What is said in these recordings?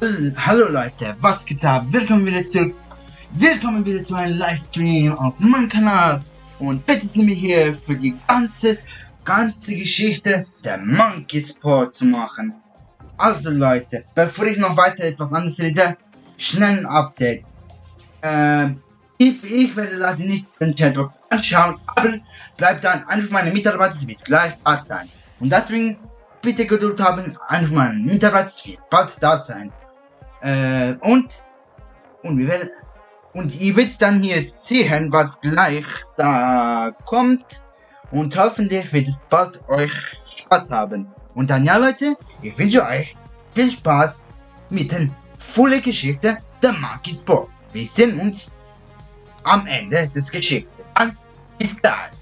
Hallo Leute, was geht's ab? Willkommen wieder zu einem Livestream auf meinem Kanal. Und bitte sind wir hier für die ganze Geschichte der Monkeys Paw zu machen. Also Leute, bevor ich noch weiter etwas anderes rede, schnell ein Update. Ich werde leider nicht den Chatbox anschauen, aber bleibt dann einfach meine Mitarbeiter, es wird gleich da sein. Und deswegen bitte Geduld haben, einfach meine Mitarbeiter, es wird bald da sein. Und ihr werdet dann hier sehen, was gleich da kommt. Und hoffentlich wird es bald euch Spaß haben. Und dann ja Leute, ich wünsche euch viel Spaß mit der vollen Geschichte der Monkeys Paw. Wir sehen uns am Ende des Geschichte. Dann bis gleich.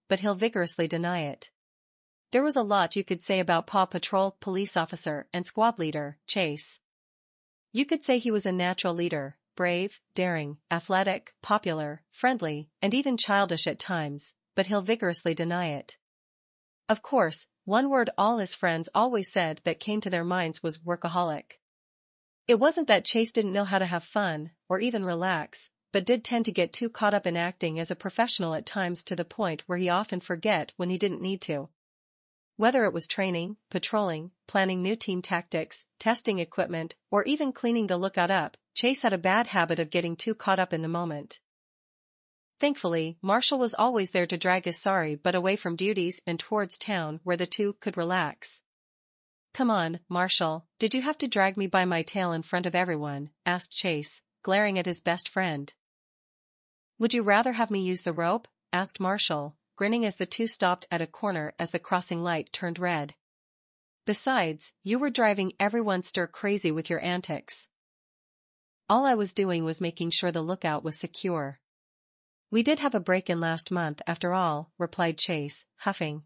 but he'll vigorously deny it. There was a lot you could say about Paw Patrol police officer and squad leader, Chase. You could say he was a natural leader, brave, daring, athletic, popular, friendly, and even childish at times, but he'll vigorously deny it. Of course, one word all his friends always said that came to their minds was workaholic. It wasn't that Chase didn't know how to have fun, or even relax, but did tend to get too caught up in acting as a professional at times to the point where he often forget when he didn't need to. Whether it was training, patrolling, planning new team tactics, testing equipment, or even cleaning the lookout up, Chase had a bad habit of getting too caught up in the moment. Thankfully, Marshall was always there to drag his sorry butt away from duties and towards town where the two could relax. "Come on, Marshall, did you have to drag me by my tail in front of everyone?" asked Chase, glaring at his best friend. "Would you rather have me use the rope?" asked Marshall, grinning as the two stopped at a corner as the crossing light turned red. "Besides, you were driving everyone stir crazy with your antics." "All I was doing was making sure the lookout was secure." "We did have a break-in last month after all," replied Chase, huffing.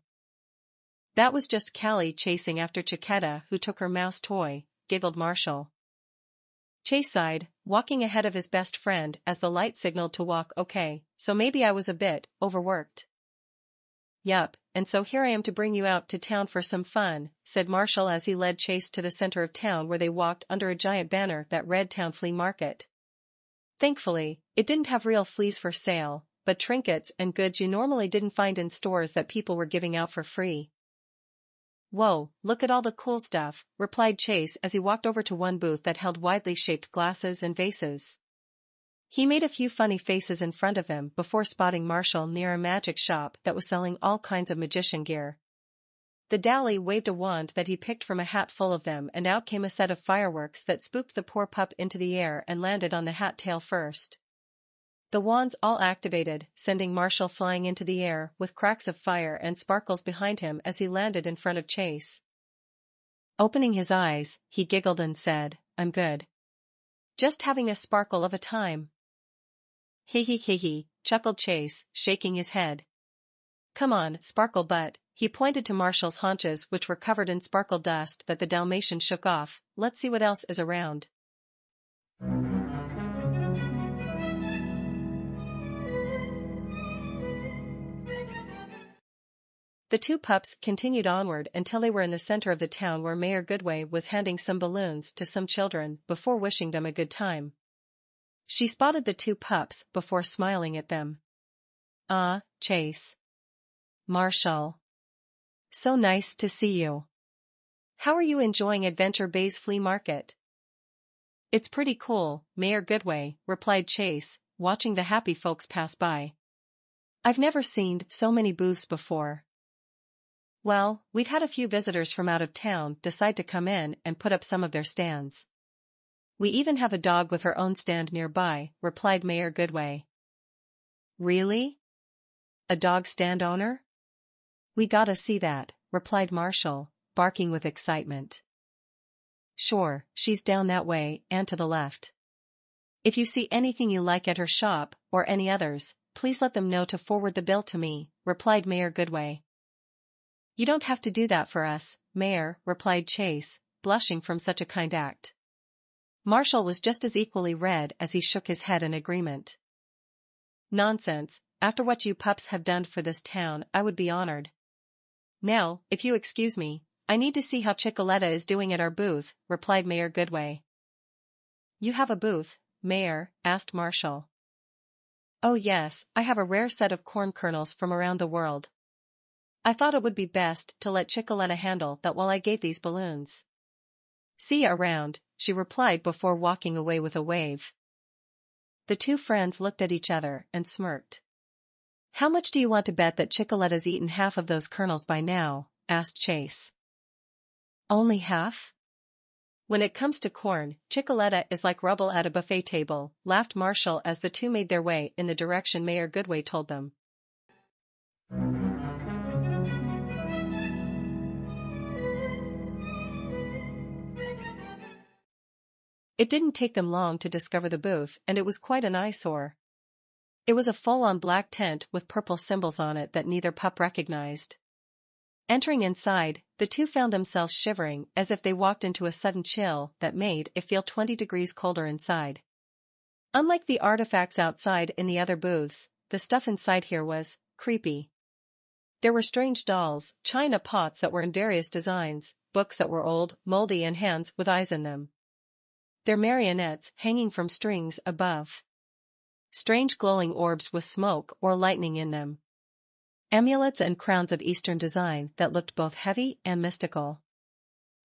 "That was just Callie chasing after Chiquetta who took her mouse toy," giggled Marshall. Chase sighed, walking ahead of his best friend as the light signaled to walk. "Okay, so maybe I was a bit overworked." "Yup, and so here I am to bring you out to town for some fun," said Marshall as he led Chase to the center of town where they walked under a giant banner that read Town Flea Market. Thankfully, it didn't have real fleas for sale, but trinkets and goods you normally didn't find in stores that people were giving out for free. "Whoa, look at all the cool stuff," replied Chase as he walked over to one booth that held widely shaped glasses and vases. He made a few funny faces in front of them before spotting Marshall near a magic shop that was selling all kinds of magician gear. The dally waved a wand that he picked from a hat full of them, and out came a set of fireworks that spooked the poor pup into the air and landed on the hat tail first. The wands all activated, sending Marshall flying into the air with cracks of fire and sparkles behind him as he landed in front of Chase. Opening his eyes, he giggled and said, "I'm good. Just having a sparkle of a time." "Hee hee hee hee," chuckled Chase, shaking his head. "Come on, sparkle butt." He pointed to Marshall's haunches, which were covered in sparkle dust that the Dalmatian shook off. "Let's see what else is around." The two pups continued onward until they were in the center of the town where Mayor Goodway was handing some balloons to some children before wishing them a good time. She spotted the two pups before smiling at them. "Ah, Chase. Marshall. So nice to see you. How are you enjoying Adventure Bay's flea market?" "It's pretty cool, Mayor Goodway," replied Chase, watching the happy folks pass by. "I've never seen so many booths before." "Well, we've had a few visitors from out of town decide to come in and put up some of their stands. We even have a dog with her own stand nearby," replied Mayor Goodway. "Really? A dog stand owner? We gotta see that," replied Marshall, barking with excitement. "Sure, she's down that way and to the left. If you see anything you like at her shop, or any others, please let them know to forward the bill to me," replied Mayor Goodway. "You don't have to do that for us, Mayor," replied Chase, blushing from such a kind act. Marshall was just as equally red as he shook his head in agreement. "Nonsense, after what you pups have done for this town, I would be honored. Now, if you excuse me, I need to see how Chicoletta is doing at our booth," replied Mayor Goodway. "You have a booth, Mayor?" asked Marshall. "Oh yes, I have a rare set of corn kernels from around the world. I thought it would be best to let Chicoletta handle that while I gave these balloons." "See you around," she replied before walking away with a wave. The two friends looked at each other and smirked. "How much do you want to bet that Chicoletta's eaten half of those kernels by now?" asked Chase. "Only half? When it comes to corn, Chicoletta is like rubble at a buffet table," laughed Marshall as the two made their way in the direction Mayor Goodway told them. It didn't take them long to discover the booth, and it was quite an eyesore. It was a full-on black tent with purple symbols on it that neither pup recognized. Entering inside, the two found themselves shivering as if they walked into a sudden chill that made it feel 20 degrees colder inside. Unlike the artifacts outside in the other booths, the stuff inside here was creepy. There were strange dolls, china pots that were in various designs, books that were old, moldy, and hands with eyes in them. Their marionettes hanging from strings above. Strange glowing orbs with smoke or lightning in them. Amulets and crowns of Eastern design that looked both heavy and mystical.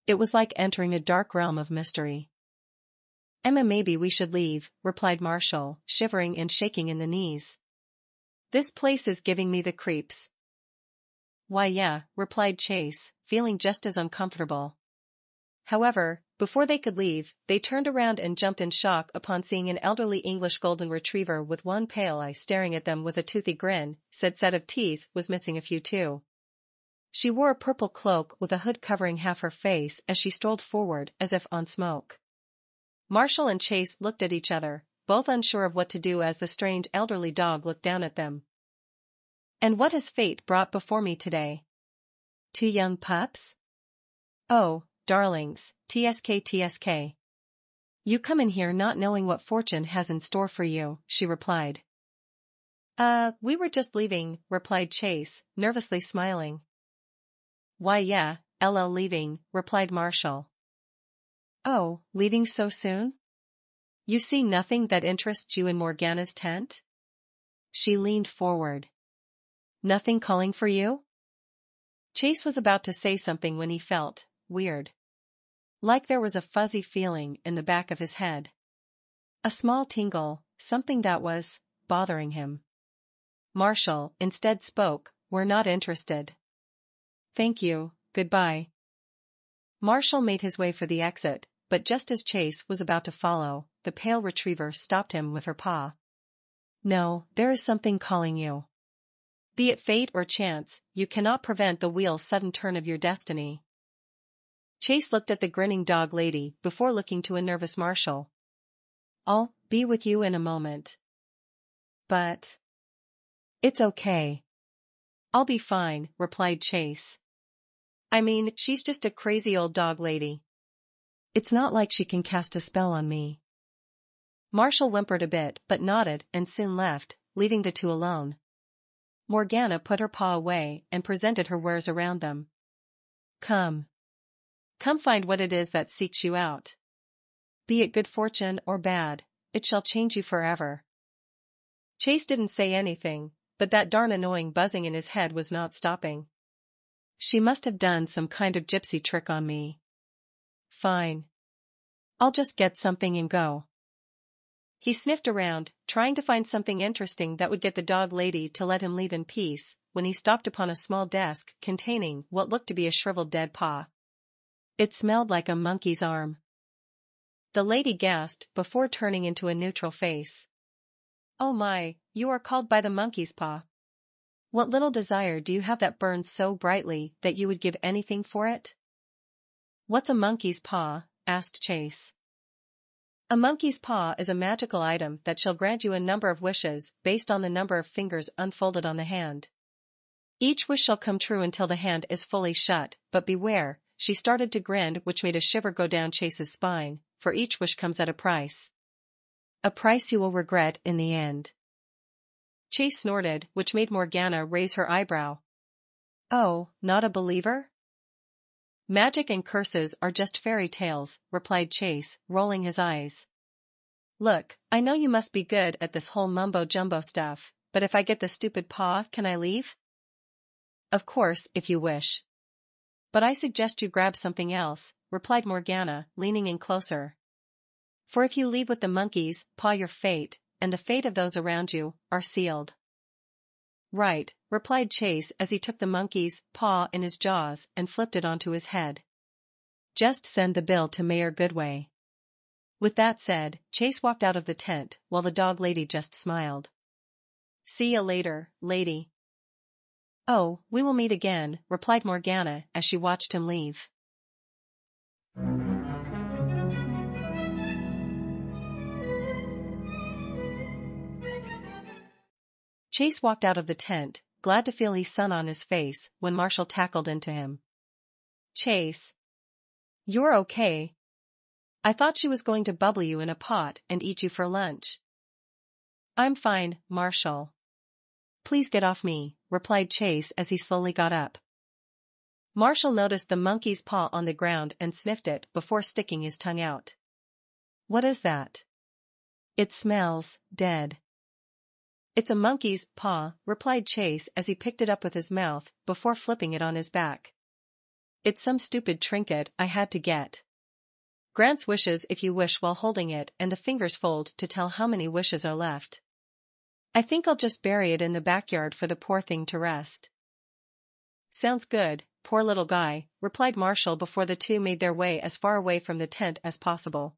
It was like entering a dark realm of mystery. "Emma, maybe we should leave," replied Marshall, shivering and shaking in the knees. "This place is giving me the creeps." "Why yeah," replied Chase, feeling just as uncomfortable. However, before they could leave, they turned around and jumped in shock upon seeing an elderly English golden retriever with one pale eye staring at them with a toothy grin. Said set of teeth was missing a few too. She wore a purple cloak with a hood covering half her face as she strolled forward as if on smoke. Marshall and Chase looked at each other, both unsure of what to do as the strange elderly dog looked down at them. "And what has fate brought before me today? 2 young pups? Oh, darlings, TSK. You come in here not knowing what fortune has in store for you," she replied. We were just leaving," replied Chase, nervously smiling. "Why yeah, LL leaving," replied Marshall. "Oh, leaving so soon? You see nothing that interests you in Morgana's tent?" She leaned forward. "Nothing calling for you?" Chase was about to say something when he felt weird. Like there was a fuzzy feeling in the back of his head. A small tingle, something that was bothering him. Marshall instead spoke, "We're not interested." "Thank you, goodbye." Marshall made his way for the exit, but just as Chase was about to follow, the pale retriever stopped him with her paw. "No, there is something calling you. Be it fate or chance, you cannot prevent the wheel's sudden turn of your destiny." Chase looked at the grinning dog lady before looking to a nervous Marshall. "I'll be with you in a moment." "But..." "It's okay. I'll be fine," replied Chase. "I mean, she's just a crazy old dog lady. It's not like she can cast a spell on me." Marshall whimpered a bit but nodded and soon left, leaving the two alone. Morgana put her paw away and presented her wares around them. Come find what it is that seeks you out. Be it good fortune or bad, it shall change you forever." Chase didn't say anything, but that darn annoying buzzing in his head was not stopping. She must have done some kind of gypsy trick on me. Fine. I'll just get something and go. He sniffed around, trying to find something interesting that would get the dog lady to let him leave in peace, when he stopped upon a small desk containing what looked to be a shriveled dead paw. It smelled like a monkey's arm. The lady gasped before turning into a neutral face. "Oh my, you are called by the monkey's paw. What little desire do you have that burns so brightly that you would give anything for it?" "What's a monkey's paw?" asked Chase. "A monkey's paw is a magical item that shall grant you a number of wishes based on the number of fingers unfolded on the hand. Each wish shall come true until the hand is fully shut, but beware," she started to grin, which made a shiver go down Chase's spine, "for each wish comes at a price. A price you will regret in the end." Chase snorted, which made Morgana raise her eyebrow. "Oh, not a believer?" "Magic and curses are just fairy tales," replied Chase, rolling his eyes. "Look, I know you must be good at this whole mumbo-jumbo stuff, but if I get the stupid paw, can I leave?" "Of course, if you wish. But I suggest you grab something else," replied Morgana, leaning in closer. "For if you leave with the monkey's paw, your fate, and the fate of those around you, are sealed." "Right," replied Chase as he took the monkey's paw in his jaws and flipped it onto his head. "Just send the bill to Mayor Goodway." With that said, Chase walked out of the tent, while the dog lady just smiled. "See ya later, lady." "Oh, we will meet again," replied Morgana as she watched him leave. Chase walked out of the tent, glad to feel his sun on his face, when Marshall tackled into him. "Chase. You're okay. I thought she was going to bubble you in a pot and eat you for lunch." "I'm fine, Marshall." "Please get off me," replied Chase as he slowly got up. Marshall noticed the monkey's paw on the ground and sniffed it before sticking his tongue out. "What is that?" "It smells dead." "It's a monkey's paw," replied Chase as he picked it up with his mouth before flipping it on his back. "It's some stupid trinket I had to get. Grants wishes if you wish while holding it, and the fingers fold to tell how many wishes are left. I think I'll just bury it in the backyard for the poor thing to rest." "Sounds good," poor little guy, replied Marshall before the two made their way as far away from the tent as possible.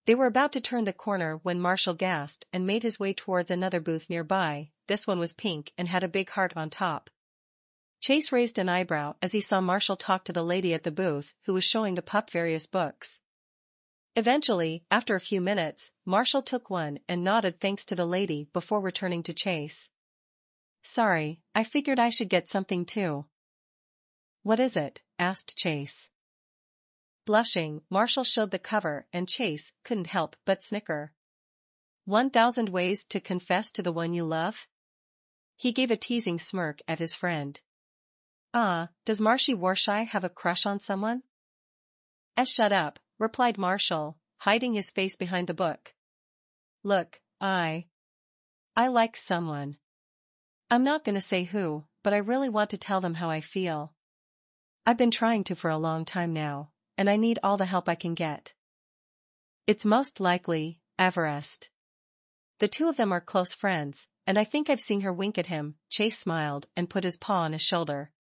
They were about to turn the corner when Marshall gasped and made his way towards another booth nearby. This one was pink and had a big heart on top. Chase raised an eyebrow as he saw Marshall talk to the lady at the booth who was showing the pup various books. Eventually, after a few minutes, Marshall took one and nodded thanks to the lady before returning to Chase. Sorry, I figured I should get something too. What is it? Asked Chase. Blushing, Marshall showed the cover and Chase couldn't help but snicker. 1,000 Ways to Confess to the One You Love? He gave a teasing smirk at his friend. Does Marshy Warshy have a crush on someone? Shut up, replied Marshall, hiding his face behind the book. Look, I like someone. I'm not gonna say who, but I really want to tell them how I feel. I've been trying to for a long time now, and I need all the help I can get. It's most likely Everest. The two of them are close friends, and I think I've seen her wink at him. Chase smiled and put his paw on his shoulder.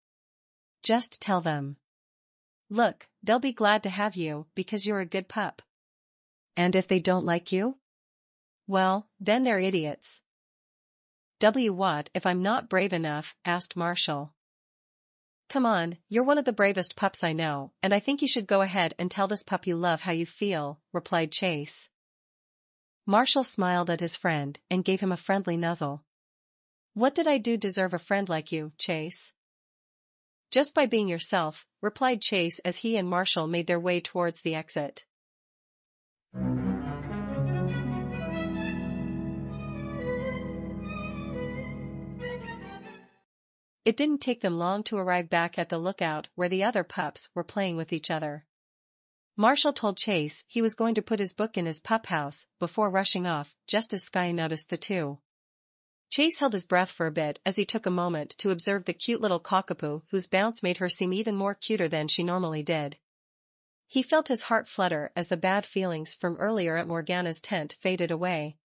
Just tell them. Look, they'll be glad to have you because you're a good pup. And if they don't like you? Well, then they're idiots. What if I'm not brave enough? Asked Marshall. Come on, you're one of the bravest pups I know, and I think you should go ahead and tell this pup you love how you feel, replied Chase. Marshall smiled at his friend and gave him a friendly nuzzle. What did I do to deserve a friend like you, Chase? Just by being yourself, replied Chase as he and Marshall made their way towards the exit. It didn't take them long to arrive back at the lookout where the other pups were playing with each other. Marshall told Chase he was going to put his book in his pup house before rushing off just as Skye noticed the two. Chase held his breath for a bit as he took a moment to observe the cute little cockapoo whose bounce made her seem even more cuter than she normally did. He felt his heart flutter as the bad feelings from earlier at Morgana's tent faded away.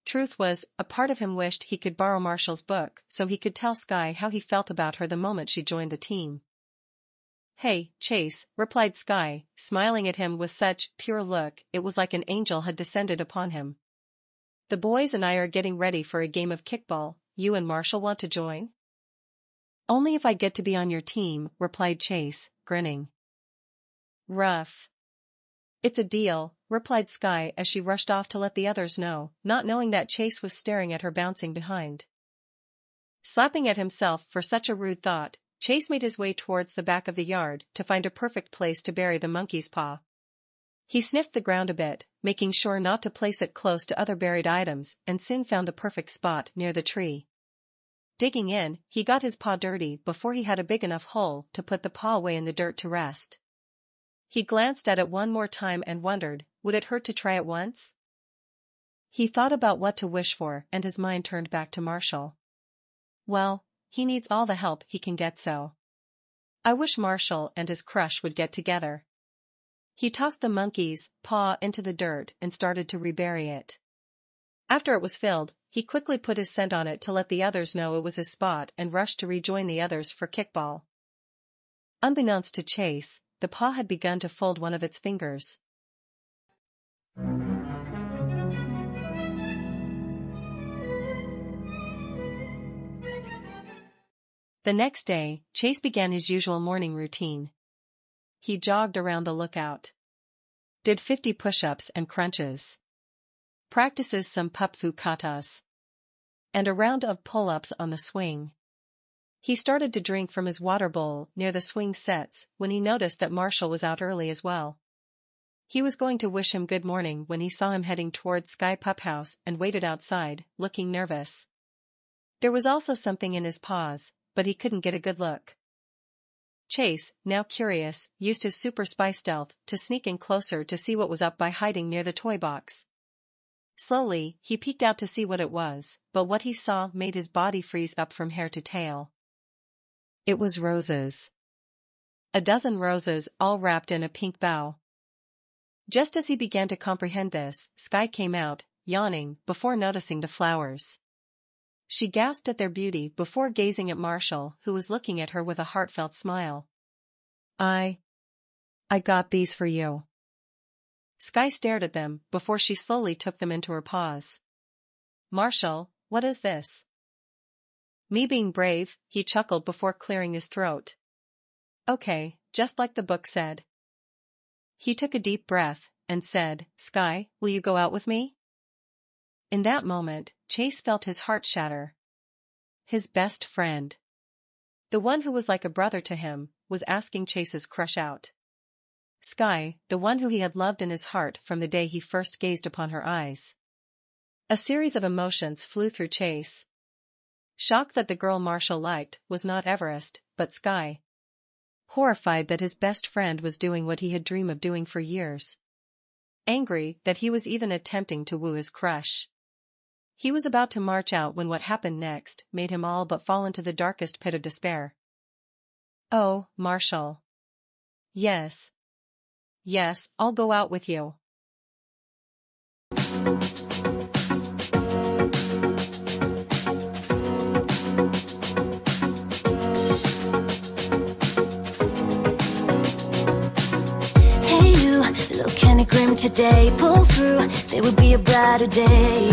Truth was, a part of him wished he could borrow Marshall's book so he could tell Skye how he felt about her the moment she joined the team. Hey, Chase, replied Skye, smiling at him with such pure look it was like an angel had descended upon him. The boys and I are getting ready for a game of kickball. You and Marshall want to join? Only if I get to be on your team, replied Chase, grinning. Rough. It's a deal, replied Skye as she rushed off to let the others know, not knowing that Chase was staring at her bouncing behind. Slapping at himself for such a rude thought, Chase made his way towards the back of the yard to find a perfect place to bury the monkey's paw. He sniffed the ground a bit, making sure not to place it close to other buried items, and soon found the perfect spot near the tree. Digging in, he got his paw dirty before he had a big enough hole to put the paw away in the dirt to rest. He glanced at it one more time and wondered, would it hurt to try it once? He thought about what to wish for and his mind turned back to Marshall. Well, he needs all the help he can get so. I wish Marshall and his crush would get together. He tossed the monkey's paw into the dirt and started to rebury it. After it was filled, he quickly put his scent on it to let the others know it was his spot and rushed to rejoin the others for kickball. Unbeknownst to Chase, the paw had begun to fold one of its fingers. The next day, Chase began his usual morning routine. He jogged around the lookout. Did 50 push-ups and crunches. Practices some pup fu katas. And a round of pull-ups on the swing. He started to drink from his water bowl near the swing sets when he noticed that Marshall was out early as well. He was going to wish him good morning when he saw him heading towards Skye Pup House and waited outside, looking nervous. There was also something in his paws, but he couldn't get a good look. Chase, now curious, used his super spy stealth to sneak in closer to see what was up by hiding near the toy box. Slowly, he peeked out to see what it was, but what he saw made his body freeze up from hair to tail. It was roses. A dozen roses all wrapped in a pink bow. Just as he began to comprehend this, Skye came out, yawning, before noticing the flowers. She gasped at their beauty before gazing at Marshall, who was looking at her with a heartfelt smile. I got these for you. Skye stared at them before she slowly took them into her paws. Marshall, what is this? Me being brave, he chuckled before clearing his throat. Okay, just like the book said. He took a deep breath and said, Skye, will you go out with me? In that moment, Chase felt his heart shatter. His best friend, the one who was like a brother to him, was asking Chase's crush out. Skye, the one who he had loved in his heart from the day he first gazed upon her eyes. A series of emotions flew through Chase. Shock that the girl Marshall liked was not Everest, but Skye. Horrified that his best friend was doing what he had dreamed of doing for years. Angry that he was even attempting to woo his crush. He was about to march out when what happened next made him all but fall into the darkest pit of despair. Oh, Marshall. Yes. Yes, I'll go out with you. Grim today, pull through, there will be a brighter day.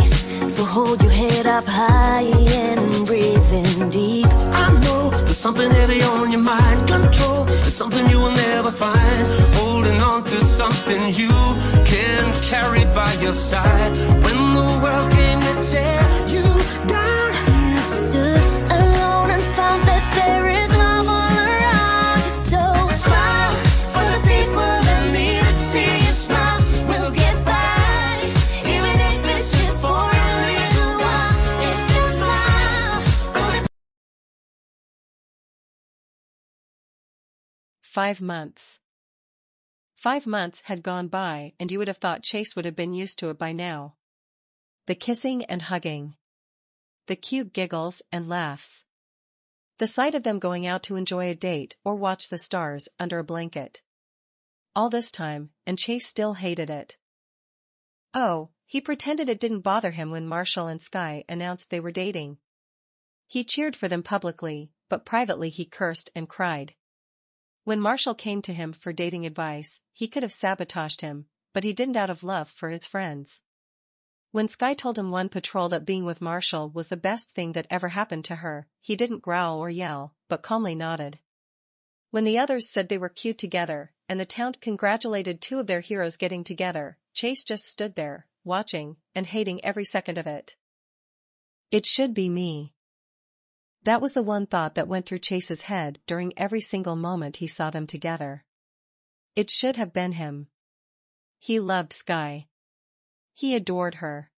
So hold your head up high and breathe in deep. I know there's something heavy on your mind. Control is something you will never find. Holding on to something you can carry by your side. When the world came to tear you down, You stood alone and found that there is love all around you. So smile for the people that need to see you smile. 5 months. 5 months had gone by and you would have thought Chase would have been used to it by now. The kissing and hugging. The cute giggles and laughs. The sight of them going out to enjoy a date or watch the stars under a blanket. All this time, and Chase still hated it. Oh, he pretended it didn't bother him when Marshall and Skye announced they were dating. He cheered for them publicly, but privately he cursed and cried. When Marshall came to him for dating advice, he could have sabotaged him, but he didn't out of love for his friends. When Skye told him one patrol that being with Marshall was the best thing that ever happened to her, he didn't growl or yell, but calmly nodded. When the others said they were cute together, and the town congratulated two of their heroes getting together, Chase just stood there, watching, and hating every second of it. It should be me. That was the one thought that went through Chase's head during every single moment he saw them together. It should have been him. He loved Skye. He adored her.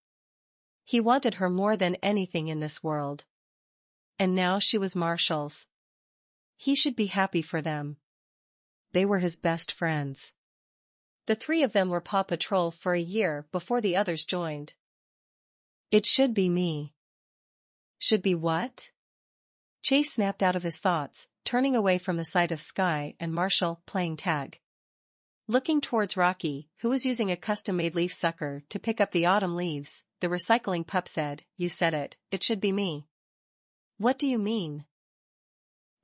He wanted her more than anything in this world. And now she was Marshall's. He should be happy for them. They were his best friends. The three of them were PAW Patrol for a year before the others joined. It should be me. Should be what? Chase snapped out of his thoughts, turning away from the sight of Skye and Marshall playing tag. Looking towards Rocky, who was using a custom-made leaf sucker to pick up the autumn leaves, the recycling pup said, "You said it, it should be me." "What do you mean?"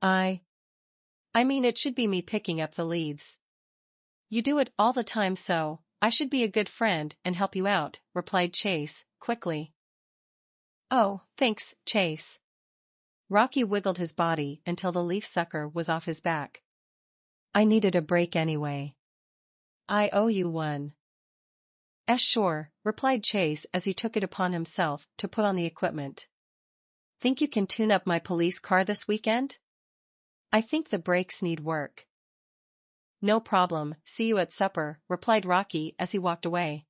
I mean it should be me picking up the leaves. You do it all the time, so I should be a good friend and help you out, replied Chase, quickly. Oh, thanks, Chase. Rocky wiggled his body until the leaf sucker was off his back. I needed a break anyway. I owe you one. Sure, replied Chase as he took it upon himself to put on the equipment. Think you can tune up my police car this weekend? I think the brakes need work. No problem, see you at supper, replied Rocky as he walked away.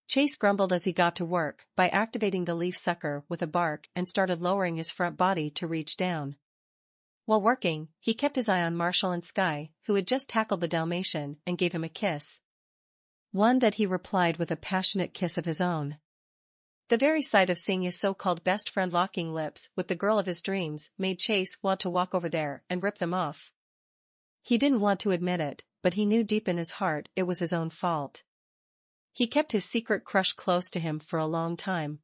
Chase grumbled as he got to work by activating the leaf sucker with a bark and started lowering his front body to reach down. While working, he kept his eye on Marshall and Skye, who had just tackled the Dalmatian and gave him a kiss. One that he replied with a passionate kiss of his own. The very sight of seeing his so-called best friend locking lips with the girl of his dreams made Chase want to walk over there and rip them off. He didn't want to admit it, but he knew deep in his heart it was his own fault. He kept his secret crush close to him for a long time.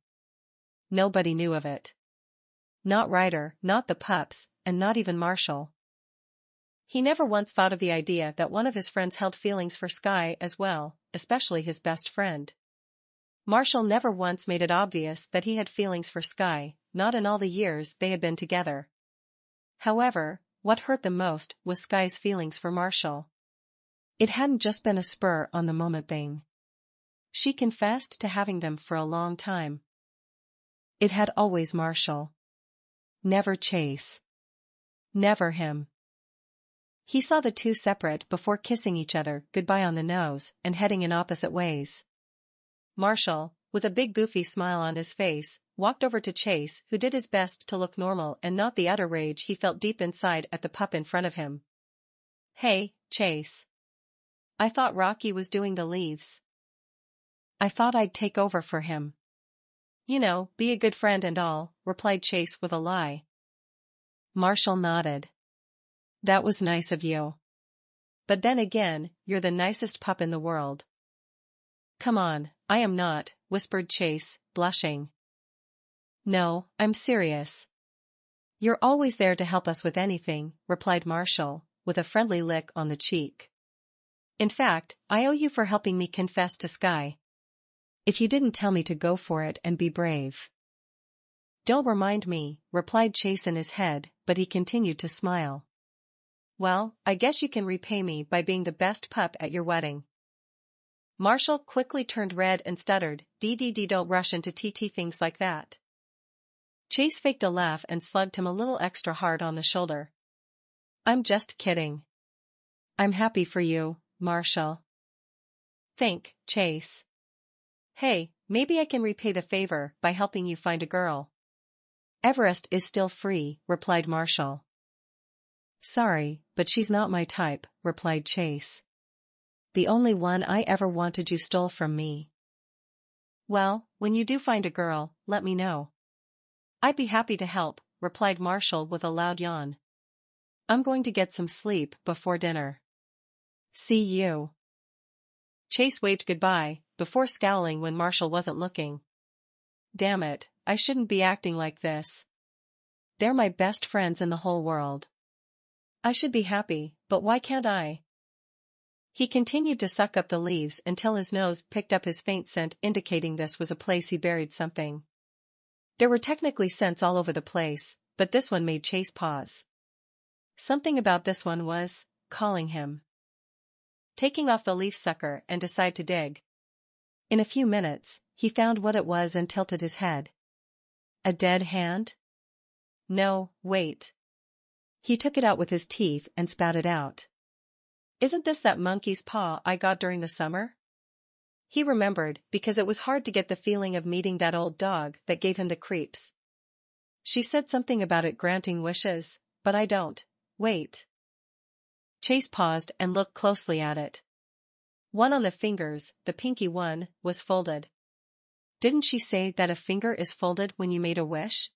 Nobody knew of it. Not Ryder, not the pups, and not even Marshall. He never once thought of the idea that one of his friends held feelings for Sky as well, especially his best friend. Marshall never once made it obvious that he had feelings for Sky, not in all the years they had been together. However, what hurt the most was Sky's feelings for Marshall. It hadn't just been a spur-on-the-moment thing. She confessed to having them for a long time. It had always Marshall. Never Chase. Never him. He saw the two separate before kissing each other goodbye on the nose and heading in opposite ways. Marshall, with a big goofy smile on his face, walked over to Chase, who did his best to look normal and not the utter rage he felt deep inside at the pup in front of him. "Hey, Chase. I thought Rocky was doing the leaves. I thought I'd take over for him. You know, be a good friend and all," replied Chase with a lie. Marshall nodded. "That was nice of you. But then again, you're the nicest pup in the world." "Come on, I am not," whispered Chase, blushing. "No, I'm serious. You're always there to help us with anything," replied Marshall, with a friendly lick on the cheek. "In fact, I owe you for helping me confess to Sky. If you didn't tell me to go for it and be brave." "Don't remind me," replied Chase in his head, but he continued to smile. "Well, I guess you can repay me by being the best pup at your wedding." Marshall quickly turned red and stuttered, "DDD, don't rush into TT things like that." Chase faked a laugh and slugged him a little extra hard on the shoulder. "I'm just kidding. I'm happy for you, Marshall." "Think, Chase. Hey, maybe I can repay the favor by helping you find a girl." "Everest is still free," replied Marshall. "Sorry, but she's not my type," replied Chase. "The only one I ever wanted you stole from me." "Well, when you do find a girl, let me know." "I'd be happy to help," replied Marshall with a loud yawn. "I'm going to get some sleep before dinner. See you." Chase waved goodbye, before scowling when Marshall wasn't looking. "Damn it, I shouldn't be acting like this. They're my best friends in the whole world. I should be happy, but why can't I?" He continued to suck up the leaves until his nose picked up his faint scent, indicating this was a place he buried something. There were technically scents all over the place, but this one made Chase pause. Something about this one was calling him. Taking off the leaf sucker and decide to dig. In a few minutes, he found what it was and tilted his head. A dead hand? No, wait. He took it out with his teeth and spat it out. "Isn't this that monkey's paw I got during the summer?" He remembered, because it was hard to get the feeling of meeting that old dog that gave him the creeps. "She said something about it granting wishes, but I don't. Wait." Chase paused and looked closely at it. One on the fingers, the pinky one, was folded. "Didn't she say that a finger is folded when you made a wish?"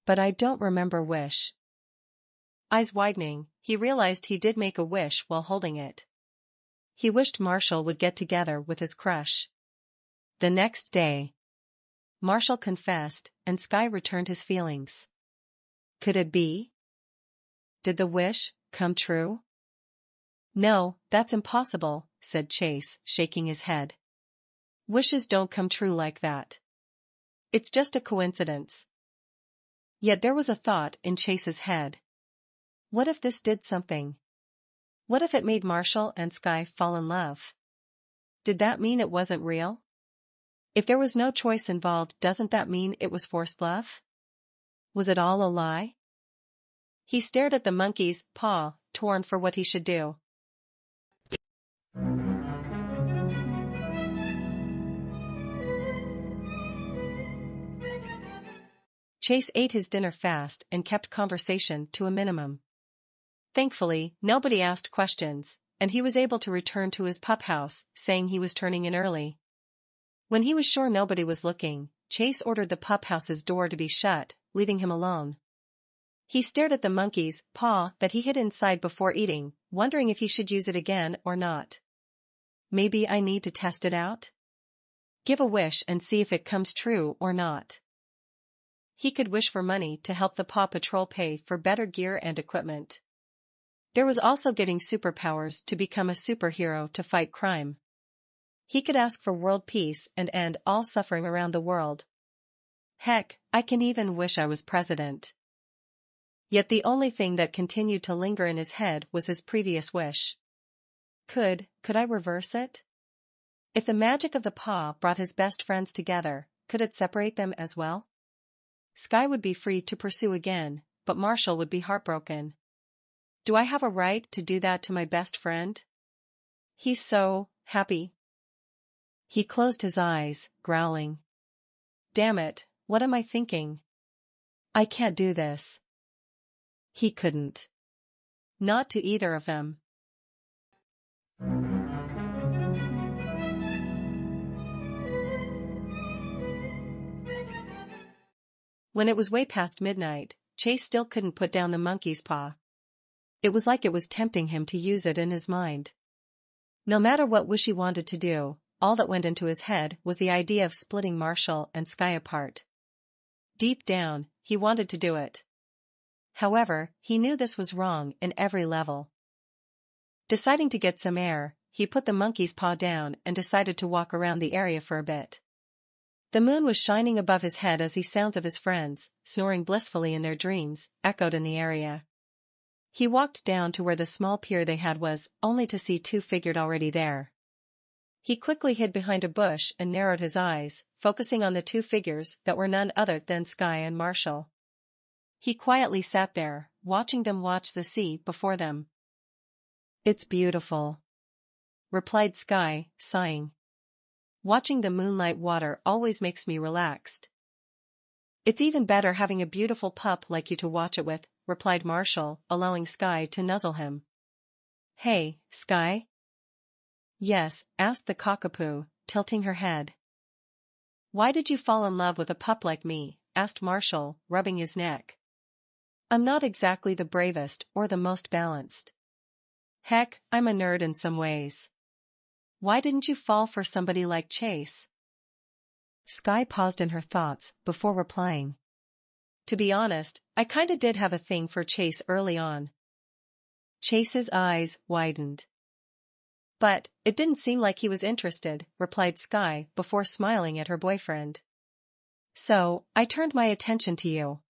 "But I don't remember wish." Eyes widening, he realized he did make a wish while holding it. He wished Marshall would get together with his crush. The next day, Marshall confessed, and Sky returned his feelings. Could it be? Did the wish come true? "No, that's impossible," said Chase, shaking his head. "Wishes don't come true like that. It's just a coincidence." Yet there was a thought in Chase's head. What if this did something? What if it made Marshall and Sky fall in love? Did that mean it wasn't real? If there was no choice involved, doesn't that mean it was forced love? Was it all a lie? He stared at the monkey's paw, torn for what he should do. Chase ate his dinner fast and kept conversation to a minimum. Thankfully, nobody asked questions, and he was able to return to his pup house, saying he was turning in early. When he was sure nobody was looking, Chase ordered the pup house's door to be shut, leaving him alone. He stared at the monkey's paw that he hid inside before eating, wondering if he should use it again or not. Maybe I need to test it out? Give a wish and see if it comes true or not. He could wish for money to help the Paw Patrol pay for better gear and equipment. There was also getting superpowers to become a superhero to fight crime. He could ask for world peace and end all suffering around the world. Heck, I can even wish I was president. Yet the only thing that continued to linger in his head was his previous wish. Could I reverse it? If the magic of the paw brought his best friends together, could it separate them as well? Sky would be free to pursue again, but Marshall would be heartbroken. Do I have a right to do that to my best friend? He's so happy. He closed his eyes, growling. Damn it, what am I thinking? I can't do this. He couldn't. Not to either of them. When it was way past midnight, Chase still couldn't put down the monkey's paw. It was like it was tempting him to use it in his mind. No matter what wish he wanted to do, all that went into his head was the idea of splitting Marshall and Sky apart. Deep down, he wanted to do it. However, he knew this was wrong in every level. Deciding to get some air, he put the monkey's paw down and decided to walk around the area for a bit. The moon was shining above his head as the sounds of his friends, snoring blissfully in their dreams, echoed in the area. He walked down to where the small pier they had was, only to see two figures already there. He quickly hid behind a bush and narrowed his eyes, focusing on the two figures that were none other than Sky and Marshall. He quietly sat there, watching them watch the sea before them. It's beautiful, replied Sky, sighing. Watching the moonlight water always makes me relaxed. It's even better having a beautiful pup like you to watch it with, replied Marshall, allowing Sky to nuzzle him. Hey, Sky? Yes, asked the cockapoo, tilting her head. Why did you fall in love with a pup like me? Asked Marshall, rubbing his neck. I'm not exactly the bravest or the most balanced. Heck, I'm a nerd in some ways. Why didn't you fall for somebody like Chase? Sky paused in her thoughts before replying. To be honest, I kinda did have a thing for Chase early on. Chase's eyes widened. But it didn't seem like he was interested, replied Sky before smiling at her boyfriend. So, I turned my attention to you.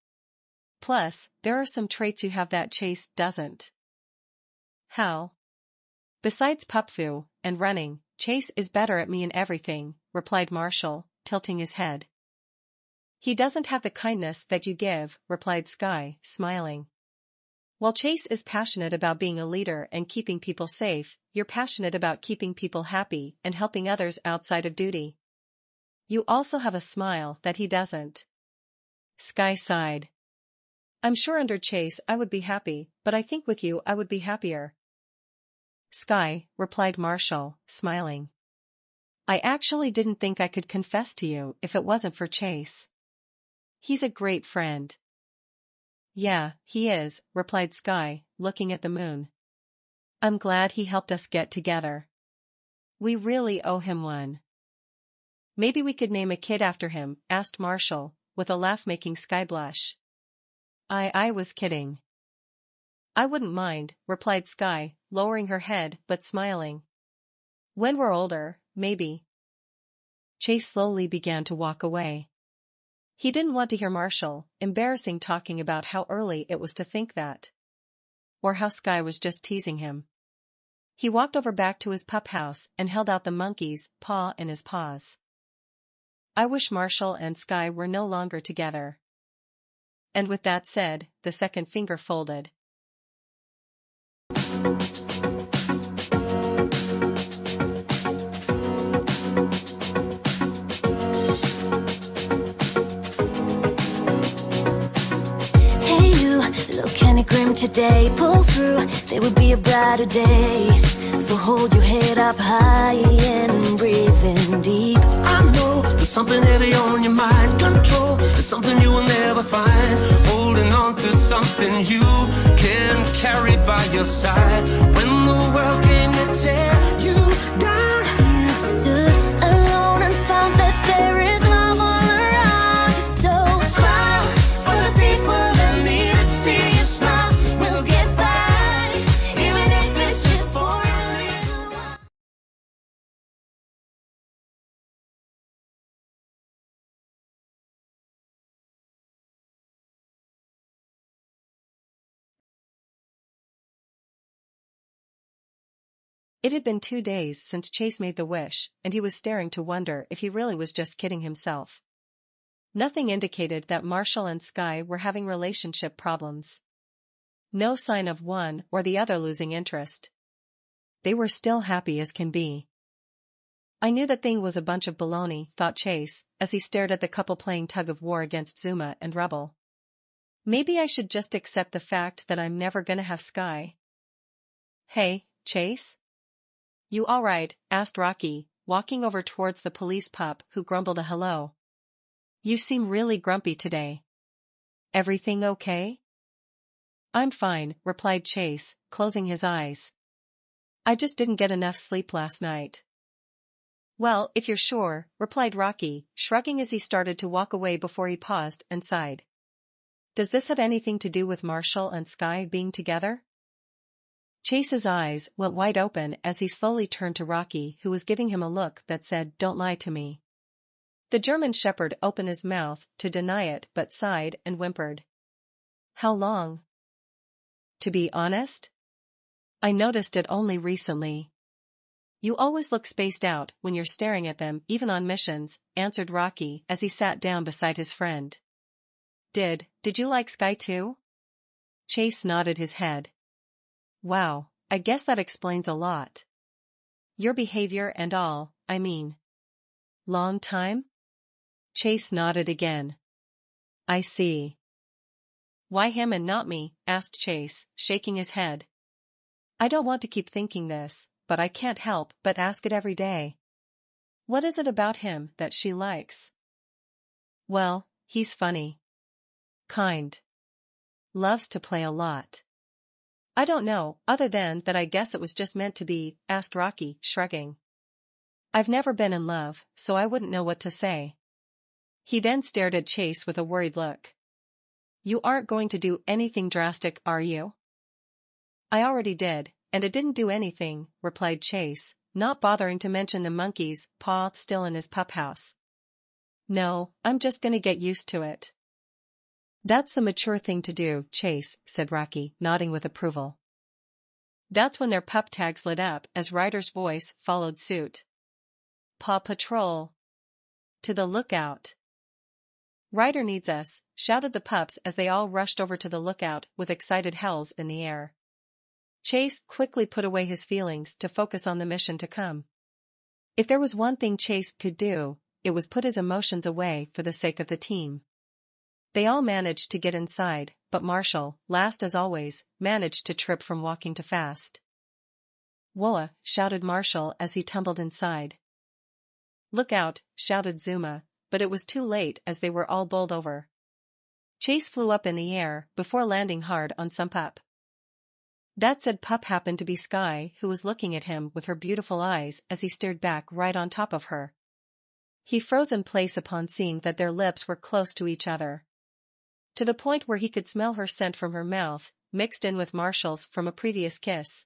Plus, there are some traits you have that Chase doesn't. How? Besides pup foo and running, Chase is better at me in everything, replied Marshall, tilting his head. He doesn't have the kindness that you give, replied Sky, smiling. While Chase is passionate about being a leader and keeping people safe, you're passionate about keeping people happy and helping others outside of duty. You also have a smile that he doesn't. Sky sighed. I'm sure under Chase I would be happy, but I think with you I would be happier. Sky, replied Marshall, smiling. I actually didn't think I could confess to you if it wasn't for Chase. He's a great friend. Yeah, he is, replied Sky, looking at the moon. I'm glad he helped us get together. We really owe him one. Maybe we could name a kid after him, asked Marshall, with a laugh making Sky blush. I was kidding. I wouldn't mind, replied Sky, lowering her head but smiling. When we're older, maybe. Chase slowly began to walk away. He didn't want to hear Marshall, embarrassing talking about how early it was to think that. Or how Sky was just teasing him. He walked over back to his pup house and held out the monkey's paw in his paws. I wish Marshall and Sky were no longer together. And with that said, the second finger folded. Hey you, look kinda grim today. Pull through, there would be a brighter day. So hold your head up high and breathe in deep. I know there's something heavy on your mind. Control is something you will never find. Holding on to something you can carry by your side. When the world came to tear you down, You stood alone and found that there is love all around you. So smile It had been 2 days since Chase made the wish, and he was staring to wonder if he really was just kidding himself. Nothing indicated that Marshall and Sky were having relationship problems. No sign of one or the other losing interest. They were still happy as can be. I knew that thing was a bunch of baloney, thought Chase, as he stared at the couple playing tug-of-war against Zuma and Rubble. Maybe I should just accept the fact that I'm never gonna have Sky. Hey, Chase? You alright? Asked Rocky, walking over towards the police pup who grumbled a hello. You seem really grumpy today. Everything okay? I'm fine, replied Chase, closing his eyes. I just didn't get enough sleep last night. Well, if you're sure, replied Rocky, shrugging as he started to walk away before he paused and sighed. Does this have anything to do with Marshall and Sky being together? Chase's eyes went wide open as he slowly turned to Rocky, who was giving him a look that said, "Don't lie to me." The German shepherd opened his mouth to deny it but sighed and whimpered. How long? To be honest? I noticed it only recently. You always look spaced out when you're staring at them, even on missions, answered Rocky as he sat down beside his friend. Did you like Sky too? Chase nodded his head. Wow, I guess that explains a lot. Your behavior and all, I mean. Long time? Chase nodded again. I see. Why him and not me? Asked Chase, shaking his head. I don't want to keep thinking this, but I can't help but ask it every day. What is it about him that she likes? Well, he's funny. Kind. Loves to play a lot. I don't know, other than that I guess it was just meant to be, asked Rocky, shrugging. I've never been in love, so I wouldn't know what to say. He then stared at Chase with a worried look. You aren't going to do anything drastic, are you? I already did, and it didn't do anything, replied Chase, not bothering to mention the Monkeys Paw still in his pup house. No, I'm just gonna get used to it. That's the mature thing to do, Chase, said Rocky, nodding with approval. That's when their pup tags lit up as Ryder's voice followed suit. Paw Patrol. To the lookout. Ryder needs us, shouted the pups as they all rushed over to the lookout with excited howls in the air. Chase quickly put away his feelings to focus on the mission to come. If there was one thing Chase could do, it was put his emotions away for the sake of the team. They all managed to get inside, but Marshall, last as always, managed to trip from walking too fast. Whoa! Shouted Marshall as he tumbled inside. Look out! Shouted Zuma, but it was too late as they were all bowled over. Chase flew up in the air before landing hard on some pup. That said pup happened to be Sky, who was looking at him with her beautiful eyes as he stared back right on top of her. He froze in place upon seeing that their lips were close to each other. To the point where he could smell her scent from her mouth, mixed in with Marshall's from a previous kiss.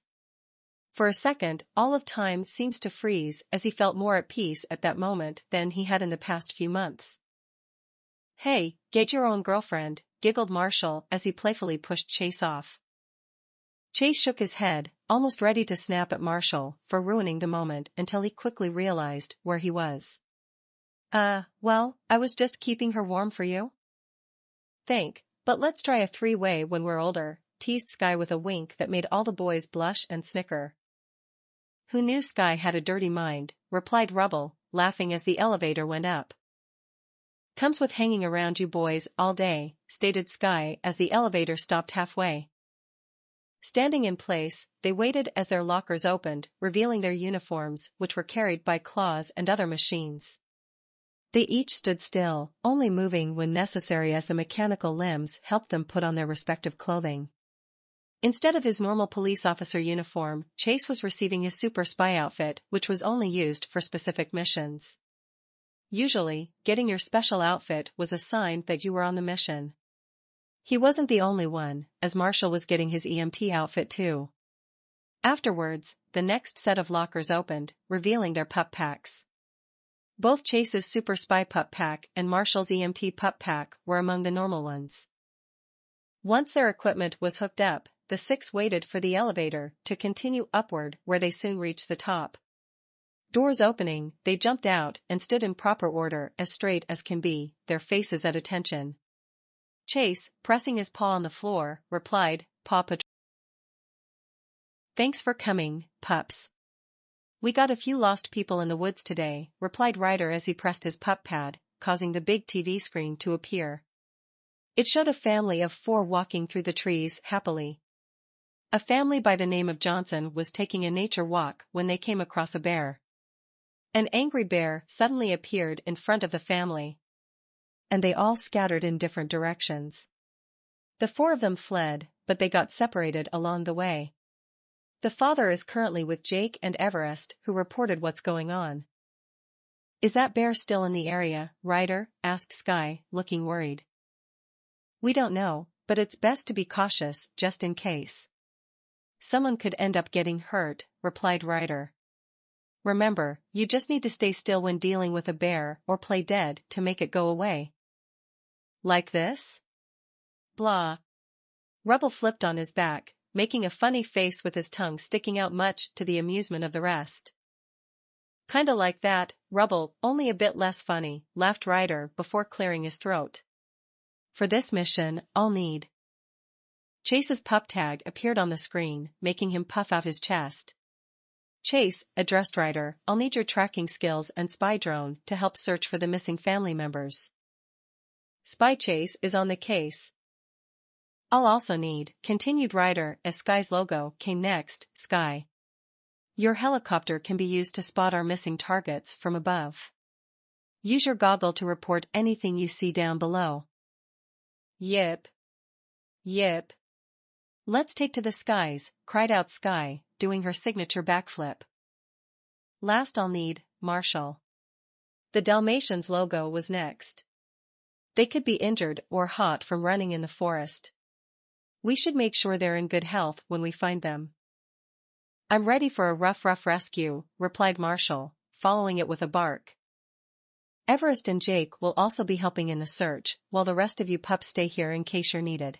For a second, all of time seems to freeze as he felt more at peace at that moment than he had in the past few months. Hey, get your own girlfriend, giggled Marshall as he playfully pushed Chase off. Chase shook his head, almost ready to snap at Marshall for ruining the moment until he quickly realized where he was. Well, I was just keeping her warm for you. But let's try a 3-way when we're older, teased Sky with a wink that made all the boys blush and snicker. Who knew Sky had a dirty mind, replied Rubble, laughing as the elevator went up. Comes with hanging around you boys all day, stated Sky as the elevator stopped halfway. Standing in place, they waited as their lockers opened, revealing their uniforms, which were carried by claws and other machines. They each stood still, only moving when necessary as the mechanical limbs helped them put on their respective clothing. Instead of his normal police officer uniform, Chase was receiving his super spy outfit, which was only used for specific missions. Usually, getting your special outfit was a sign that you were on the mission. He wasn't the only one, as Marshall was getting his EMT outfit too. Afterwards, the next set of lockers opened, revealing their pup packs. Both Chase's Super Spy pup pack and Marshall's EMT pup pack were among the normal ones. Once their equipment was hooked up, the six waited for the elevator to continue upward, where they soon reached the top. Doors opening, they jumped out and stood in proper order, as straight as can be, their faces at attention. Chase, pressing his paw on the floor, replied, "Paw Patrol. Thanks for coming, pups. We got a few lost people in the woods today," replied Ryder as he pressed his pup pad, causing the big TV screen to appear. It showed a family of 4 walking through the trees happily. A family by the name of Johnson was taking a nature walk when they came across a bear. An angry bear suddenly appeared in front of the family, and they all scattered in different directions. The 4 of them fled, but they got separated along the way. The father is currently with Jake and Everest, who reported what's going on. "Is that bear still in the area, Ryder?" asked Sky, looking worried. "We don't know, but it's best to be cautious just in case. Someone could end up getting hurt," replied Ryder. "Remember, you just need to stay still when dealing with a bear or play dead to make it go away." "Like this?" "Blah." Rubble flipped on his back, making a funny face with his tongue sticking out, much to the amusement of the rest. "Kinda like that, Rubble, only a bit less funny," laughed Ryder before clearing his throat. "For this mission, I'll need." Chase's pup tag appeared on the screen, making him puff out his chest. "Chase," addressed Ryder, "I'll need your tracking skills and spy drone to help search for the missing family members." "Spy Chase is on the case." "I'll also need," continued Ryder as Sky's logo came next, "Sky. Your helicopter can be used to spot our missing targets from above. Use your goggle to report anything you see down below." "Yep. Yep. Let's take to the skies," cried out Sky, doing her signature backflip. "Last I'll need Marshall." The Dalmatians logo was next. "They could be injured or hot from running in the forest. We should make sure they're in good health when we find them." "I'm ready for a rough rescue," replied Marshall, following it with a bark. "Everest and Jake will also be helping in the search, while the rest of you pups stay here in case you're needed."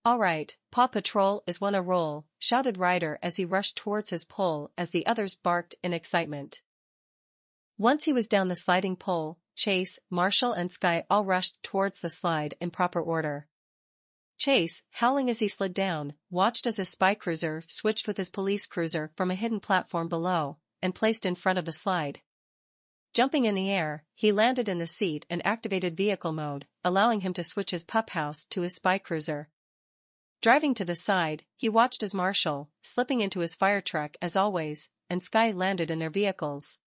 "All right, Paw Patrol is on a roll," shouted Ryder as he rushed towards his pole as the others barked in excitement. Once he was down the sliding pole, Chase, Marshall and Sky all rushed towards the slide in proper order. Chase, howling as he slid down, watched as his spy cruiser switched with his police cruiser from a hidden platform below, and placed in front of the slide. Jumping in the air, he landed in the seat and activated vehicle mode, allowing him to switch his pup house to his spy cruiser. Driving to the side, he watched as Marshall, slipping into his fire truck as always, and Sky landed in their vehicles.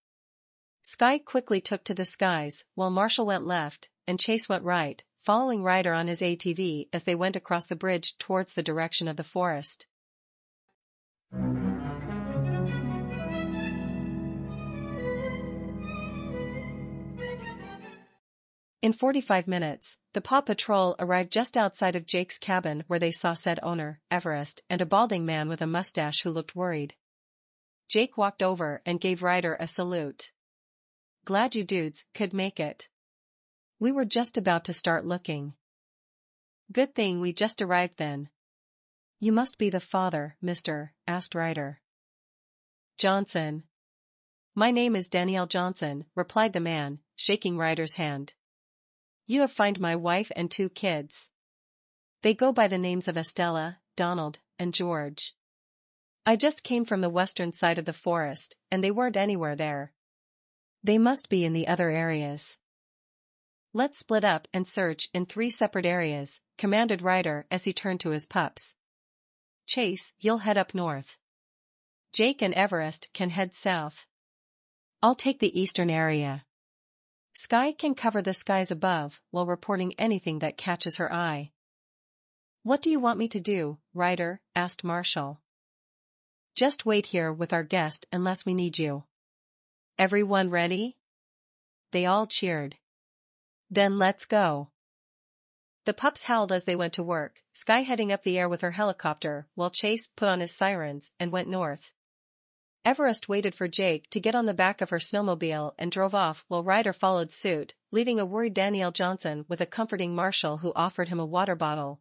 Sky quickly took to the skies, while Marshall went left, and Chase went right, following Ryder on his ATV as they went across the bridge towards the direction of the forest. In 45 minutes, the Paw Patrol arrived just outside of Jake's cabin, where they saw said owner, Everest, and a balding man with a mustache who looked worried. Jake walked over and gave Ryder a salute. "Glad you dudes could make it. We were just about to start looking." "Good thing we just arrived then." "You must be the father, mister?" asked Ryder. "Johnson." "My name is Danielle Johnson," replied the man, shaking Ryder's hand. "You have found my wife and 2 kids. They go by the names of Estella, Donald, and George. I just came from the western side of the forest, and they weren't anywhere there. They must be in the other areas. Let's split up and search in 3 separate areas," commanded Ryder as he turned to his pups. "Chase, you'll head up north. Jake and Everest can head south. I'll take the eastern area. Sky can cover the skies above while reporting anything that catches her eye." "What do you want me to do, Ryder?" asked Marshall. "Just wait here with our guest unless we need you." "Everyone ready?" They all cheered. "Then let's go." The pups howled as they went to work, Sky heading up the air with her helicopter, while Chase put on his sirens and went north. Everest waited for Jake to get on the back of her snowmobile and drove off while Ryder followed suit, leaving a worried Danielle Johnson with a comforting Marshall who offered him a water bottle.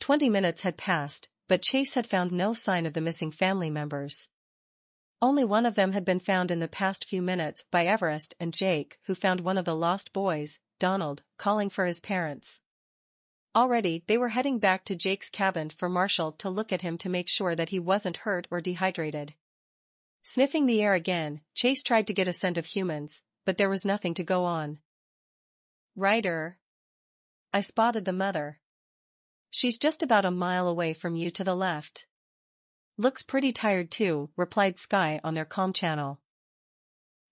20 minutes had passed, but Chase had found no sign of the missing family members. Only one of them had been found in the past few minutes by Everest and Jake, who found one of the lost boys, Donald, calling for his parents. Already, they were heading back to Jake's cabin for Marshall to look at him to make sure that he wasn't hurt or dehydrated. Sniffing the air again, Chase tried to get a scent of humans, but there was nothing to go on. Ryder. I spotted the mother. She's just about a mile away from you to the left. Looks pretty tired too, replied Sky on their comm channel.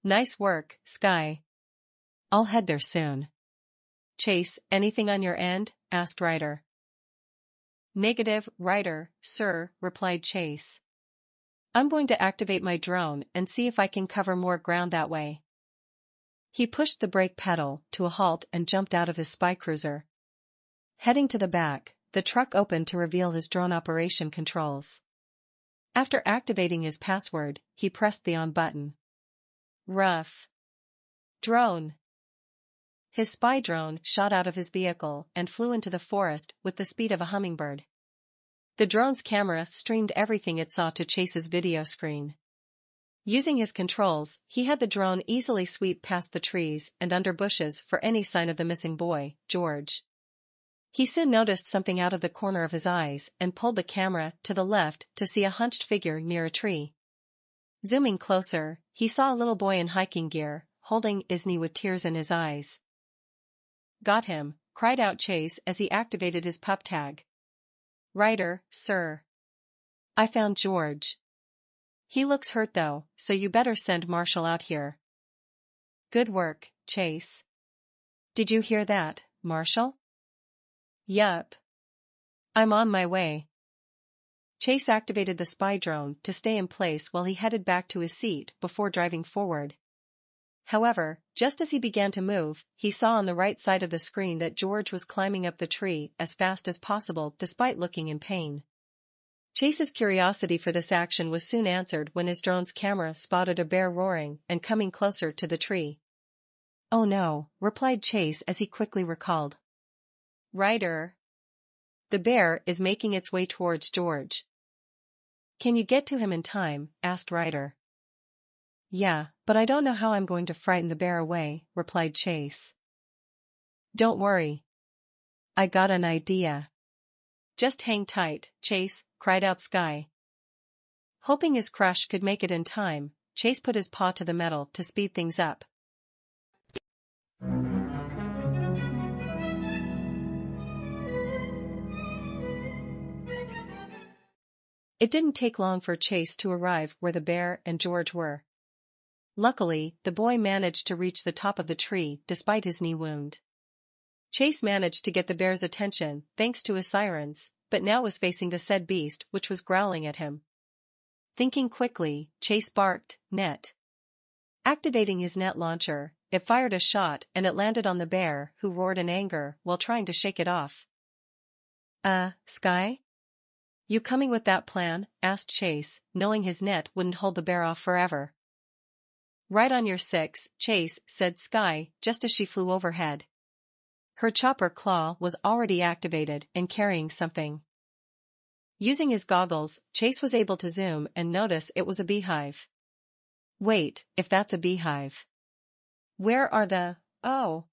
Nice work, Sky. I'll head there soon. Chase, anything on your end? Asked Ryder. Negative, Ryder, sir, replied Chase. I'm going to activate my drone and see if I can cover more ground that way. He pushed the brake pedal to a halt and jumped out of his spy cruiser. Heading to the back, the truck opened to reveal his drone operation controls. After activating his password, he pressed the on button. Rough. Drone. His spy drone shot out of his vehicle and flew into the forest with the speed of a hummingbird. The drone's camera streamed everything it saw to Chase's video screen. Using his controls, he had the drone easily sweep past the trees and under bushes for any sign of the missing boy, George. He soon noticed something out of the corner of his eyes and pulled the camera to the left to see a hunched figure near a tree. Zooming closer, he saw a little boy in hiking gear, holding his knee with tears in his eyes. Got him, cried out Chase as he activated his pup tag. Ryder, sir. I found George. He looks hurt though, so you better send Marshall out here. Good work, Chase. Did you hear that, Marshall? Yup. I'm on my way. Chase activated the spy drone to stay in place while he headed back to his seat before driving forward. However, just as he began to move, he saw on the right side of the screen that George was climbing up the tree as fast as possible despite looking in pain. Chase's curiosity for this action was soon answered when his drone's camera spotted a bear roaring and coming closer to the tree. Oh no, replied Chase as he quickly recalled. Ryder. The bear is making its way towards George. Can you get to him in time? Asked Ryder. Yeah, but I don't know how I'm going to frighten the bear away, replied Chase. Don't worry. I got an idea. Just hang tight, Chase, cried out Sky. Hoping his crush could make it in time, Chase put his paw to the metal to speed things up. It didn't take long for Chase to arrive where the bear and George were. Luckily, the boy managed to reach the top of the tree despite his knee wound. Chase managed to get the bear's attention thanks to his sirens, but now was facing the said beast which was growling at him. Thinking quickly, Chase barked, net. Activating his net launcher, it fired a shot and it landed on the bear, who roared in anger while trying to shake it off. Sky? You coming with that plan? Asked Chase, knowing his net wouldn't hold the bear off forever. Right on your six, Chase, said Sky, just as she flew overhead. Her chopper claw was already activated and carrying something. Using his goggles, Chase was able to zoom and notice it was a beehive. Wait, if that's a beehive. Where are the... Oh.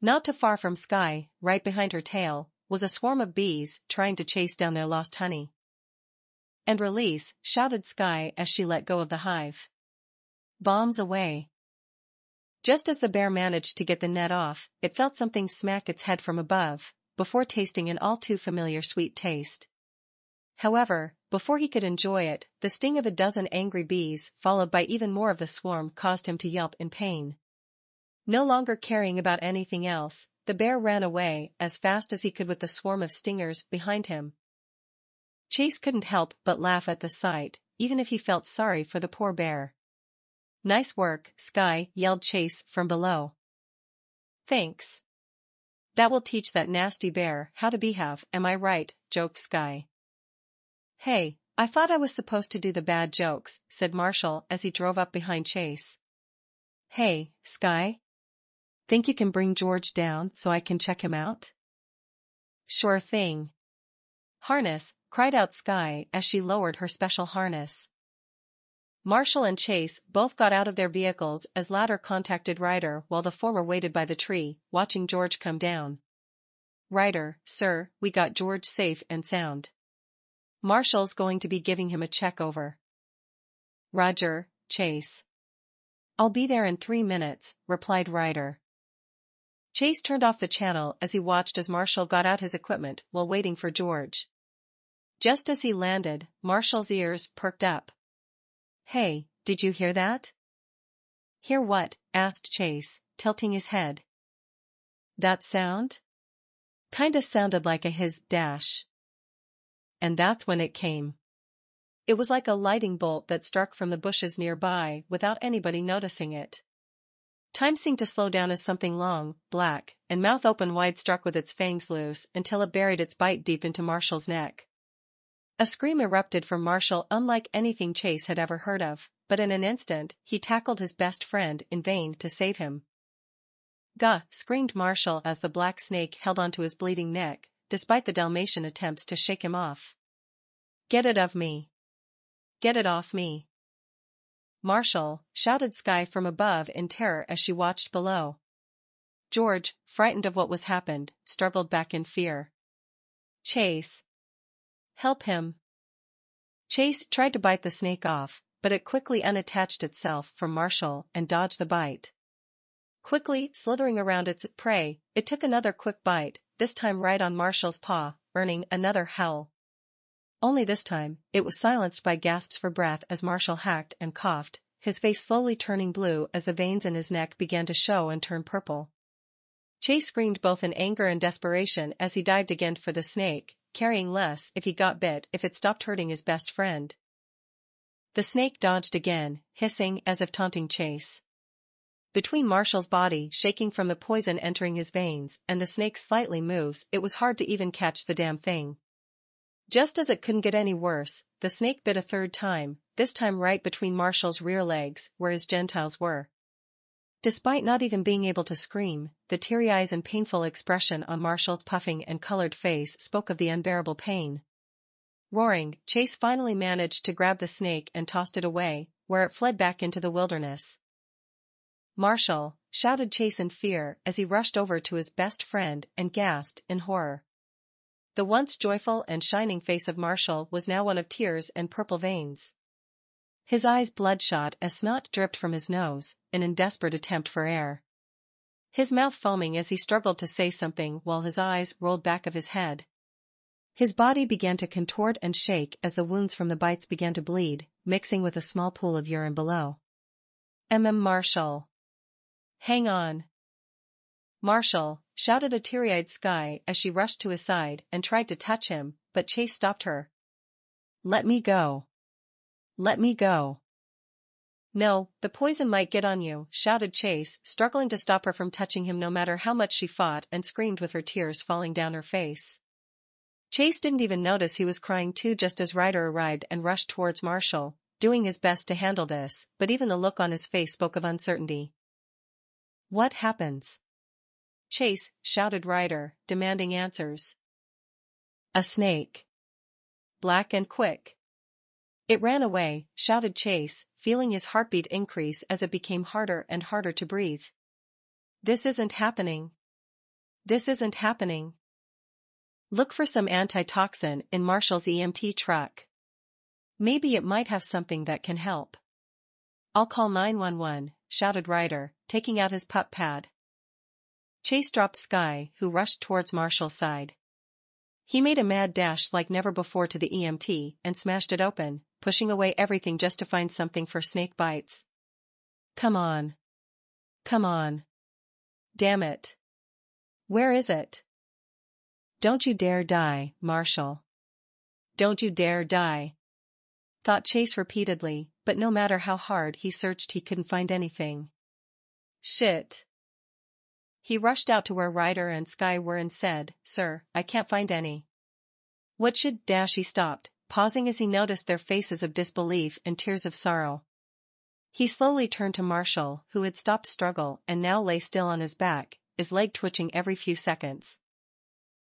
Not too far from Sky, right behind her tail, was a swarm of bees trying to chase down their lost honey. And release, shouted Sky as she let go of the hive. Bombs away. Just as the bear managed to get the net off, it felt something smack its head from above, before tasting an all too familiar sweet taste. However, before he could enjoy it, the sting of a dozen angry bees, followed by even more of the swarm, caused him to yelp in pain. No longer caring about anything else, the bear ran away as fast as he could with the swarm of stingers behind him. Chase couldn't help but laugh at the sight, even if he felt sorry for the poor bear. Nice work, Sky, yelled Chase from below. Thanks. That will teach that nasty bear how to behave, am I right? Joked Sky. Hey, I thought I was supposed to do the bad jokes, said Marshall as he drove up behind Chase. Hey, Sky? Think you can bring George down so I can check him out? Sure thing. Harness, cried out Sky as she lowered her special harness. Marshall and Chase both got out of their vehicles as latter contacted Ryder while the former waited by the tree, watching George come down. Ryder, sir, we got George safe and sound. Marshall's going to be giving him a check over. Roger, Chase. I'll be there in 3 minutes, replied Ryder. Chase turned off the channel as he watched as Marshall got out his equipment while waiting for George. Just as he landed, Marshall's ears perked up. Hey, did you hear that? Hear what? Asked Chase, tilting his head. That sound? Kinda sounded like a his dash. And that's when it came. It was like a lightning bolt that struck from the bushes nearby without anybody noticing it. Time seemed to slow down as something long, black, and mouth open wide struck with its fangs loose until it buried its bite deep into Marshall's neck. A scream erupted from Marshall unlike anything Chase had ever heard of, but in an instant, he tackled his best friend in vain to save him. Gah! Screamed Marshall as the black snake held onto his bleeding neck, despite the Dalmatian attempts to shake him off. Get it of me. Get it off me. Marshall, shouted Sky from above in terror as she watched below. George, frightened of what was happened, struggled back in fear. Chase. Help him. Chase tried to bite the snake off, but it quickly unattached itself from Marshall and dodged the bite. Quickly slithering around its prey, it took another quick bite, this time right on Marshall's paw, earning another howl. Only this time, it was silenced by gasps for breath as Marshall hacked and coughed, his face slowly turning blue as the veins in his neck began to show and turn purple. Chase screamed both in anger and desperation as he dived again for the snake, carrying less if he got bit if it stopped hurting his best friend. The snake dodged again, hissing as if taunting Chase. Between Marshall's body shaking from the poison entering his veins and the snake's slightly moves, it was hard to even catch the damn thing. Just as it couldn't get any worse, the snake bit a third time, this time right between Marshall's rear legs, where his genitals were. Despite not even being able to scream, the teary eyes and painful expression on Marshall's puffing and colored face spoke of the unbearable pain. Roaring, Chase finally managed to grab the snake and tossed it away, where it fled back into the wilderness. Marshall, shouted Chase in fear as he rushed over to his best friend and gasped in horror. The once joyful and shining face of Marshall was now one of tears and purple veins. His eyes bloodshot as snot dripped from his nose, in a desperate attempt for air. His mouth foaming as he struggled to say something while his eyes rolled back of his head. His body began to contort and shake as the wounds from the bites began to bleed, mixing with a small pool of urine below. Marshall. Hang on. Marshall, shouted a teary-eyed Sky as she rushed to his side and tried to touch him, but Chase stopped her. Let me go. Let me go. No, the poison might get on you, shouted Chase, struggling to stop her from touching him no matter how much she fought and screamed with her tears falling down her face. Chase didn't even notice he was crying too just as Ryder arrived and rushed towards Marshall, doing his best to handle this, but even the look on his face spoke of uncertainty. What happens? Chase, shouted Ryder, demanding answers. A snake. Black and quick. It ran away, shouted Chase, feeling his heartbeat increase as it became harder and harder to breathe. This isn't happening. This isn't happening. Look for some antitoxin in Marshall's EMT truck. Maybe it might have something that can help. I'll call 911, shouted Ryder, taking out his pup pad. Chase dropped Sky, who rushed towards Marshall's side. He made a mad dash like never before to the EMT and smashed it open, pushing away everything just to find something for snake bites. Come on. Come on. Damn it. Where is it? Don't you dare die, Marshall. Don't you dare die. Thought Chase repeatedly, but no matter how hard he searched he couldn't find anything. Shit. He rushed out to where Ryder and Sky were and said, Sir, I can't find any. What should he stopped, pausing as he noticed their faces of disbelief and tears of sorrow. He slowly turned to Marshall, who had stopped struggle and now lay still on his back, his leg twitching every few seconds.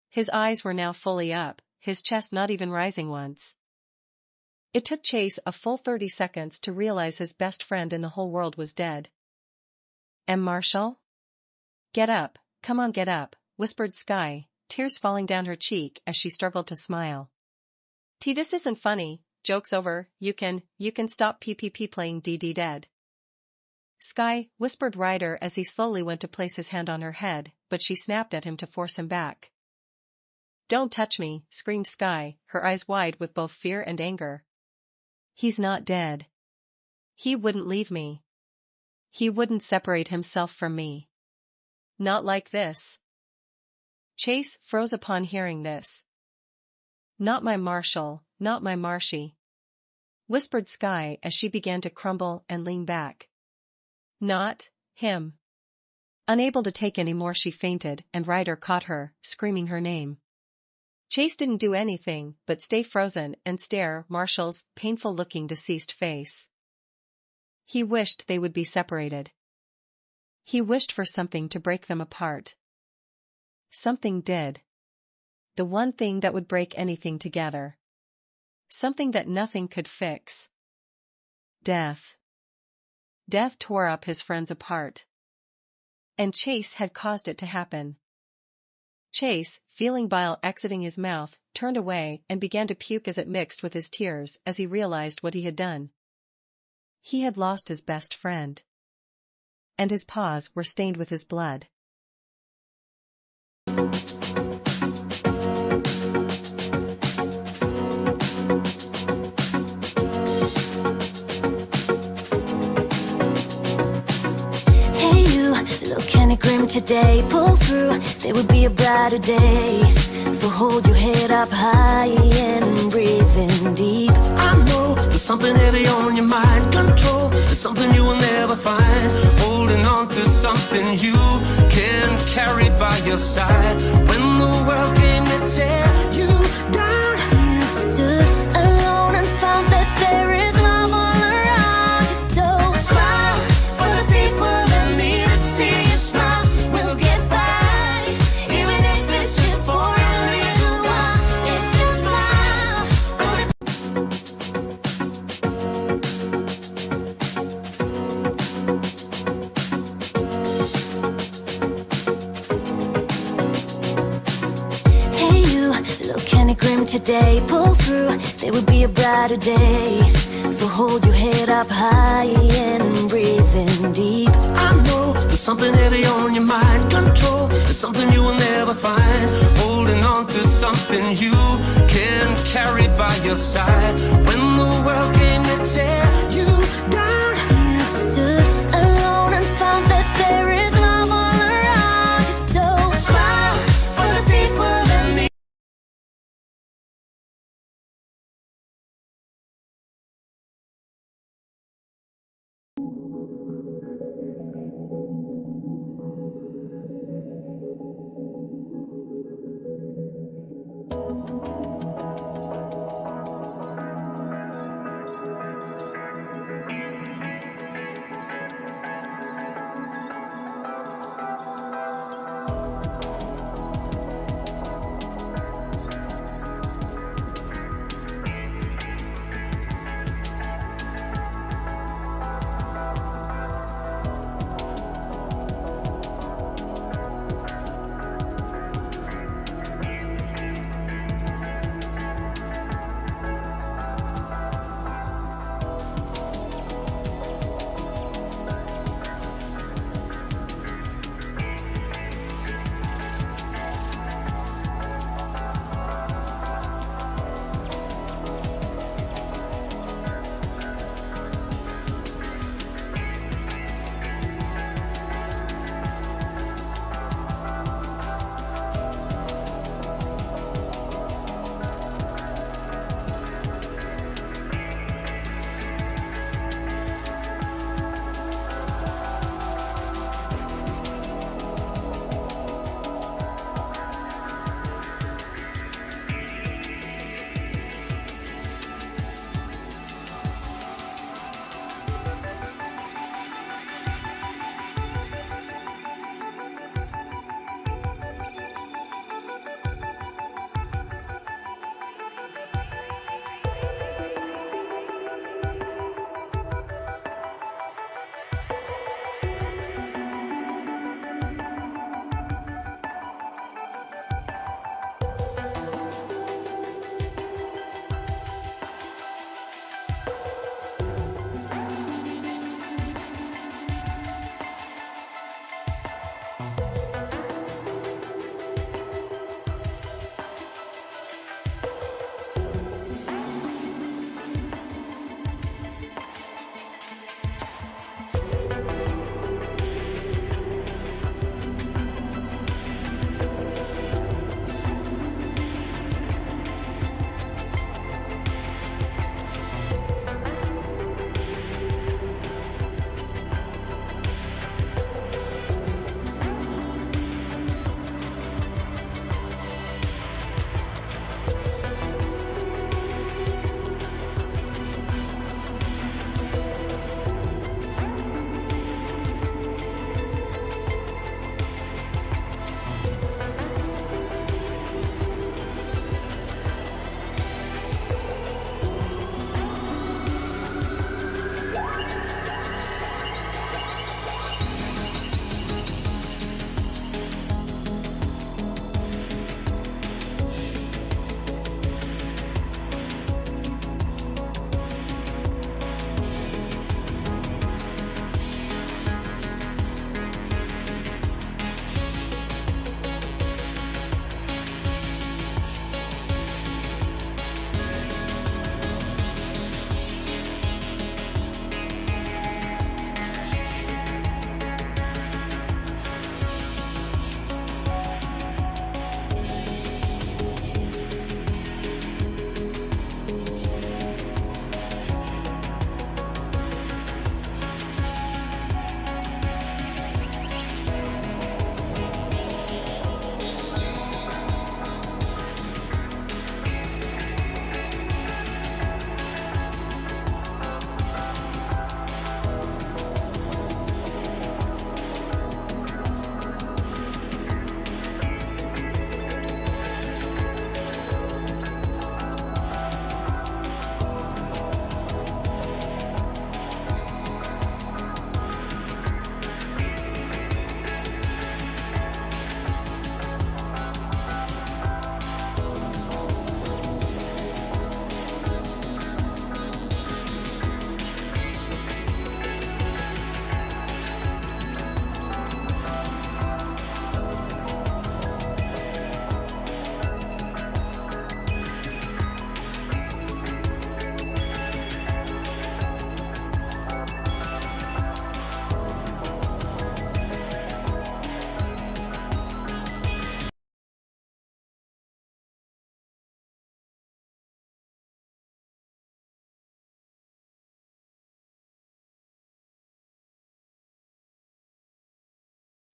His eyes were now fully up, his chest not even rising once. It took Chase a full 30 seconds to realize his best friend in the whole world was dead. Marshall? Get up, come on get up, whispered Sky, tears falling down her cheek as she struggled to smile. This isn't funny, joke's over, you can stop PPP playing DD dead. Sky, whispered Ryder as he slowly went to place his hand on her head, but she snapped at him to force him back. Don't touch me, screamed Sky, her eyes wide with both fear and anger. He's not dead. He wouldn't leave me. He wouldn't separate himself from me. Not like this. Chase froze upon hearing this. Not my Marshall, not my Marshy, whispered Sky as she began to crumble and lean back. Not him. Unable to take any more, she fainted, and Ryder caught her, screaming her name. Chase didn't do anything but stay frozen and stare Marshall's painful-looking deceased face. He wished they would be separated. He wished for something to break them apart. Something did. The one thing that would break anything together. Something that nothing could fix. Death. Death tore up his friends apart. And Chase had caused it to happen. Chase, feeling bile exiting his mouth, turned away and began to puke as it mixed with his tears as he realized what he had done. He had lost his best friend. And his paws were stained with his blood. Grim today, pull through, there would be a brighter day. So hold your head up high and breathe in deep. I know there's something heavy on your mind. Control is something you will never find. Holding on to something you can carry by your side. When the world came to tear you down, you stood alone and found that there is love all around you. So smile for the people that need to see you smile. Grim today, pull through, there would be a brighter day. So hold your head up high and breathe in deep. I know there's something heavy on your mind. Control is something you will never find. Holding on to something you can carry by your side. When the world came to tear you down, you stood alone and found that there is love all around you. So smile for the people that need.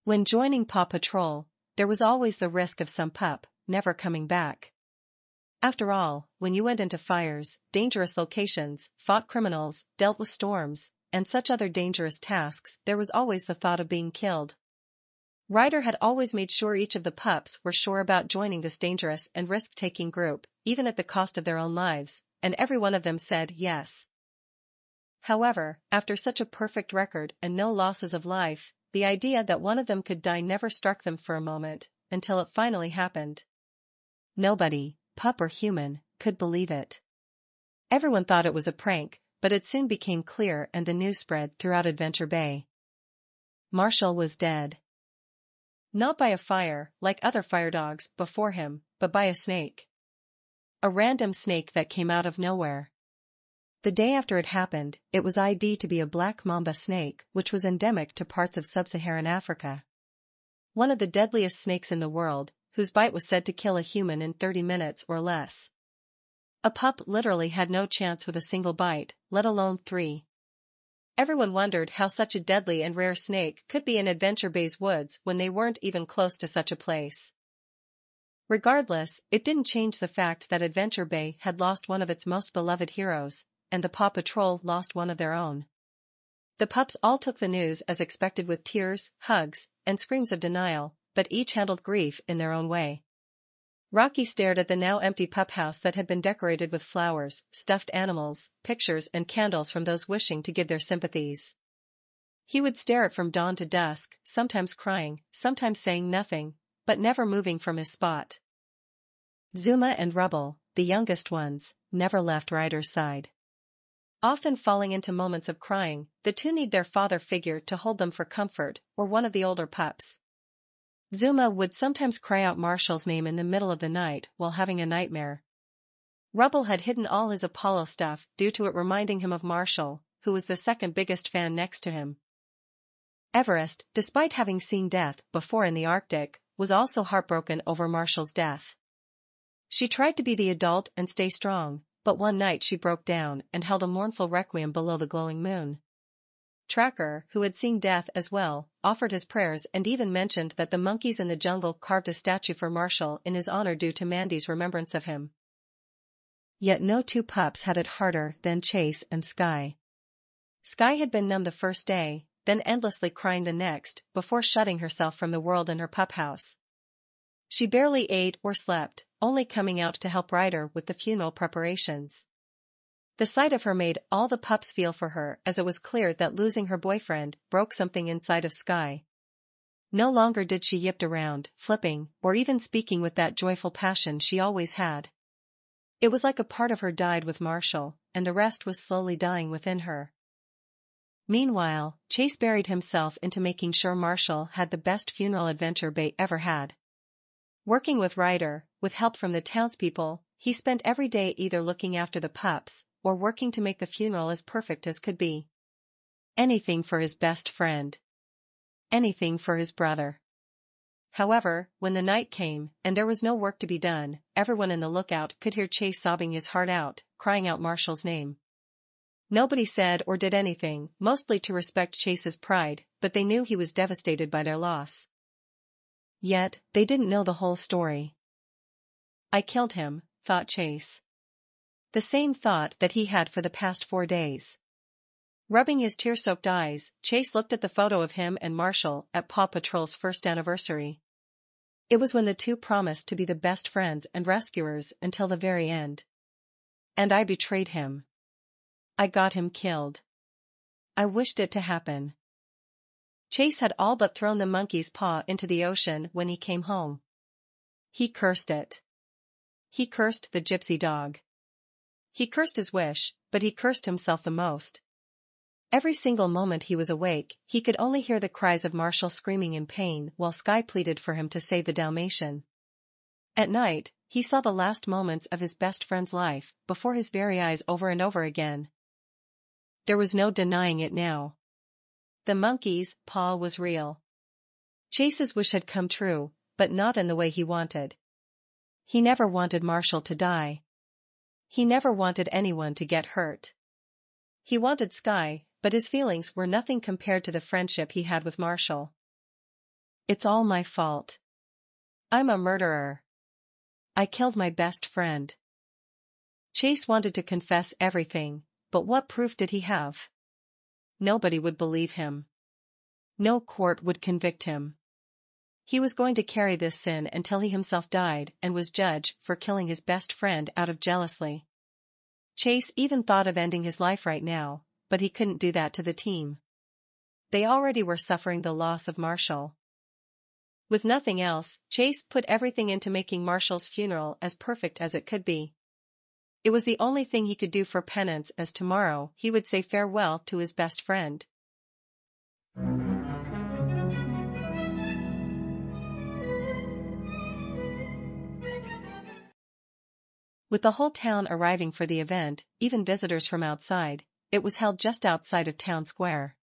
When joining Paw Patrol, there was always the risk of some pup never coming back. After all, when you went into fires, dangerous locations, fought criminals, dealt with storms, and such other dangerous tasks, there was always the thought of being killed. Ryder had always made sure each of the pups were sure about joining this dangerous and risk-taking group, even at the cost of their own lives, and every one of them said yes. However, after such a perfect record and no losses of life, the idea that one of them could die never struck them for a moment, until it finally happened. Nobody, pup or human, could believe it. Everyone thought it was a prank, but it soon became clear and the news spread throughout Adventure Bay. Marshall was dead. Not by a fire, like other fire dogs before him, but by a snake. A random snake that came out of nowhere. The day after it happened, it was ID to be a black mamba snake, which was endemic to parts of sub-Saharan Africa. One of the deadliest snakes in the world, whose bite was said to kill a human in 30 minutes or less. A pup literally had no chance with a single bite, let alone 3. Everyone wondered how such a deadly and rare snake could be in Adventure Bay's woods when they weren't even close to such a place. Regardless, it didn't change the fact that Adventure Bay had lost one of its most beloved heroes, and the Paw Patrol lost one of their own. The pups all took the news as expected with tears, hugs, and screams of denial, but each handled grief in their own way. Rocky stared at the now empty pup house that had been decorated with flowers, stuffed animals, pictures and candles from those wishing to give their sympathies. He would stare at from dawn to dusk, sometimes crying, sometimes saying nothing, but never moving from his spot. Zuma and Rubble, the youngest ones, never left Ryder's side. Often falling into moments of crying, the two need their father figure to hold them for comfort, or one of the older pups. Zuma would sometimes cry out Marshall's name in the middle of the night while having a nightmare. Rubble had hidden all his Apollo stuff due to it reminding him of Marshall, who was the second biggest fan next to him. Everest, despite having seen death before in the Arctic, was also heartbroken over Marshall's death. She tried to be the adult and stay strong, but one night she broke down and held a mournful requiem below the glowing moon. Tracker, who had seen death as well, offered his prayers and even mentioned that the monkeys in the jungle carved a statue for Marshall in his honor due to Mandy's remembrance of him. Yet no two pups had it harder than Chase and Sky. Sky had been numb the first day, then endlessly crying the next, before shutting herself from the world in her pup house. She barely ate or slept, only coming out to help Ryder with the funeral preparations. The sight of her made all the pups feel for her, as it was clear that losing her boyfriend broke something inside of Sky. No longer did she yip around, flipping, or even speaking with that joyful passion she always had. It was like a part of her died with Marshall, and the rest was slowly dying within her. Meanwhile, Chase buried himself into making sure Marshall had the best funeral Adventure Bay ever had. Working with Ryder, with help from the townspeople, he spent every day either looking after the pups, or working to make the funeral as perfect as could be. Anything for his best friend. Anything for his brother. However, when the night came, and there was no work to be done, everyone in the lookout could hear Chase sobbing his heart out, crying out Marshall's name. Nobody said or did anything, mostly to respect Chase's pride, but they knew he was devastated by their loss. Yet, they didn't know the whole story. I killed him, thought Chase. The same thought that he had for the past 4 days. Rubbing his tear-soaked eyes, Chase looked at the photo of him and Marshall at Paw Patrol's first anniversary. It was when the two promised to be the best friends and rescuers until the very end. And I betrayed him. I got him killed. I wished it to happen. Chase had all but thrown the monkey's paw into the ocean when he came home. He cursed it. He cursed the gypsy dog. He cursed his wish, but he cursed himself the most. Every single moment he was awake, he could only hear the cries of Marshall screaming in pain while Sky pleaded for him to save the Dalmatian. At night, he saw the last moments of his best friend's life, before his very eyes over and over again. There was no denying it now. The monkey's paw was real. Chase's wish had come true, but not in the way he wanted. He never wanted Marshall to die. He never wanted anyone to get hurt. He wanted Sky, but his feelings were nothing compared to the friendship he had with Marshall. It's all my fault. I'm a murderer. I killed my best friend. Chase wanted to confess everything, but what proof did he have? Nobody would believe him. No court would convict him. He was going to carry this sin until he himself died and was judged for killing his best friend out of jealousy. Chase even thought of ending his life right now, but he couldn't do that to the team. They already were suffering the loss of Marshall. With nothing else, Chase put everything into making Marshall's funeral as perfect as it could be. It was the only thing he could do for penance, as tomorrow he would say farewell to his best friend. With the whole town arriving for the event, even visitors from outside, it was held just outside of town square.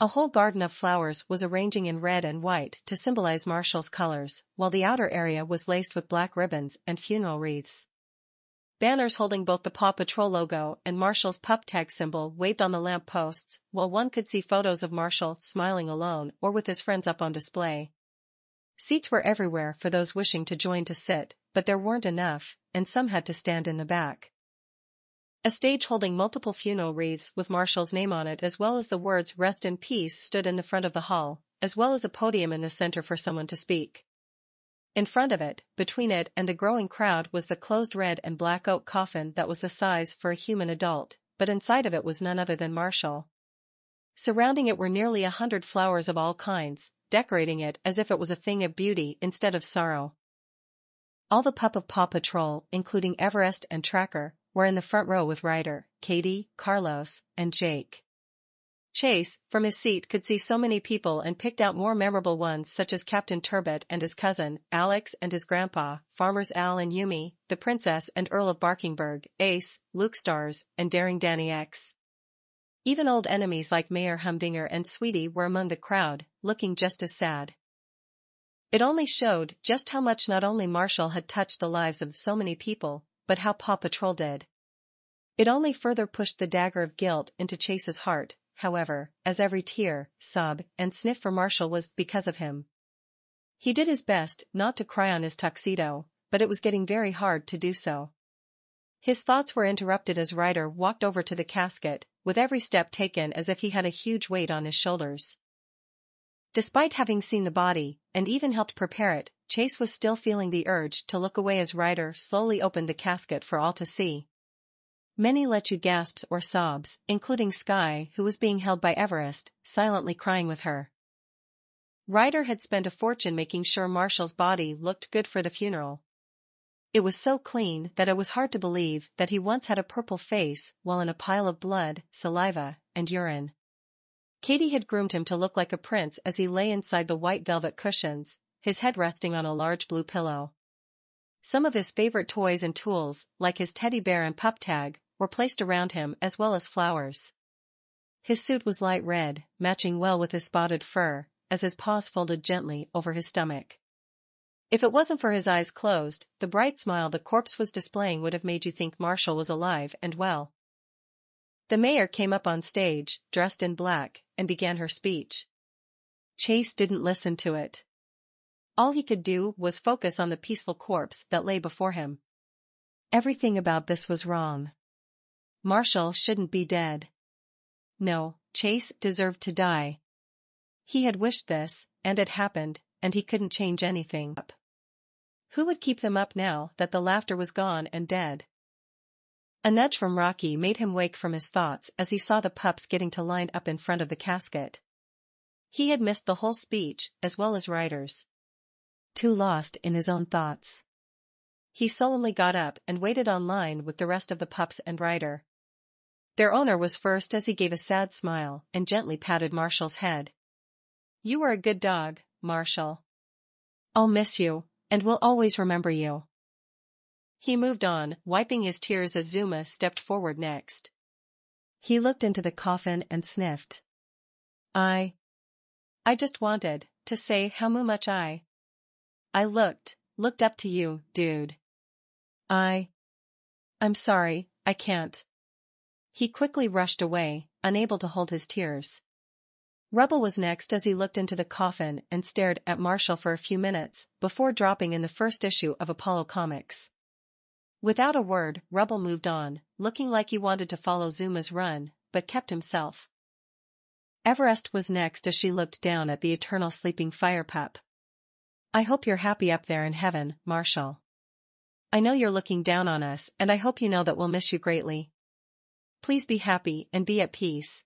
A whole garden of flowers was arranging in red and white to symbolize Marshall's colors, while the outer area was laced with black ribbons and funeral wreaths. Banners holding both the PAW Patrol logo and Marshall's pup tag symbol waved on the lamp posts, while one could see photos of Marshall smiling alone or with his friends up on display. Seats were everywhere for those wishing to join to sit, but there weren't enough, and some had to stand in the back. A stage holding multiple funeral wreaths with Marshall's name on it as well as the words "Rest in Peace" stood in the front of the hall, as well as a podium in the center for someone to speak. In front of it, between it and the growing crowd, was the closed red and black oak coffin that was the size for a human adult, but inside of it was none other than Marshall. Surrounding it were nearly 100 flowers of all kinds, decorating it as if it was a thing of beauty instead of sorrow. All the pup of PAW Patrol, including Everest and Tracker, were in the front row with Ryder, Katie, Carlos, and Jake. Chase, from his seat, could see so many people and picked out more memorable ones such as Captain Turbot and his cousin, Alex and his grandpa, Farmers Al and Yumi, the Princess and Earl of Barkingburg, Ace, Luke Stars, and Daring Danny X. Even old enemies like Mayor Humdinger and Sweetie were among the crowd, looking just as sad. It only showed just how much not only Marshall had touched the lives of so many people, but how PAW Patrol did. It only further pushed the dagger of guilt into Chase's heart, however, as every tear, sob, and sniff for Marshall was because of him. He did his best not to cry on his tuxedo, but it was getting very hard to do so. His thoughts were interrupted as Ryder walked over to the casket, with every step taken as if he had a huge weight on his shoulders. Despite having seen the body, and even helped prepare it, Chase was still feeling the urge to look away as Ryder slowly opened the casket for all to see. Many let you gasps or sobs, including Sky, who was being held by Everest, silently crying with her. Ryder had spent a fortune making sure Marshall's body looked good for the funeral. It was so clean that it was hard to believe that he once had a purple face while in a pile of blood, saliva, and urine. Katie had groomed him to look like a prince as he lay inside the white velvet cushions, his head resting on a large blue pillow. Some of his favorite toys and tools, like his teddy bear and pup tag, were placed around him as well as flowers. His suit was light red, matching well with his spotted fur, as his paws folded gently over his stomach. If it wasn't for his eyes closed, the bright smile the corpse was displaying would have made you think Marshall was alive and well. The mayor came up on stage, dressed in black, and began her speech. Chase didn't listen to it. All he could do was focus on the peaceful corpse that lay before him. Everything about this was wrong. Marshall shouldn't be dead. No, Chase deserved to die. He had wished this, and it happened, and he couldn't change anything. Who would keep them up now that the laughter was gone and dead? A nudge from Rocky made him wake from his thoughts as he saw the pups getting to line up in front of the casket. He had missed the whole speech, as well as Ryder's. Too lost in his own thoughts. He solemnly got up and waited on line with the rest of the pups and Ryder. Their owner was first as he gave a sad smile and gently patted Marshall's head. "You were a good dog, Marshall. I'll miss you, and will always remember you." He moved on, wiping his tears as Zuma stepped forward next. He looked into the coffin and sniffed. I just wanted to say how much I looked up to you, dude. I'm sorry, I can't. He quickly rushed away, unable to hold his tears. Rubble was next as he looked into the coffin and stared at Marshall for a few minutes before dropping in the first issue of Apollo Comics. Without a word, Rubble moved on, looking like he wanted to follow Zuma's run, but kept himself. Everest was next as she looked down at the eternal sleeping fire pup. I hope you're happy up there in heaven, Marshall. I know you're looking down on us, and I hope you know that we'll miss you greatly. Please be happy and be at peace.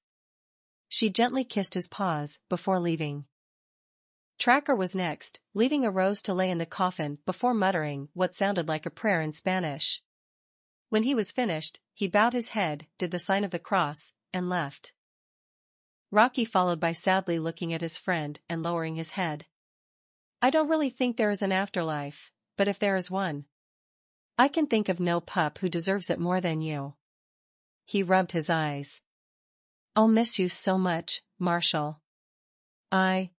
She gently kissed his paws before leaving. Tracker was next, leaving a rose to lay in the coffin before muttering what sounded like a prayer in Spanish. When he was finished, he bowed his head, did the sign of the cross, and left. Rocky followed by sadly looking at his friend and lowering his head. I don't really think there is an afterlife, but if there is one, I can think of no pup who deserves it more than you. He rubbed his eyes. I'll miss you so much, Marshall. I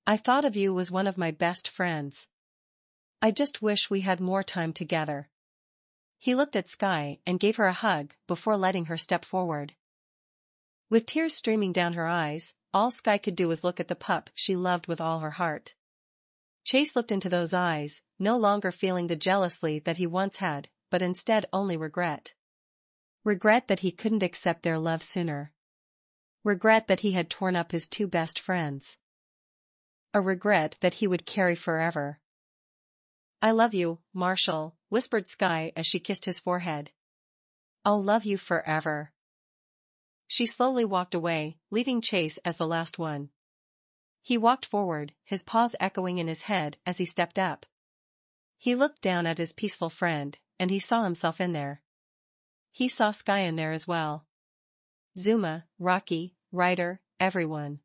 thought of you as one of my best friends. I just wish we had more time together. He looked at Sky and gave her a hug before letting her step forward. With tears streaming down her eyes, all Sky could do was look at the pup she loved with all her heart. Chase looked into those eyes, no longer feeling the jealousy that he once had, but instead only regret. Regret that he couldn't accept their love sooner. Regret that he had torn up his two best friends. A regret that he would carry forever. I love you, Marshall, whispered Sky as she kissed his forehead. I'll love you forever. She slowly walked away, leaving Chase as the last one. He walked forward, his paws echoing in his head as he stepped up. He looked down at his peaceful friend, and he saw himself in there. He saw Sky in there as well. Zuma, Rocky, Ryder, everyone.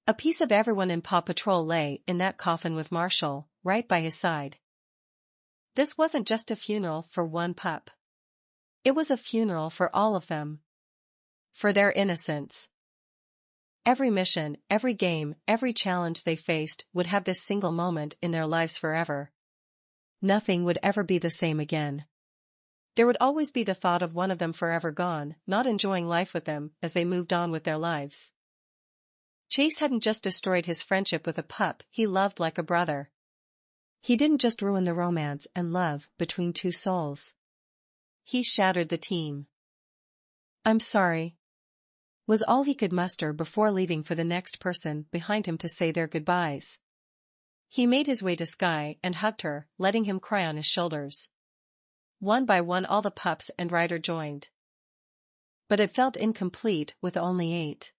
A piece of everyone in Paw Patrol lay in that coffin with Marshall, right by his side. This wasn't just a funeral for one pup. It was a funeral for all of them. For their innocence. Every mission, every game, every challenge they faced would have this single moment in their lives forever. Nothing would ever be the same again. There would always be the thought of one of them forever gone, not enjoying life with them as they moved on with their lives. Chase hadn't just destroyed his friendship with a pup he loved like a brother. He didn't just ruin the romance and love between two souls. He shattered the team. I'm sorry, was all he could muster before leaving for the next person behind him to say their goodbyes. He made his way to Sky and hugged her, letting him cry on his shoulders. One by one all the pups and Ryder joined. But it felt incomplete with only 8.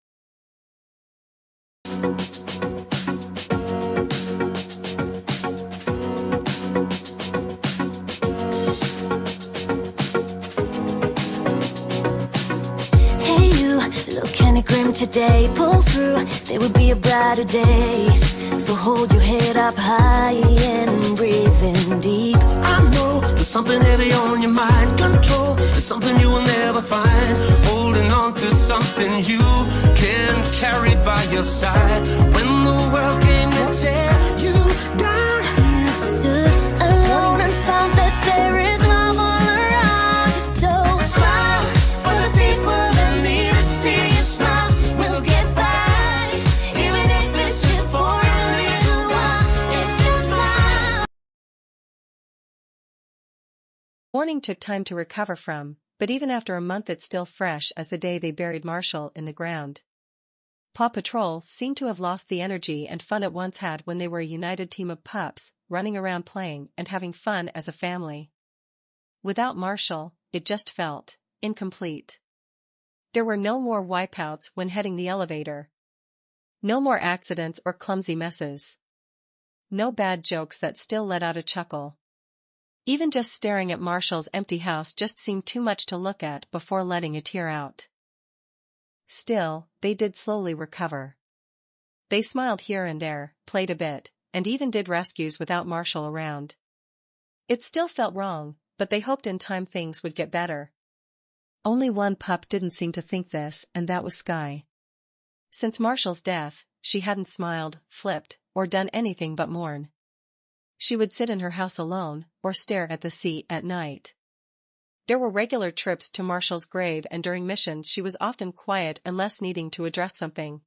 Grim today, pull through, there would be a brighter day. So hold your head up high and breathe in deep. I know there's something heavy on your mind. Control is something you will never find. Holding on to something you can carry by your side. When the world came to tear you down, You stood alone and found that there is love all around you. So smile for the people that need to see you smile. Morning took time to recover from, but even after a month it's still fresh as the day they buried Marshall in the ground. Paw Patrol seemed to have lost the energy and fun it once had when they were a united team of pups, running around playing and having fun as a family. Without Marshall, it just felt incomplete. There were no more wipeouts when heading the elevator. No more accidents or clumsy messes. No bad jokes that still let out a chuckle. Even just staring at Marshall's empty house just seemed too much to look at before letting a tear out. Still, they did slowly recover. They smiled here and there, played a bit, and even did rescues without Marshall around. It still felt wrong, but they hoped in time things would get better. Only one pup didn't seem to think this, and that was Sky. Since Marshall's death, she hadn't smiled, flipped, or done anything but mourn. She would sit in her house alone, or stare at the sea at night. There were regular trips to Marshall's grave, and during missions she was often quiet unless needing to address something.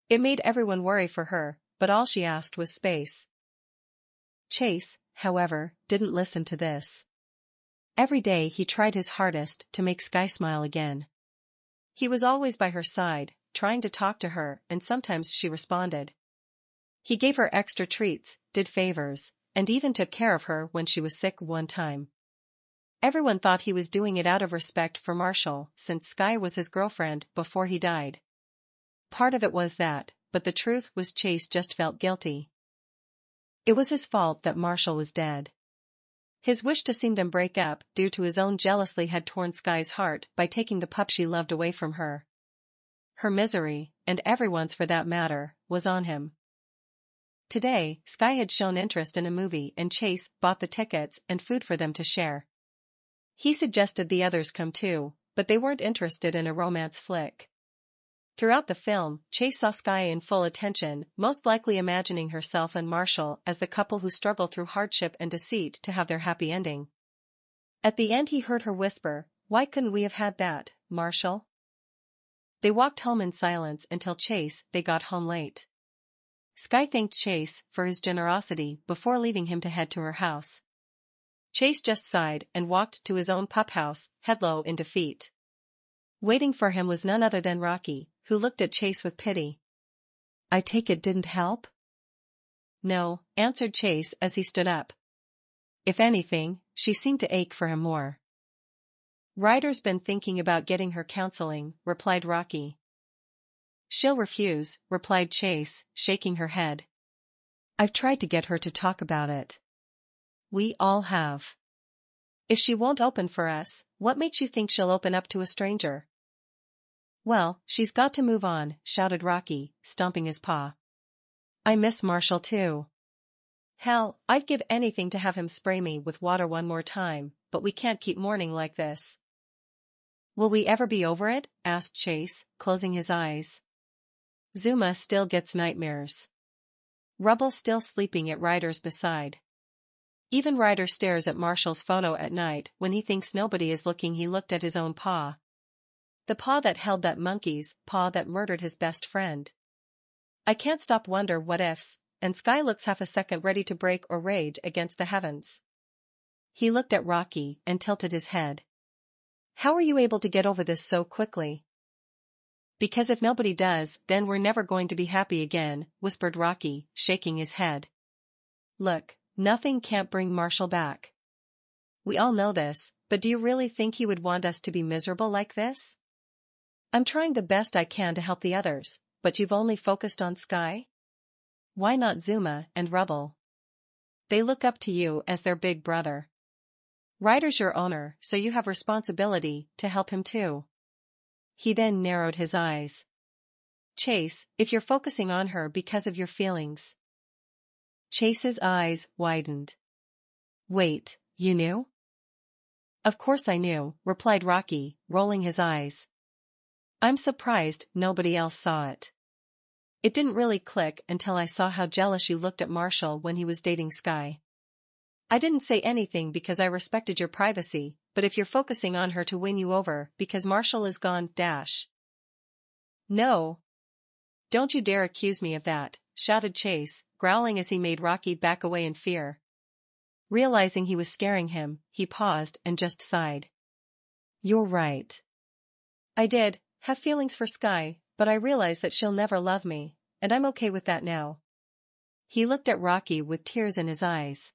It made everyone worry for her, but all she asked was space. Chase, however, didn't listen to this. Every day he tried his hardest to make Sky smile again. He was always by her side, trying to talk to her, and sometimes she responded. He gave her extra treats, did favors, and even took care of her when she was sick one time. Everyone thought he was doing it out of respect for Marshall, since Sky was his girlfriend before he died. Part of it was that, but the truth was Chase just felt guilty. It was his fault that Marshall was dead. His wish to see them break up due to his own jealousy had torn Sky's heart by taking the pup she loved away from her. Her misery, and everyone's for that matter, was on him. Today, Sky had shown interest in a movie and Chase bought the tickets and food for them to share. He suggested the others come too, but they weren't interested in a romance flick. Throughout the film, Chase saw Sky in full attention, most likely imagining herself and Marshall as the couple who struggle through hardship and deceit to have their happy ending. At the end he heard her whisper, "Why couldn't we have had that, Marshall?" They walked home in silence until they got home late. Sky thanked Chase for his generosity before leaving him to head to her house. Chase just sighed and walked to his own pup house, head low in defeat. Waiting for him was none other than Rocky, who looked at Chase with pity. "I take it didn't help?" "No," answered Chase as he stood up. If anything, she seemed to ache for him more. "Ryder's been thinking about getting her counseling," replied Rocky. "She'll refuse," replied Chase, shaking her head. "I've tried to get her to talk about it." "We all have." "If she won't open for us, what makes you think she'll open up to a stranger?" "Well, she's got to move on," shouted Rocky, stomping his paw. "I miss Marshall too. Hell, I'd give anything to have him spray me with water one more time, but we can't keep mourning like this." "Will we ever be over it?" asked Chase, closing his eyes. "Zuma still gets nightmares. Rubble's still sleeping at Ryder's beside. Even Ryder stares at Marshall's photo at night when he thinks nobody is looking. He looked at his own paw. The paw that held that monkey's paw that murdered his best friend. "I can't stop wonder what ifs," and Sky looks half a second ready to break or rage against the heavens. He looked at Rocky and tilted his head. "How are you able to get over this so quickly?" "Because if nobody does, then we're never going to be happy again," whispered Rocky, shaking his head. "Look, nothing can't bring Marshall back. We all know this, but do you really think he would want us to be miserable like this? I'm trying the best I can to help the others, but you've only focused on Sky? Why not Zuma and Rubble? They look up to you as their big brother. Ryder's your owner, so you have responsibility to help him too." He then narrowed his eyes. "Chase, if you're focusing on her because of your feelings." Chase's eyes widened. "Wait, you knew?" "Of course I knew," replied Rocky, rolling his eyes. "I'm surprised nobody else saw it. It didn't really click until I saw how jealous you looked at Marshall when he was dating Sky. I didn't say anything because I respected your privacy, but if you're focusing on her to win you over because Marshall is gone, No. Don't you dare accuse me of that," shouted Chase, growling as he made Rocky back away in fear. Realizing he was scaring him, he paused and just sighed. "You're right. I did have feelings for Sky, but I realize that she'll never love me, and I'm okay with that now." He looked at Rocky with tears in his eyes.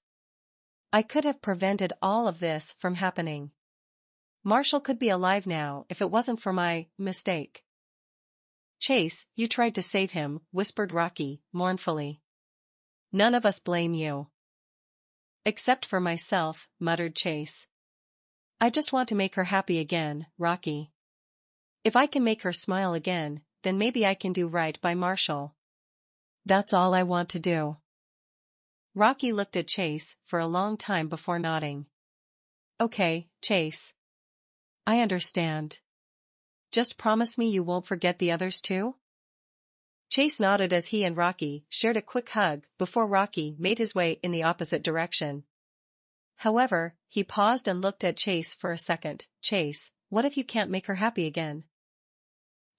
"I could have prevented all of this from happening. Marshall could be alive now if it wasn't for my mistake." "Chase, you tried to save him," whispered Rocky, mournfully. "None of us blame you." "Except for myself," muttered Chase. "I just want to make her happy again, Rocky. If I can make her smile again, then maybe I can do right by Marshall. That's all I want to do." Rocky looked at Chase for a long time before nodding. "Okay, Chase. I understand. Just promise me you won't forget the others too?" Chase nodded as he and Rocky shared a quick hug before Rocky made his way in the opposite direction. However, he paused and looked at Chase for a second. "Chase, what if you can't make her happy again?"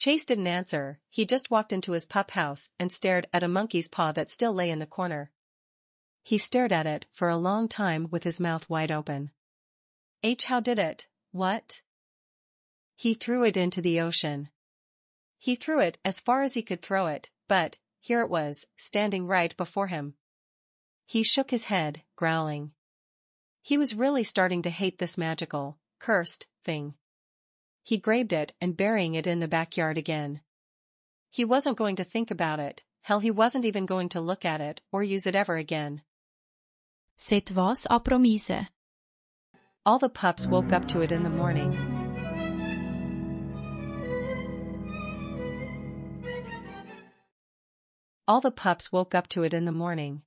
Chase didn't answer, he just walked into his pup house and stared at a monkey's paw that still lay in the corner. He stared at it for a long time with his mouth wide open. How did it? What? He threw it into the ocean. He threw it as far as he could throw it, but here it was, standing right before him. He shook his head, growling. He was really starting to hate this magical, cursed thing. He grabbed it and burying it in the backyard again. He wasn't going to think about it, hell he wasn't even going to look at it or use it ever again. Sett was a promise. All the pups woke up to it in the morning. All the pups woke up to it in the morning.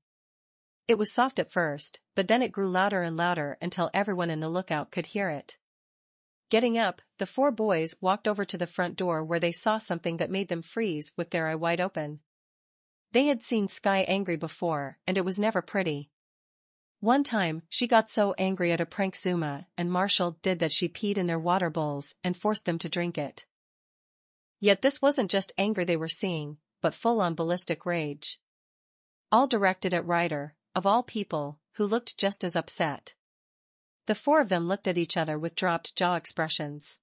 It was soft at first, but then it grew louder and louder until everyone in the lookout could hear it. Getting up, the 4 boys walked over to the front door where they saw something that made them freeze with their eye wide open. They had seen Sky angry before, and it was never pretty. One time, she got so angry at a prank Zuma and Marshall did that she peed in their water bowls and forced them to drink it. Yet this wasn't just anger they were seeing, but full-on ballistic rage. All directed at Ryder, of all people, who looked just as upset. The 4 of them looked at each other with dropped jaw expressions.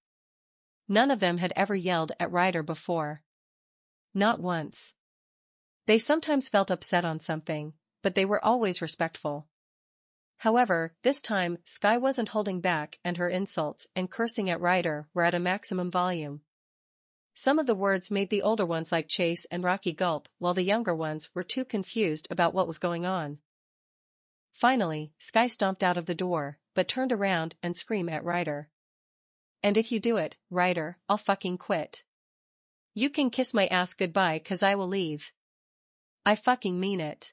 None of them had ever yelled at Ryder before. Not once. They sometimes felt upset on something, but they were always respectful. However, this time, Sky wasn't holding back and her insults and cursing at Ryder were at a maximum volume. Some of the words made the older ones like Chase and Rocky gulp while the younger ones were too confused about what was going on. Finally, Sky stomped out of the door, but turned around and screamed at Ryder. And if you do it, Ryder, I'll fucking quit. You can kiss my ass goodbye 'cause I will leave. I fucking mean it.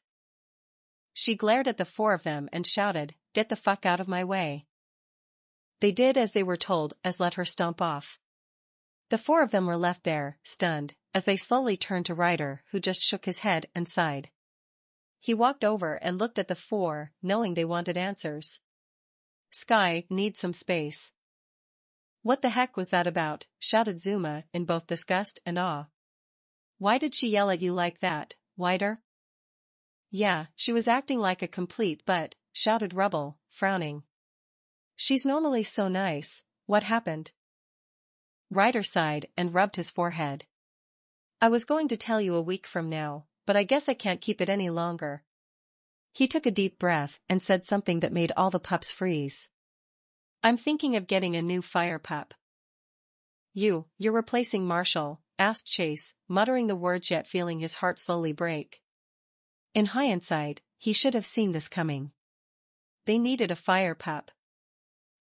She glared at the 4 of them and shouted, get the fuck out of my way. They did as they were told as let her stomp off. The 4 of them were left there, stunned, as they slowly turned to Ryder who just shook his head and sighed. He walked over and looked at the 4, knowing they wanted answers. Sky needs some space. What the heck was that about? Shouted Zuma in both disgust and awe. Why did she yell at you like that, Ryder? Yeah, she was acting like a complete butt, shouted Rubble, frowning. She's normally so nice, what happened? Ryder sighed and rubbed his forehead. I was going to tell you a week from now, but I guess I can't keep it any longer. He took a deep breath and said something that made all the pups freeze. I'm thinking of getting a new fire pup. You're replacing Marshall, asked Chase, muttering the words yet feeling his heart slowly break. In hindsight, he should have seen this coming. They needed a fire pup.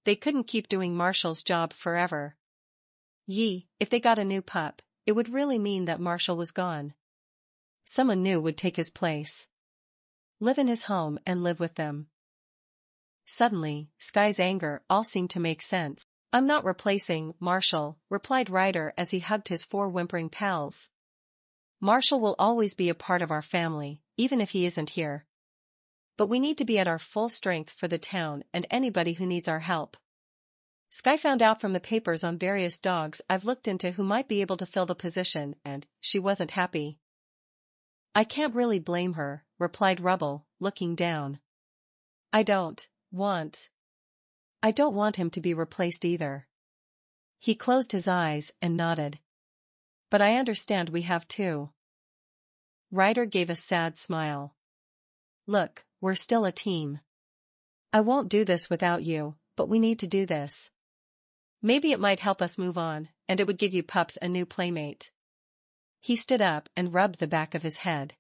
They couldn't keep doing Marshall's job forever. If they got a new pup, it would really mean that Marshall was gone. Someone new would take his place. Live in his home and live with them. Suddenly, Sky's anger all seemed to make sense. I'm not replacing Marshall, replied Ryder as he hugged his 4 whimpering pals. Marshall will always be a part of our family, even if he isn't here. But we need to be at our full strength for the town and anybody who needs our help. Sky found out from the papers on various dogs I've looked into who might be able to fill the position, and she wasn't happy. I can't really blame her, replied Rubble, looking down. I don't want him to be replaced either. He closed his eyes and nodded. But I understand we have to. Ryder gave a sad smile. Look, we're still a team. I won't do this without you, but we need to do this. Maybe it might help us move on, and it would give you pups a new playmate. He stood up and rubbed the back of his head.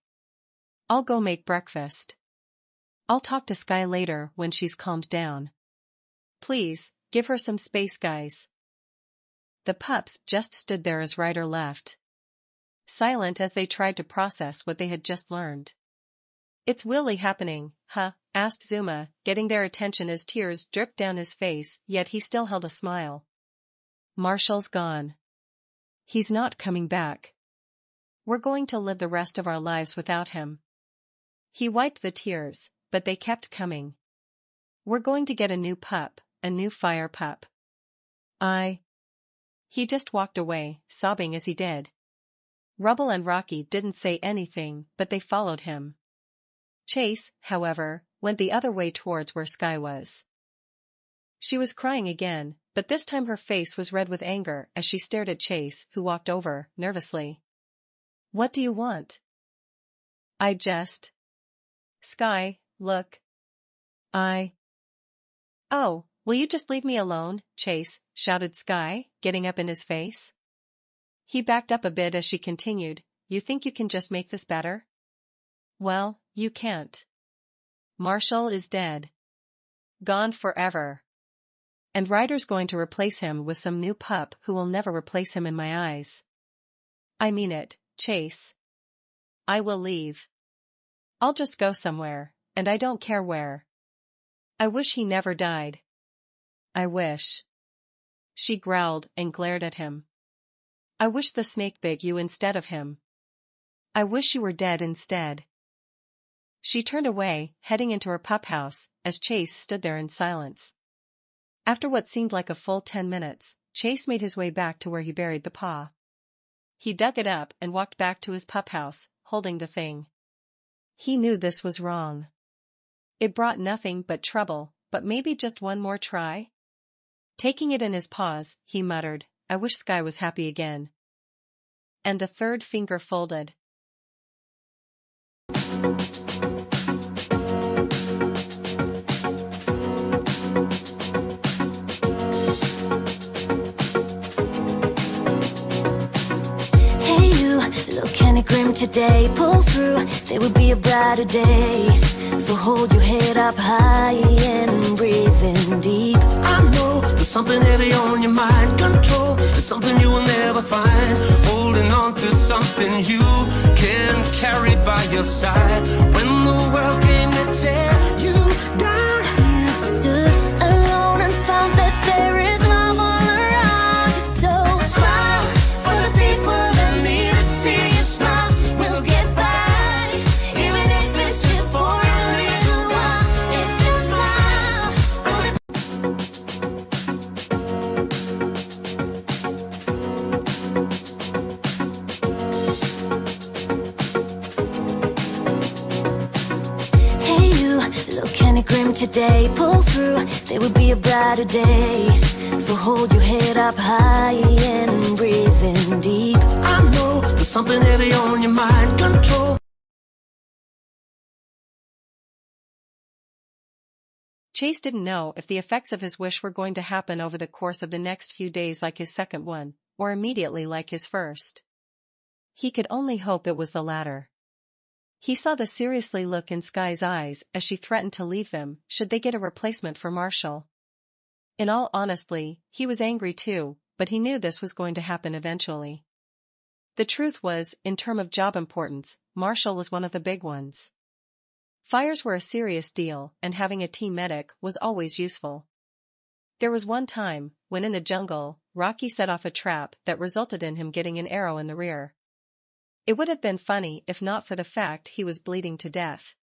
I'll go make breakfast. I'll talk to Sky later when she's calmed down. Please, give her some space, guys. The pups just stood there as Ryder left. Silent as they tried to process what they had just learned. It's really happening, huh? Asked Zuma, getting their attention as tears dripped down his face, yet he still held a smile. Marshall's gone. He's not coming back. We're going to live the rest of our lives without him. He wiped the tears, but they kept coming. We're going to get a new pup, a new fire pup. He just walked away, sobbing as he did. Rubble and Rocky didn't say anything, but they followed him. Chase, however, went the other way towards where Sky was. She was crying again, but this time her face was red with anger as she stared at Chase, who walked over, nervously. "What do you want?" "I just..." "Sky, look. Oh, will you just leave me alone, Chase?" shouted Sky, getting up in his face. He backed up a bit as she continued, "You think you can just make this better? Well, you can't. Marshall is dead. Gone forever. And Ryder's going to replace him with some new pup who will never replace him in my eyes. I mean it, Chase. I will leave. I'll just go somewhere, and I don't care where. I wish he never died. I wish." She growled and glared at him. "I wish the snake bit you instead of him. I wish you were dead instead." She turned away, heading into her pup house, as Chase stood there in silence. After what seemed like a full 10 minutes, Chase made his way back to where he buried the paw. He dug it up and walked back to his pup house, holding the thing. He knew this was wrong. It brought nothing but trouble, but maybe just one more try? Taking it in his paws, he muttered, "I wish Sky was happy again." And the third finger folded. Hey you, look kinda grim today. Pull through, there will be a brighter day. So hold your head up high and breathe in deep. I know there's something heavy on your mind. Control is something you will never find. Holding on to something you can carry by your side. When the world came to tear you down, You stood alone and found that there is love all around you. So smile for the people that need to see you smile. We'll get by, even if it's just for a little while. If you smile for the Hey you, look kinda grim today. Pull through, there will be a brighter day. So hold your head up high and breathe in deep. I know there's something heavy on your mind. Control. Chase didn't know if the effects of his wish were going to happen over the course of the next few days like his second one, or immediately like his first. He could only hope it was the latter. He saw the seriously look in Sky's eyes as she threatened to leave them should they get a replacement for Marshall. In all honesty, he was angry too, but he knew this was going to happen eventually. The truth was, in terms of job importance, Marshall was one of the big ones. Fires were a serious deal, and having a team medic was always useful. There was one time, when in the jungle, Rocky set off a trap that resulted in him getting an arrow in the rear. It would have been funny if not for the fact he was bleeding to death.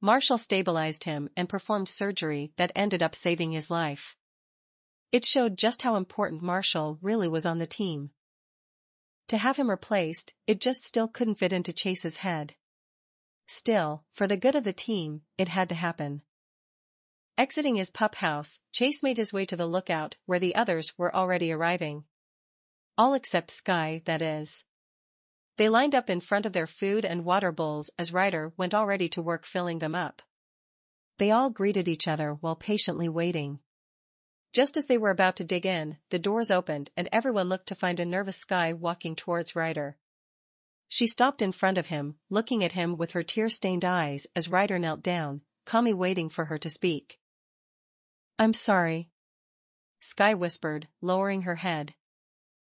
Marshall stabilized him and performed surgery that ended up saving his life. It showed just how important Marshall really was on the team. To have him replaced, it just still couldn't fit into Chase's head. Still, for the good of the team, it had to happen. Exiting his pup house, Chase made his way to the lookout where the others were already arriving. All except Sky, that is. They lined up in front of their food and water bowls as Ryder went already to work filling them up. They all greeted each other while patiently waiting. Just as they were about to dig in, the doors opened and everyone looked to find a nervous Sky walking towards Ryder. She stopped in front of him, looking at him with her tear-stained eyes as Ryder knelt down, calmly waiting for her to speak. "I'm sorry," Sky whispered, lowering her head.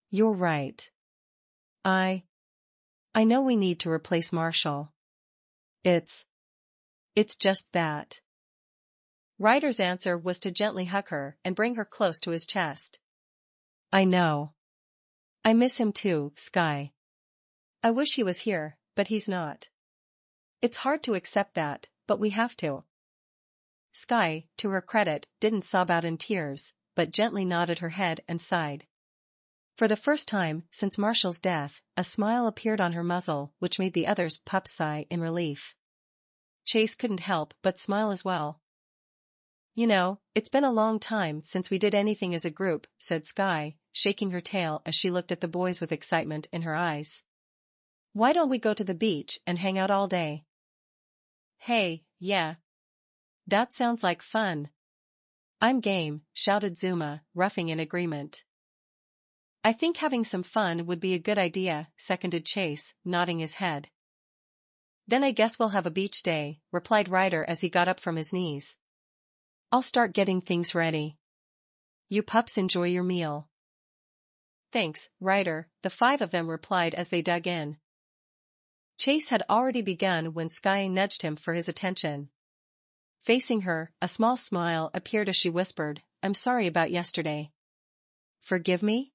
"You're right. I know we need to replace Marshall. It's just that." Ryder's answer was to gently hug her and bring her close to his chest. "I know. I miss him too, Sky. I wish he was here, but he's not. It's hard to accept that, but we have to." Sky, to her credit, didn't sob out in tears, but gently nodded her head and sighed. For the first time since Marshall's death, a smile appeared on her muzzle, which made the others pup sigh in relief. Chase couldn't help but smile as well. You know, it's been a long time since we did anything as a group, said Skye, shaking her tail as she looked at the boys with excitement in her eyes. Why don't we go to the beach and hang out all day? Hey, yeah. That sounds like fun. I'm game, shouted Zuma, roughing in agreement. I think having some fun would be a good idea, seconded Chase, nodding his head. Then I guess we'll have a beach day, replied Ryder as he got up from his knees. I'll start getting things ready. You pups enjoy your meal. Thanks, Ryder, the 5 of them replied as they dug in. Chase had already begun when Skye nudged him for his attention. Facing her, a small smile appeared as she whispered, I'm sorry about yesterday. Forgive me?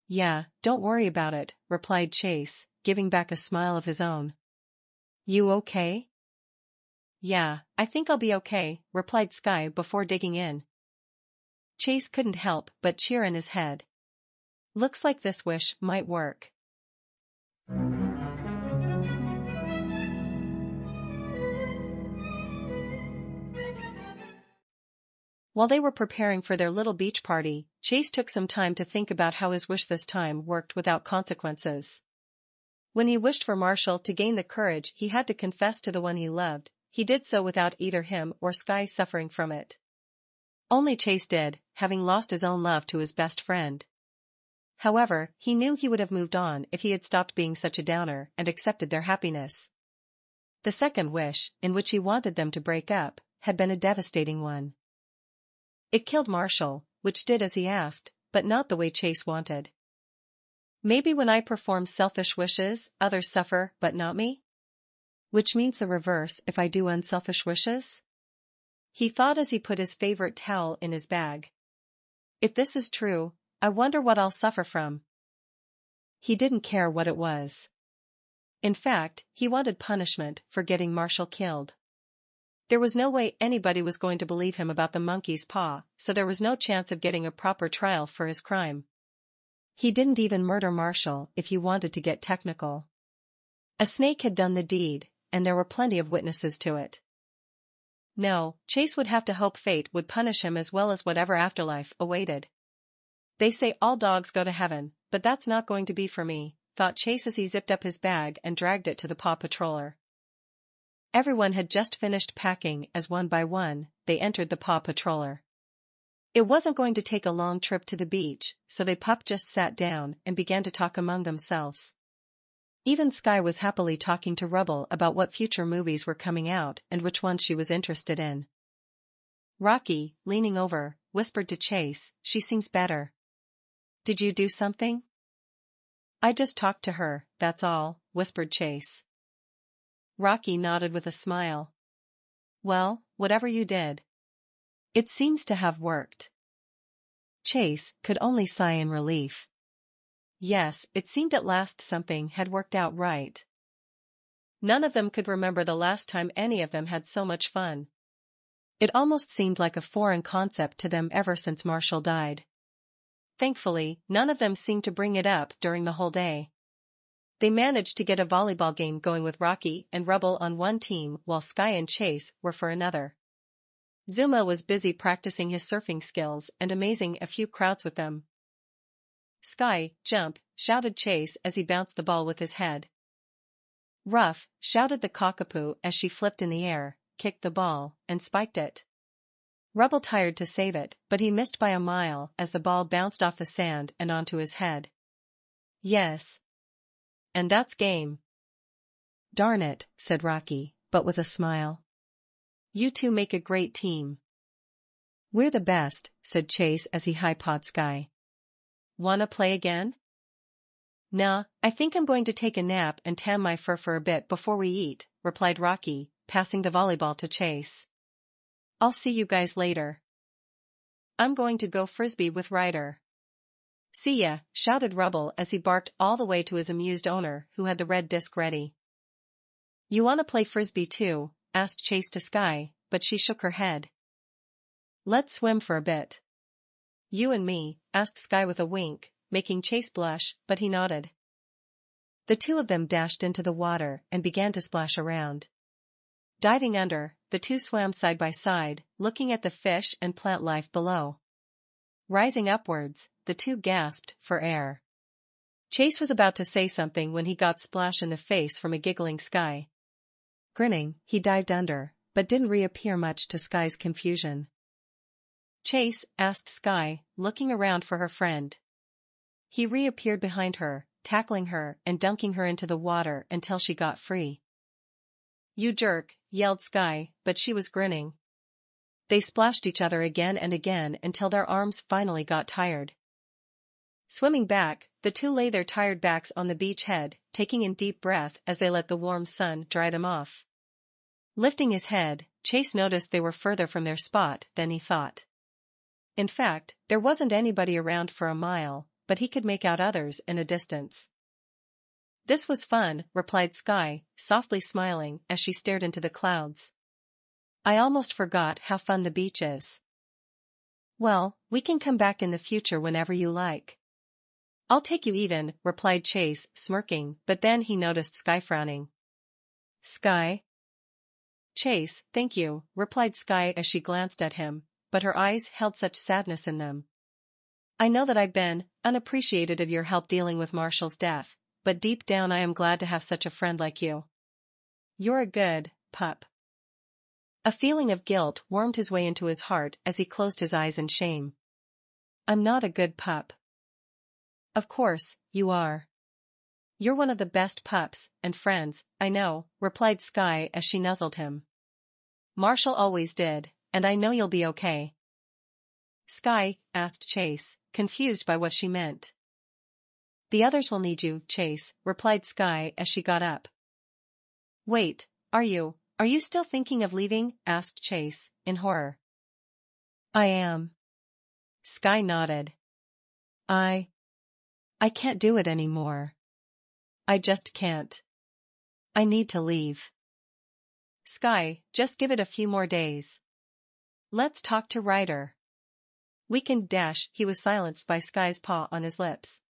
Yeah, don't worry about it, replied Chase, giving back a smile of his own. You okay? Yeah, I think I'll be okay, replied Skye before digging in. Chase couldn't help but cheer in his head. Looks like this wish might work. While they were preparing for their little beach party, Chase took some time to think about how his wish this time worked without consequences. When he wished for Marshall to gain the courage he had to confess to the one he loved, he did so without either him or Skye suffering from it. Only Chase did, having lost his own love to his best friend. However, he knew he would have moved on if he had stopped being such a downer and accepted their happiness. The second wish, in which he wanted them to break up, had been a devastating one. It killed Marshall, which did as he asked, but not the way Chase wanted. Maybe when I perform selfish wishes, others suffer, but not me? Which means the reverse if I do unselfish wishes? He thought as he put his favorite towel in his bag. If this is true, I wonder what I'll suffer from. He didn't care what it was. In fact, he wanted punishment for getting Marshall killed. There was no way anybody was going to believe him about the Monkeys Paw, so there was no chance of getting a proper trial for his crime. He didn't even murder Marshall if he wanted to get technical. A snake had done the deed, and there were plenty of witnesses to it. No, Chase would have to hope fate would punish him as well as whatever afterlife awaited. They say all dogs go to heaven, but that's not going to be for me, thought Chase as he zipped up his bag and dragged it to the Paw Patroller. Everyone had just finished packing as one by one, they entered the Paw Patroller. It wasn't going to take a long trip to the beach, so they just sat down and began to talk among themselves. Even Skye was happily talking to Rubble about what future movies were coming out and which ones she was interested in. Rocky, leaning over, whispered to Chase, she seems better. Did you do something? I just talked to her, that's all, whispered Chase. Rocky nodded with a smile. Well, whatever you did. It seems to have worked. Chase could only sigh in relief. Yes, it seemed at last something had worked out right. None of them could remember the last time any of them had so much fun. It almost seemed like a foreign concept to them ever since Marshall died. Thankfully, none of them seemed to bring it up during the whole day. They managed to get a volleyball game going with Rocky and Rubble on one team while Skye and Chase were for another. Zuma was busy practicing his surfing skills and amazing a few crowds with them. Skye, jump, shouted Chase as he bounced the ball with his head. Ruff, shouted the cockapoo as she flipped in the air, kicked the ball, and spiked it. Rubble tried to save it, but he missed by a mile as the ball bounced off the sand and onto his head. Yes. And that's game. Darn it, said Rocky, but with a smile. You two make a great team. We're the best, said Chase as he high-pawed Skye. Wanna play again? Nah, I think I'm going to take a nap and tan my fur for a bit before we eat, replied Rocky, passing the volleyball to Chase. I'll see you guys later. I'm going to go frisbee with Ryder. See ya, shouted Rubble as he barked all the way to his amused owner who had the red disc ready. You wanna play frisbee too? Asked Chase to Skye, but she shook her head. Let's swim for a bit. You and me, asked Skye with a wink, making Chase blush, but he nodded. The two of them dashed into the water and began to splash around. Diving under, the two swam side by side, looking at the fish and plant life below. Rising upwards, the two gasped for air. Chase was about to say something when he got Splash in the face from a giggling Sky. Grinning, he dived under, but didn't reappear much to Sky's confusion. Chase asked Sky, looking around for her friend. He reappeared behind her, tackling her and dunking her into the water until she got free. "You jerk," yelled Sky, but she was grinning. They splashed each other again and again until their arms finally got tired. Swimming back, the two lay their tired backs on the beach head, taking in deep breath as they let the warm sun dry them off. Lifting his head, Chase noticed they were further from their spot than he thought. In fact, there wasn't anybody around for a mile, but he could make out others in a distance. "This was fun," replied Sky, softly smiling as she stared into the clouds. "I almost forgot how fun the beach is." "Well, we can come back in the future whenever you like." "I'll take you even," replied Chase, smirking, but then he noticed Sky frowning. "Sky?" "Chase, thank you," replied Sky as she glanced at him, but her eyes held such sadness in them. "I know that I've been unappreciated of your help dealing with Marshall's death, but deep down I am glad to have such a friend like you. You're a good pup." A feeling of guilt wormed his way into his heart as he closed his eyes in shame. "I'm not a good pup." "Of course, you are. You're one of the best pups and friends I know," replied Sky as she nuzzled him. "Marshall always did, and I know you'll be okay." "Sky?" asked Chase, confused by what she meant. "The others will need you, Chase," replied Sky as she got up. "Wait, are you still thinking of leaving?" asked Chase, in horror. "I am." Sky nodded. I can't do it anymore. I just can't. I need to leave." "Sky, just give it a few more days. Let's talk to Ryder." "We can dash." He was silenced by Sky's paw on his lips.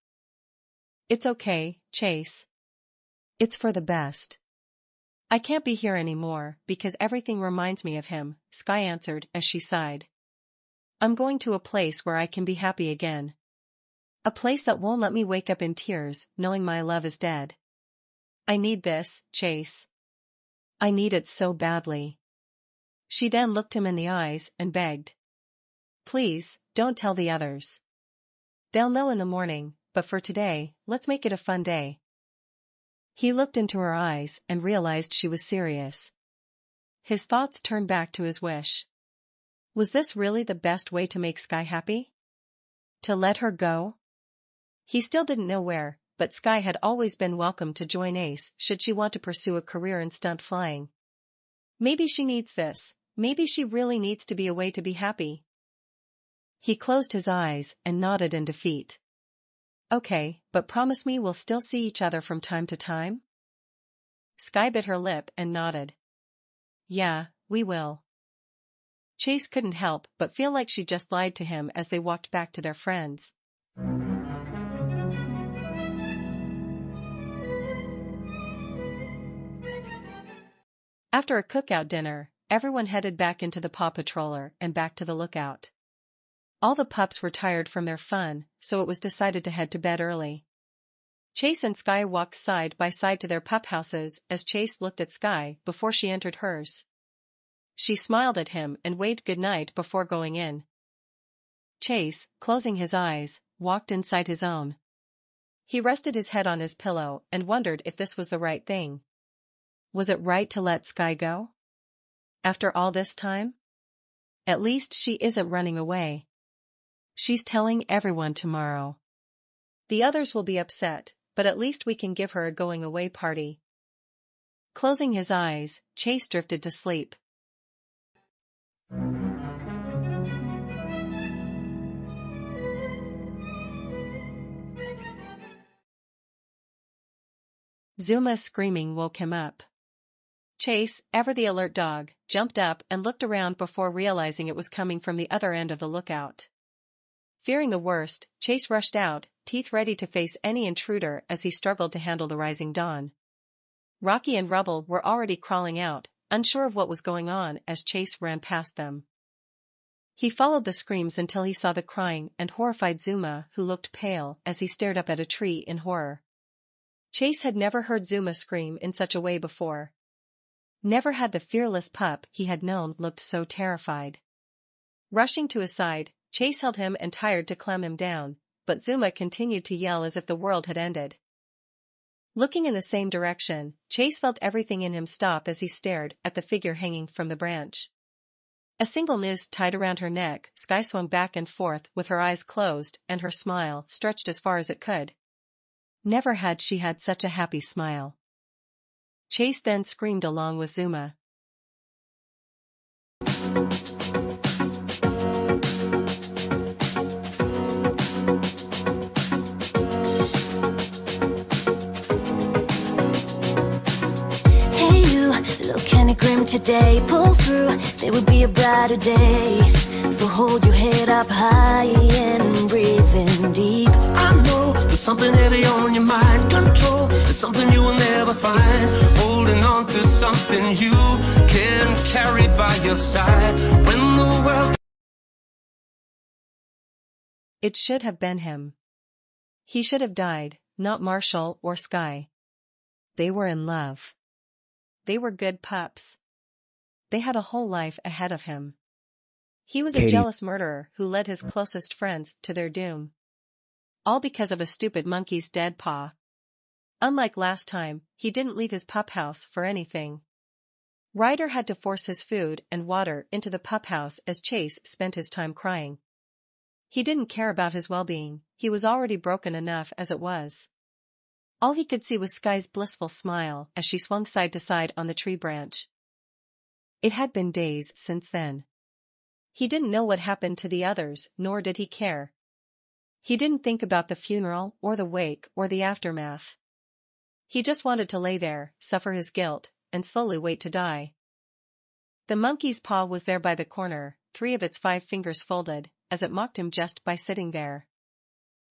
"It's okay, Chase. It's for the best. I can't be here anymore because everything reminds me of him," Sky answered as she sighed. "I'm going to a place where I can be happy again. A place that won't let me wake up in tears knowing my love is dead. I need this, Chase. I need it so badly." She then looked him in the eyes and begged. "Please, don't tell the others. They'll know in the morning, but for today, let's make it a fun day." He looked into her eyes and realized she was serious. His thoughts turned back to his wish. Was this really the best way to make Sky happy? To let her go? He still didn't know where, but Sky had always been welcome to join Ace should she want to pursue a career in stunt flying. Maybe she needs this. Maybe she really needs to be away to be happy. He closed his eyes and nodded in defeat. "Okay, but promise me we'll still see each other from time to time?" Sky bit her lip and nodded. "Yeah, we will." Chase couldn't help but feel like she just lied to him as they walked back to their friends. After a cookout dinner, everyone headed back into the Paw Patroller and back to the lookout. All the pups were tired from their fun, so it was decided to head to bed early. Chase and Sky walked side by side to their pup houses as Chase looked at Sky before she entered hers. She smiled at him and waved goodnight before going in. Chase, closing his eyes, walked inside his own. He rested his head on his pillow and wondered if this was the right thing. Was it right to let Sky go? After all this time? At least she isn't running away. She's telling everyone tomorrow. The others will be upset, but at least we can give her a going-away party. Closing his eyes, Chase drifted to sleep. Zuma's screaming woke him up. Chase, ever the alert dog, jumped up and looked around before realizing it was coming from the other end of the lookout. Fearing the worst, Chase rushed out, teeth ready to face any intruder as he struggled to handle the rising dawn. Rocky and Rubble were already crawling out, unsure of what was going on as Chase ran past them. He followed the screams until he saw the crying and horrified Zuma, who looked pale as he stared up at a tree in horror. Chase had never heard Zuma scream in such a way before. Never had the fearless pup he had known looked so terrified. Rushing to his side, Chase held him and tried to clam him down, but Zuma continued to yell as if the world had ended. Looking in the same direction, Chase felt everything in him stop as he stared at the figure hanging from the branch. A single noose tied around her neck, Sky swung back and forth with her eyes closed and her smile stretched as far as it could. Never had she had such a happy smile. Chase then screamed along with Zuma. Hey you, look kinda grim today. Pull through, there will be a brighter day. So hold your head up high and breathe in deep. I know there's something heavy on your mind. Control is something you will never find. Holding on to something you can carry by your side. When the world... It should have been him. He should have died, not Marshall or Sky. They were in love. They were good pups. They had a whole life ahead of him. He was a jealous murderer who led his closest friends to their doom. All because of a stupid monkey's dead paw. Unlike last time, he didn't leave his pup house for anything. Ryder had to force his food and water into the pup house as Chase spent his time crying. He didn't care about his well-being, he was already broken enough as it was. All he could see was Sky's blissful smile as she swung side to side on the tree branch. It had been days since then. He didn't know what happened to the others, nor did he care. He didn't think about the funeral, or the wake, or the aftermath. He just wanted to lay there, suffer his guilt, and slowly wait to die. The monkey's paw was there by the corner, 3 of its 5 fingers folded, as it mocked him just by sitting there.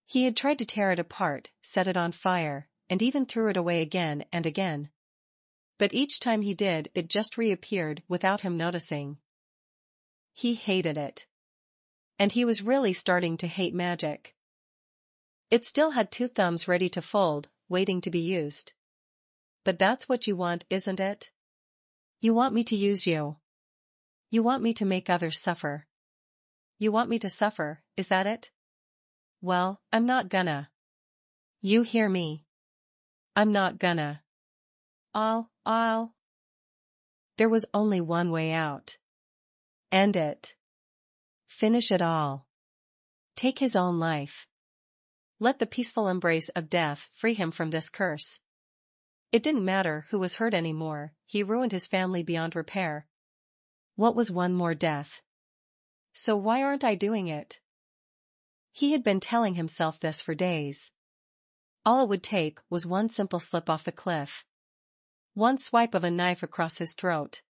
He had tried to tear it apart, set it on fire, and even threw it away again and again. But each time he did, it just reappeared without him noticing. He hated it. And he was really starting to hate magic. It still had 2 thumbs ready to fold, waiting to be used. But that's what you want, isn't it? You want me to use you. You want me to make others suffer. You want me to suffer, is that it? Well, I'm not gonna. You hear me? I'm not gonna. I'll. There was only one way out. End it. Finish it all. Take his own life. Let the peaceful embrace of death free him from this curse. It didn't matter who was hurt anymore, he ruined his family beyond repair. What was one more death? So why aren't I doing it? He had been telling himself this for days. All it would take was one simple slip off the cliff. One swipe of a knife across his throat.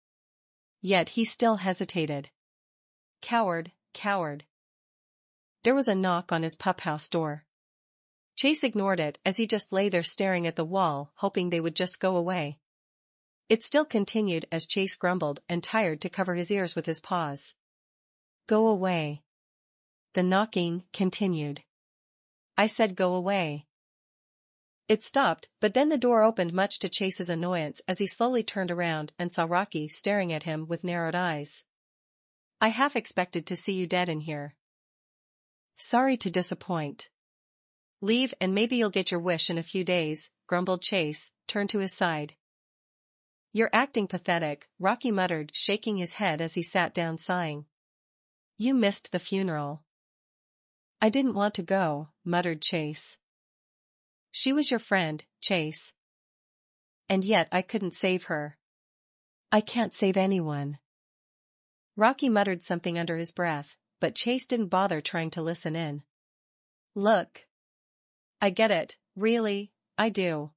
Yet he still hesitated. Coward, coward. There was a knock on his pup house door. Chase ignored it as he just lay there staring at the wall, hoping they would just go away. It still continued as Chase grumbled and tried to cover his ears with his paws. Go away. The knocking continued. I said go away. It stopped, but then the door opened much to Chase's annoyance as he slowly turned around and saw Rocky staring at him with narrowed eyes. I half expected to see you dead in here. Sorry to disappoint. Leave and maybe you'll get your wish in a few days, grumbled Chase, turned to his side. You're acting pathetic, Rocky muttered, shaking his head as he sat down sighing. You missed the funeral. I didn't want to go, muttered Chase. She was your friend, Chase. And yet I couldn't save her. I can't save anyone. Rocky muttered something under his breath, but Chase didn't bother trying to listen in. Look. I get it, really, I do.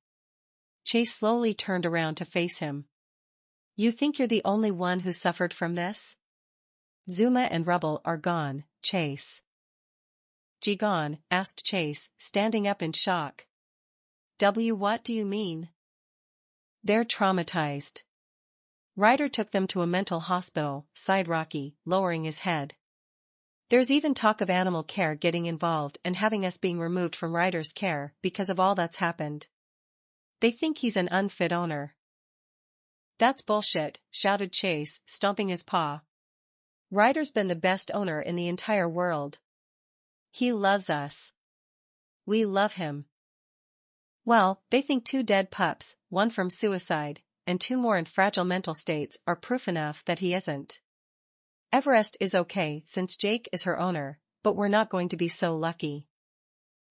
Chase slowly turned around to face him. You think you're the only one who suffered from this? Zuma and Rubble are gone, Chase. Gone? Asked Chase, standing up in shock. What do you mean? They're traumatized. Ryder took them to a mental hospital, sighed Rocky, lowering his head. There's even talk of animal care getting involved and having us being removed from Ryder's care because of all that's happened. They think he's an unfit owner. That's bullshit, shouted Chase, stomping his paw. Ryder's been the best owner in the entire world. He loves us. We love him. Well, they think 2 dead pups, 1 from suicide, and 2 more in fragile mental states are proof enough that he isn't. Everest is okay since Jake is her owner, but we're not going to be so lucky.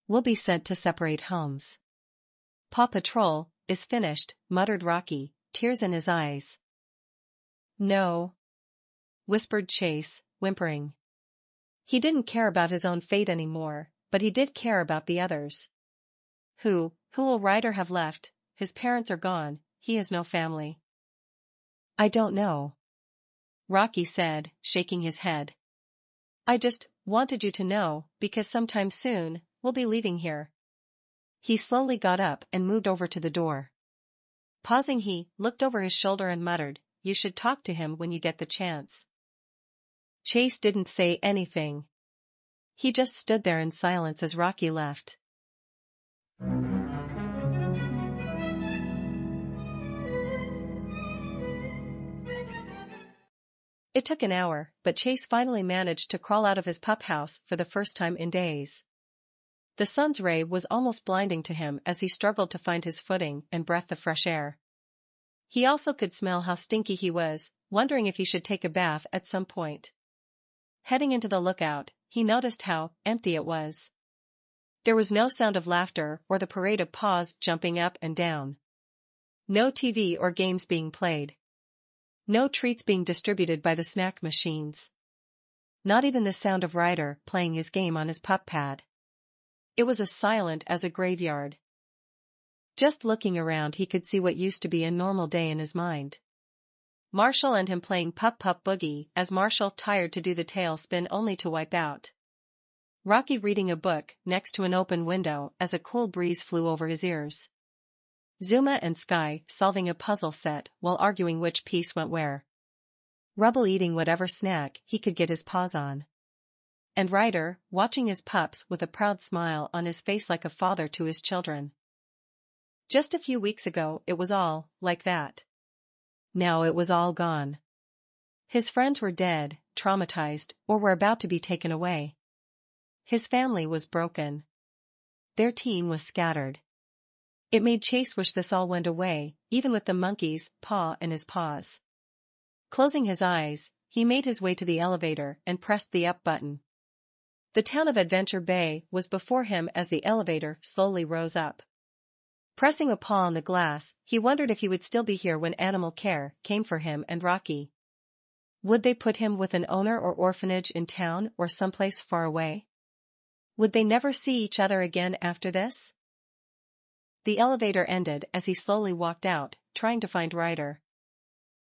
We'll be sent to separate homes. Paw Patrol is finished, muttered Rocky, tears in his eyes. No, whispered Chase, whimpering. He didn't care about his own fate anymore, but he did care about the others. Who will Ryder have left? His parents are gone, he has no family. I don't know, Rocky said, shaking his head. I just wanted you to know, because sometime soon, we'll be leaving here. He slowly got up and moved over to the door. Pausing, he looked over his shoulder and muttered, "You should talk to him when you get the chance." Chase didn't say anything. He just stood there in silence as Rocky left. It took an hour, but Chase finally managed to crawl out of his pup house for the first time in days. The sun's ray was almost blinding to him as he struggled to find his footing and breathe the fresh air. He also could smell how stinky he was, wondering if he should take a bath at some point. Heading into the lookout, he noticed how empty it was. There was no sound of laughter or the parade of paws jumping up and down. No TV or games being played. No treats being distributed by the snack machines. Not even the sound of Ryder playing his game on his pup pad. It was as silent as a graveyard. Just looking around, he could see what used to be a normal day in his mind. Marshall and him playing Pup Boogie as Marshall tired to do the tail spin only to wipe out. Rocky reading a book next to an open window as a cool breeze flew over his ears. Zuma and Sky solving a puzzle set while arguing which piece went where. Rubble eating whatever snack he could get his paws on. And Ryder watching his pups with a proud smile on his face like a father to his children. Just a few weeks ago it was all like that. Now it was all gone. His friends were dead, traumatized, or were about to be taken away. His family was broken. Their team was scattered. It made Chase wish this all went away, even with the Monkeys Paw in his paws. Closing his eyes, he made his way to the elevator and pressed the up button. The town of Adventure Bay was before him as the elevator slowly rose up. Pressing a paw on the glass, he wondered if he would still be here when Animal Care came for him and Rocky. Would they put him with an owner or orphanage in town or someplace far away? Would they never see each other again after this? The elevator ended as he slowly walked out, trying to find Ryder.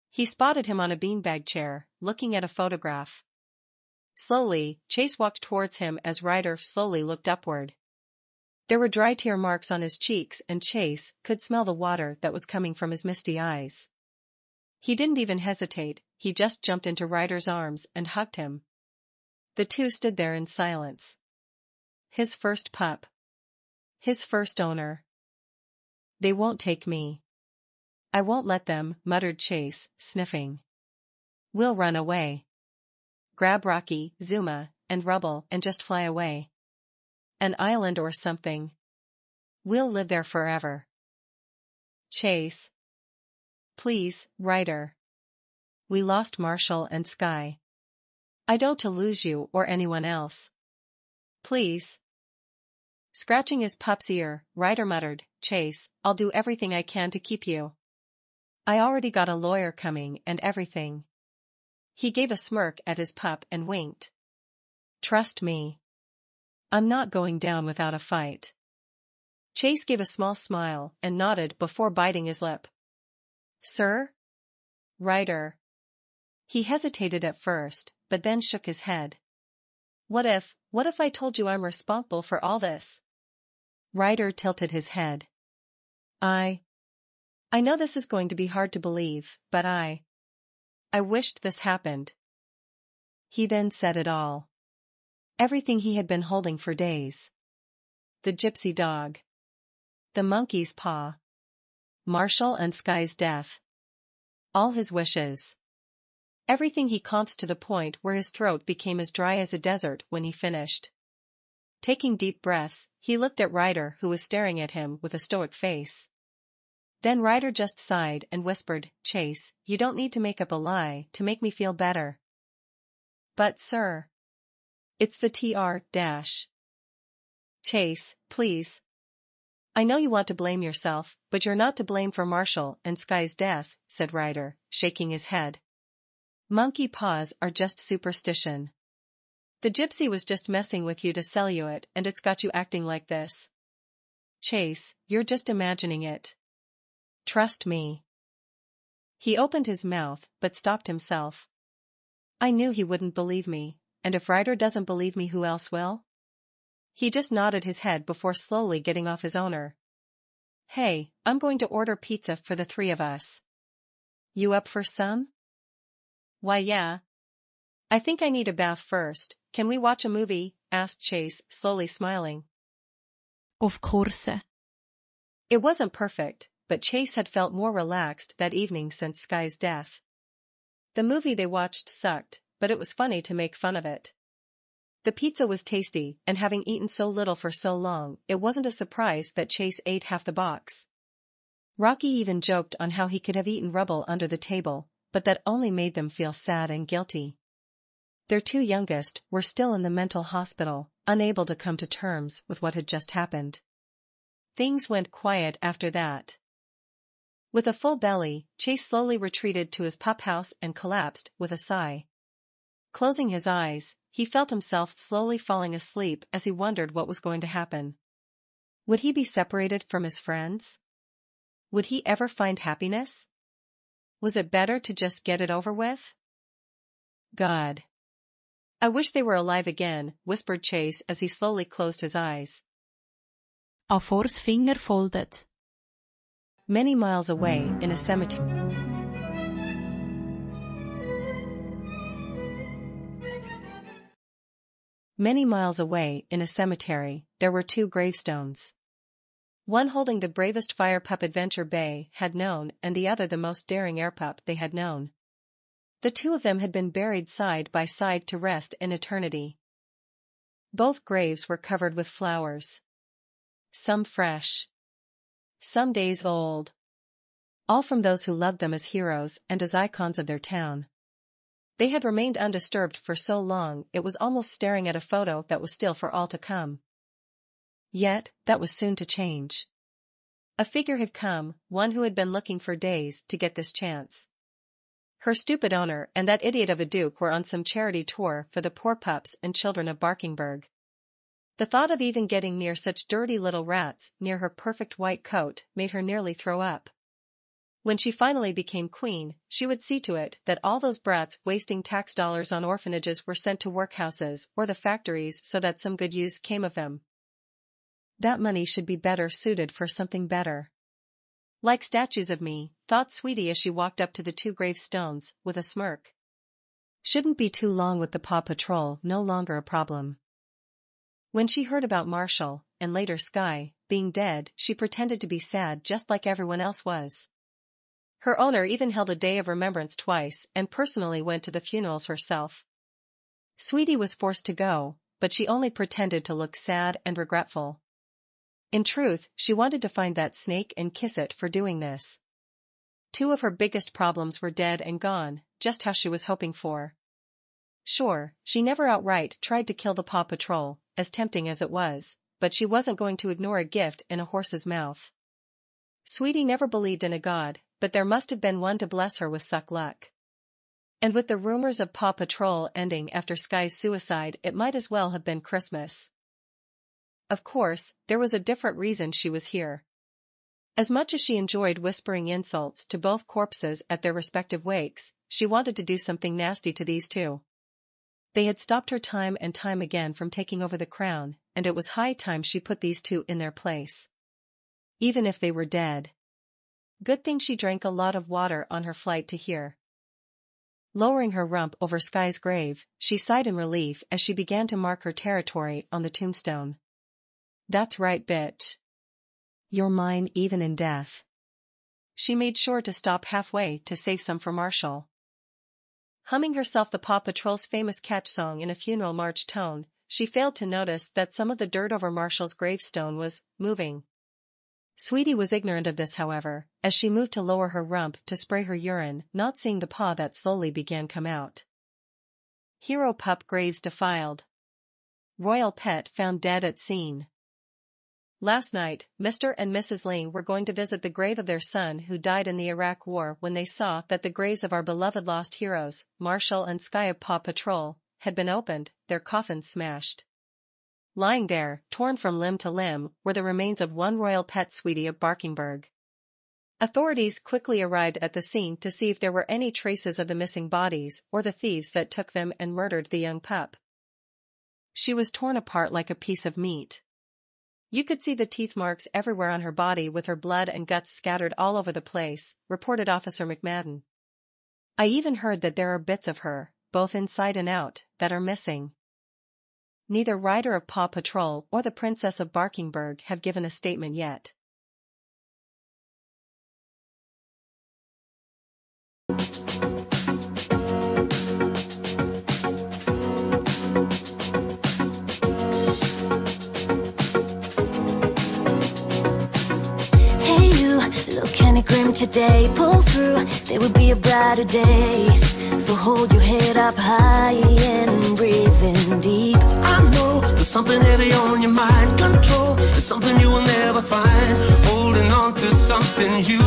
He spotted him on a beanbag chair, looking at a photograph. Slowly, Chase walked towards him as Ryder slowly looked upward. There were dry tear marks on his cheeks and Chase could smell the water that was coming from his misty eyes. He didn't even hesitate, he just jumped into Ryder's arms and hugged him. The two stood there in silence. His first pup. His first owner. They won't take me. I won't let them, muttered Chase, sniffing. We'll run away. Grab Rocky, Zuma, and Rubble and just fly away. An island or something. We'll live there forever. Chase. Please, Ryder. We lost Marshall and Sky. I don't to lose you or anyone else. Please. Scratching his pup's ear, Ryder muttered, Chase, I'll do everything I can to keep you. I already got a lawyer coming and everything. He gave a smirk at his pup and winked. Trust me. I'm not going down without a fight. Chase gave a small smile and nodded before biting his lip. Sir? Ryder. He hesitated at first, but then shook his head. What if I told you I'm responsible for all this? Ryder tilted his head. I know this is going to be hard to believe, but I wished this happened. He then said it all. Everything he had been holding for days. The gypsy dog. The monkey's paw. Marshall and Sky's death. All his wishes. Everything he comped to the point where his throat became as dry as a desert when he finished. Taking deep breaths, he looked at Ryder, who was staring at him with a stoic face. Then Ryder just sighed and whispered, "Chase, you don't need to make up a lie to make me feel better." "But sir, it's the TR dash." "Chase, please. I know you want to blame yourself, but you're not to blame for Marshall and Sky's death," said Ryder, shaking his head. "Monkey paws are just superstition. The gypsy was just messing with you to sell you it, and it's got you acting like this. Chase, you're just imagining it. Trust me." He opened his mouth, but stopped himself. I knew he wouldn't believe me, and if Ryder doesn't believe me, who else will? He just nodded his head before slowly getting off his owner. "Hey, I'm going to order pizza for the three of us. You up for some?" "Why yeah. I think I need a bath first. Can we watch a movie?" asked Chase, slowly smiling. Of course. It wasn't perfect, but Chase had felt more relaxed that evening since Sky's death. The movie they watched sucked, but it was funny to make fun of it. The pizza was tasty, and having eaten so little for so long, it wasn't a surprise that Chase ate half the box. Rocky even joked on how he could have eaten rubble under the table, but that only made them feel sad and guilty. Their two youngest were still in the mental hospital, unable to come to terms with what had just happened. Things went quiet after that. With a full belly, Chase slowly retreated to his pup house and collapsed with a sigh. Closing his eyes, he felt himself slowly falling asleep as he wondered what was going to happen. Would he be separated from his friends? Would he ever find happiness? Was it better to just get it over with? God. I wish they were alive again, whispered Chase as he slowly closed his eyes. A force finger folded. Many miles away in a cemetery. Many miles away in a cemetery, there were two gravestones. One holding the bravest fire pup Adventure Bay had known, and the other the most daring air pup they had known. The two of them had been buried side by side to rest in eternity. Both graves were covered with flowers. Some fresh. Some days old. All from those who loved them as heroes and as icons of their town. They had remained undisturbed for so long it was almost staring at a photo that was still for all to come. Yet, that was soon to change. A figure had come, one who had been looking for days to get this chance. Her stupid owner and that idiot of a duke were on some charity tour for the poor pups and children of Barkingburg. The thought of even getting near such dirty little rats near her perfect white coat made her nearly throw up. When she finally became queen, she would see to it that all those brats wasting tax dollars on orphanages were sent to workhouses or the factories so that some good use came of them. That money should be better suited for something better. Like statues of me, thought Sweetie as she walked up to the two gravestones, with a smirk. Shouldn't be too long with the Paw Patrol, no longer a problem. When she heard about Marshall, and later Sky, being dead, she pretended to be sad just like everyone else was. Her owner even held a day of remembrance twice and personally went to the funerals herself. Sweetie was forced to go, but she only pretended to look sad and regretful. In truth, she wanted to find that snake and kiss it for doing this. Two of her biggest problems were dead and gone, just how she was hoping for. Sure, she never outright tried to kill the Paw Patrol, as tempting as it was, but she wasn't going to ignore a gift in a horse's mouth. Sweetie never believed in a god, but there must have been one to bless her with suck luck. And with the rumors of Paw Patrol ending after Sky's suicide, it might as well have been Christmas. Of course, there was a different reason she was here. As much as she enjoyed whispering insults to both corpses at their respective wakes, she wanted to do something nasty to these two. They had stopped her time and time again from taking over the crown, and it was high time she put these two in their place. Even if they were dead. Good thing she drank a lot of water on her flight to here. Lowering her rump over Sky's grave, she sighed in relief as she began to mark her territory on the tombstone. That's right, bitch. You're mine even in death. She made sure to stop halfway to save some for Marshall. Humming herself the Paw Patrol's famous catch song in a funeral march tone, she failed to notice that some of the dirt over Marshall's gravestone was moving. Sweetie was ignorant of this, however, as she moved to lower her rump to spray her urine, not seeing the paw that slowly began come out. Hero pup graves defiled. Royal pet found dead at scene. Last night, Mr. and Mrs. Ling were going to visit the grave of their son who died in the Iraq War when they saw that the graves of our beloved lost heroes, Marshall and Sky of Paw Patrol, had been opened, their coffins smashed. Lying there, torn from limb to limb, were the remains of one royal pet Sweetie of Barkingburg. Authorities quickly arrived at the scene to see if there were any traces of the missing bodies or the thieves that took them and murdered the young pup. She was torn apart like a piece of meat. You could see the teeth marks everywhere on her body with her blood and guts scattered all over the place, reported Officer McMadden. I even heard that there are bits of her, both inside and out, that are missing. Neither Ryder of Paw Patrol or the Princess of Barkingburg have given a statement yet. Hey you, look kinda grim today. Pull through, there would be a brighter day. So hold your head up high and breathe in deep. I know there's something heavy on your mind. Control is something you will never find. Holding on to something you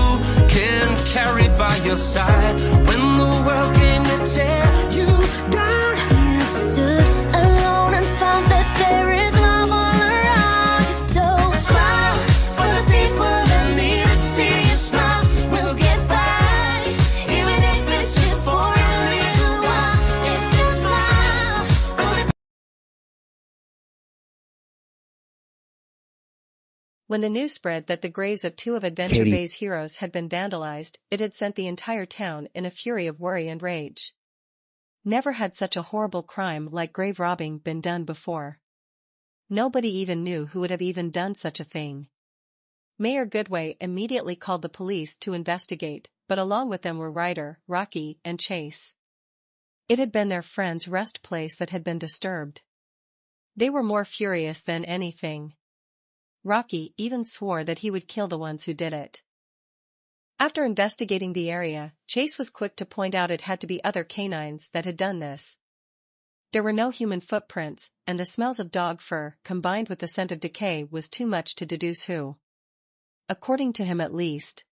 can carry by your side. When the world came to tear you down, You stood alone and found that there is love all around you. So smile for the people that need to see you smile. We'll get by, even if it's just for a little while. If you smile, gonna When the news spread that the graves of two of Adventure Bay's heroes had been vandalized, it had sent the entire town in a fury of worry and rage. Never had such a horrible crime like grave robbing been done before. Nobody even knew who would have even done such a thing. Mayor Goodway immediately called the police to investigate, but along with them were Ryder, Rocky, and Chase. It had been their friend's rest place that had been disturbed. They were more furious than anything. Rocky even swore that he would kill the ones who did it. After investigating the area, Chase was quick to point out it had to be other canines that had done this. There were no human footprints, and the smells of dog fur combined with the scent of decay was too much to deduce who. According to him at least.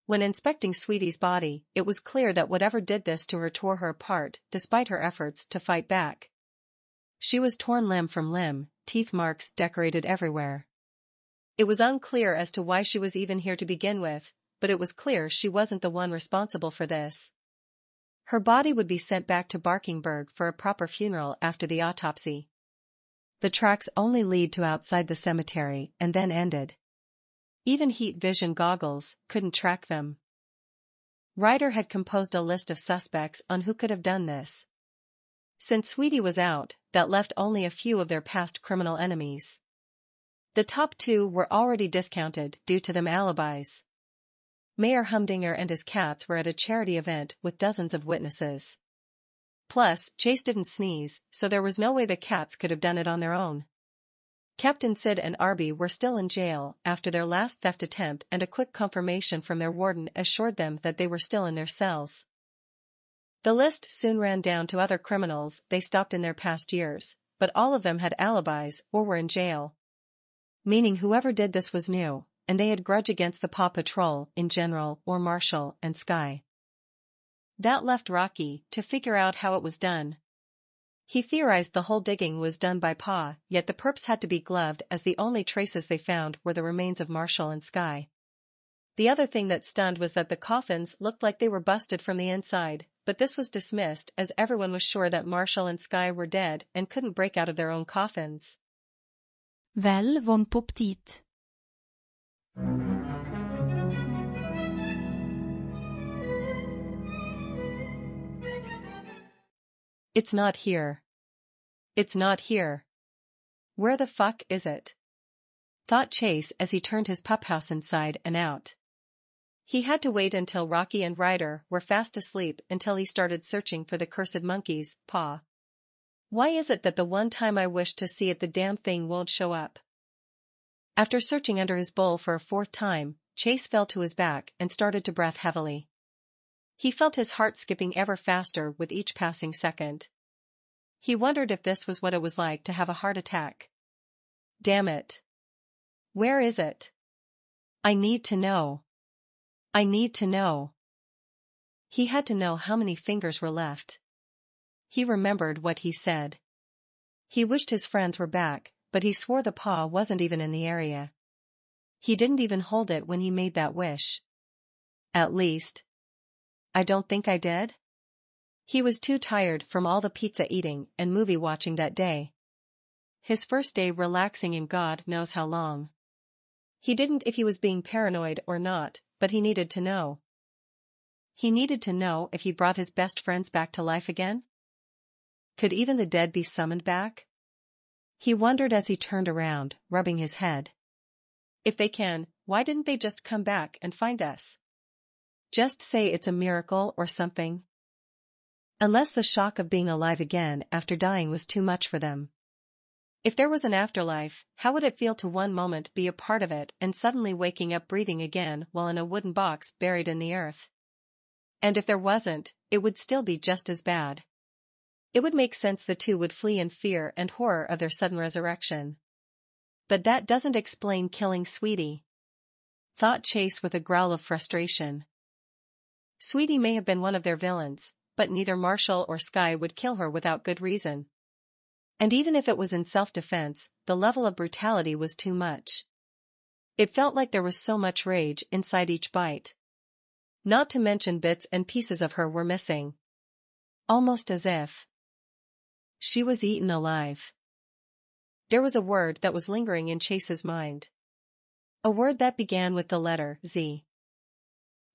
When inspecting Sweetie's body, it was clear that whatever did this to her tore her apart, despite her efforts to fight back. She was torn limb from limb, teeth marks decorated everywhere. It was unclear as to why she was even here to begin with, but it was clear she wasn't the one responsible for this. Her body would be sent back to Barkingburg for a proper funeral after the autopsy. The tracks only lead to outside the cemetery and then ended. Even heat vision goggles couldn't track them. Ryder had composed a list of suspects on who could have done this. Since Sweetie was out, that left only a few of their past criminal enemies. The top two were already discounted due to them alibis. Mayor Humdinger and his cats were at a charity event with dozens of witnesses. Plus, Chase didn't sneeze, so there was no way the cats could have done it on their own. Captain Sid and Arby were still in jail after their last theft attempt, and a quick confirmation from their warden assured them that they were still in their cells. The list soon ran down to other criminals they stopped in their past years, but all of them had alibis or were in jail. Meaning whoever did this was new, and they had grudge against the Paw Patrol in general or Marshall and Sky. That left Rocky to figure out how it was done. He theorized the whole digging was done by Paw, yet the perps had to be gloved as the only traces they found were the remains of Marshall and Sky. The other thing that stunned was that the coffins looked like they were busted from the inside, but this was dismissed as everyone was sure that Marshall and Sky were dead and couldn't break out of their own coffins. Vel von på ptit. It's not here. It's not here. Where the fuck is it? Thought Chase as he turned his pup house inside and out. He had to wait until Rocky and Ryder were fast asleep until he started searching for the cursed Monkeys Paw. Why is it that the one time I wished to see it the damn thing won't show up? After searching under his bowl for a fourth time, Chase fell to his back and started to breath heavily. He felt his heart skipping ever faster with each passing second. He wondered if this was what it was like to have a heart attack. Damn it. Where is it? I need to know. I need to know. He had to know how many fingers were left. He remembered what he said. He wished his friends were back, but he swore the paw wasn't even in the area. He didn't even hold it when he made that wish. At least, I don't think I did. He was too tired from all the pizza eating and movie watching that day. His first day relaxing in God knows how long. He didn't if he was being paranoid or not, but he needed to know. He needed to know if he brought his best friends back to life again. Could even the dead be summoned back? He wondered as he turned around, rubbing his head. If they can, why didn't they just come back and find us? Just say it's a miracle or something. Unless the shock of being alive again after dying was too much for them. If there was an afterlife, how would it feel to one moment be a part of it and suddenly waking up breathing again while in a wooden box buried in the earth? And if there wasn't, it would still be just as bad. It would make sense the two would flee in fear and horror of their sudden resurrection. But that doesn't explain killing Sweetie. Thought Chase with a growl of frustration. Sweetie may have been one of their villains, but neither Marshall or Sky would kill her without good reason. And even if it was in self-defense, the level of brutality was too much. It felt like there was so much rage inside each bite. Not to mention bits and pieces of her were missing. Almost as if she was eaten alive. There was a word that was lingering in Chase's mind. A word that began with the letter Z.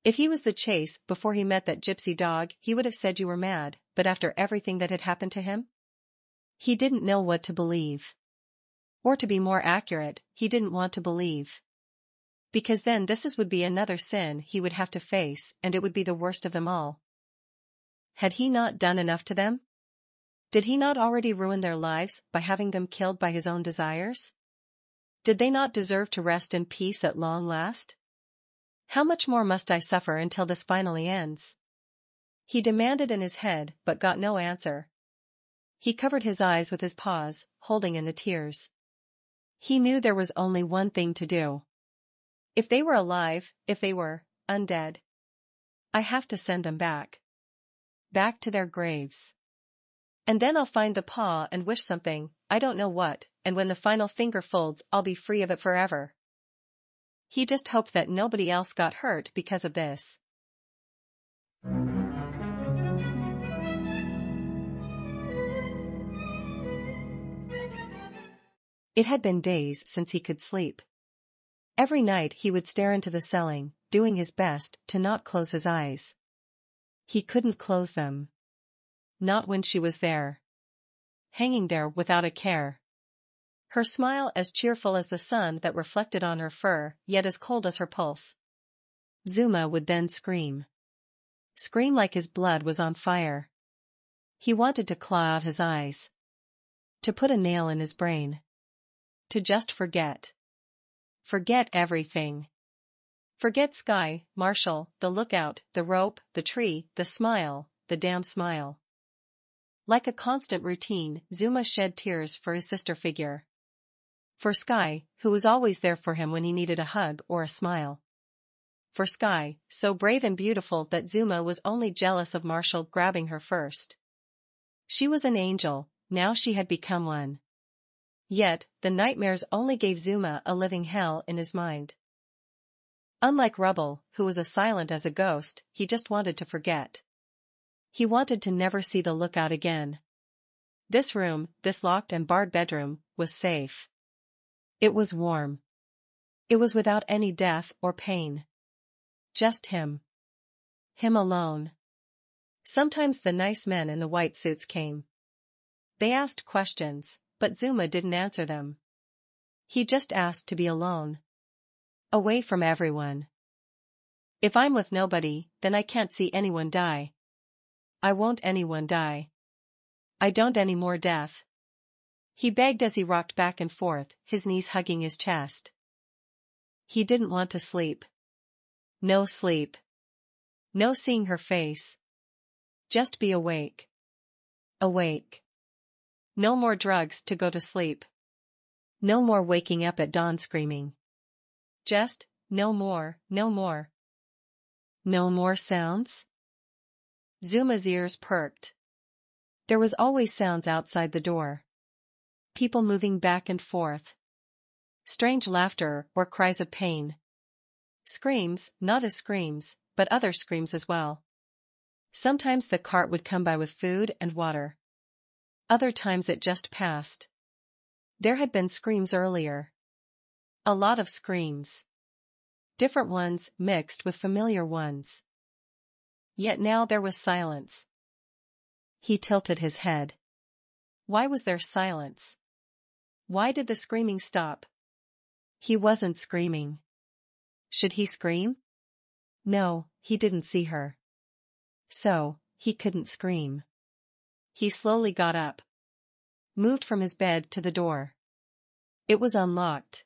If he was the Chase before he met that gypsy dog, he would have said you were mad, but after everything that had happened to him? He didn't know what to believe. Or to be more accurate, he didn't want to believe. Because then this would be another sin he would have to face, and it would be the worst of them all. Had he not done enough to them? Did he not already ruin their lives by having them killed by his own desires? Did they not deserve to rest in peace at long last? How much more must I suffer until this finally ends? He demanded in his head but got no answer. He covered his eyes with his paws, holding in the tears. He knew there was only one thing to do. If they were alive, if they were undead, I have to send them back. Back to their graves. And then I'll find the paw and wish something, I don't know what, and when the final finger folds I'll be free of it forever. He just hoped that nobody else got hurt because of this. It had been days since he could sleep. Every night he would stare into the ceiling, doing his best to not close his eyes. He couldn't close them. Not when she was there. Hanging there without a care. Her smile as cheerful as the sun that reflected on her fur, yet as cold as her pulse. Zuma would then scream. Scream like his blood was on fire. He wanted to claw out his eyes. To put a nail in his brain. To just forget. Forget everything. Forget Sky, Marshall, the lookout, the rope, the tree, the smile, the damn smile. Like a constant routine, Zuma shed tears for his sister figure. For Sky, who was always there for him when he needed a hug or a smile. For Sky, so brave and beautiful that Zuma was only jealous of Marshall grabbing her first. She was an angel, now she had become one. Yet, the nightmares only gave Zuma a living hell in his mind. Unlike Rubble, who was as silent as a ghost, he just wanted to forget. He wanted to never see the lookout again. This room, this locked and barred bedroom, was safe. It was warm. It was without any death or pain. Just him. Him alone. Sometimes the nice men in the white suits came. They asked questions, but Zuma didn't answer them. He just asked to be alone. Away from everyone. If I'm with nobody, then I can't see anyone die. I won't anyone die. I don't any more death. He begged as he rocked back and forth, his knees hugging his chest. He didn't want to sleep. No sleep. No seeing her face. Just be awake. Awake. No more drugs to go to sleep. No more waking up at dawn screaming. Just, no more, no more. No more sounds? Zuma's ears perked. There was always sounds outside the door. People moving back and forth. Strange laughter or cries of pain. Screams, not as screams, but other screams as well. Sometimes the cart would come by with food and water. Other times it just passed. There had been screams earlier. A lot of screams. Different ones mixed with familiar ones. Yet now there was silence. He tilted his head. Why was there silence? Why did the screaming stop? He wasn't screaming. Should he scream? No, he didn't see her. So, he couldn't scream. He slowly got up. Moved from his bed to the door. It was unlocked.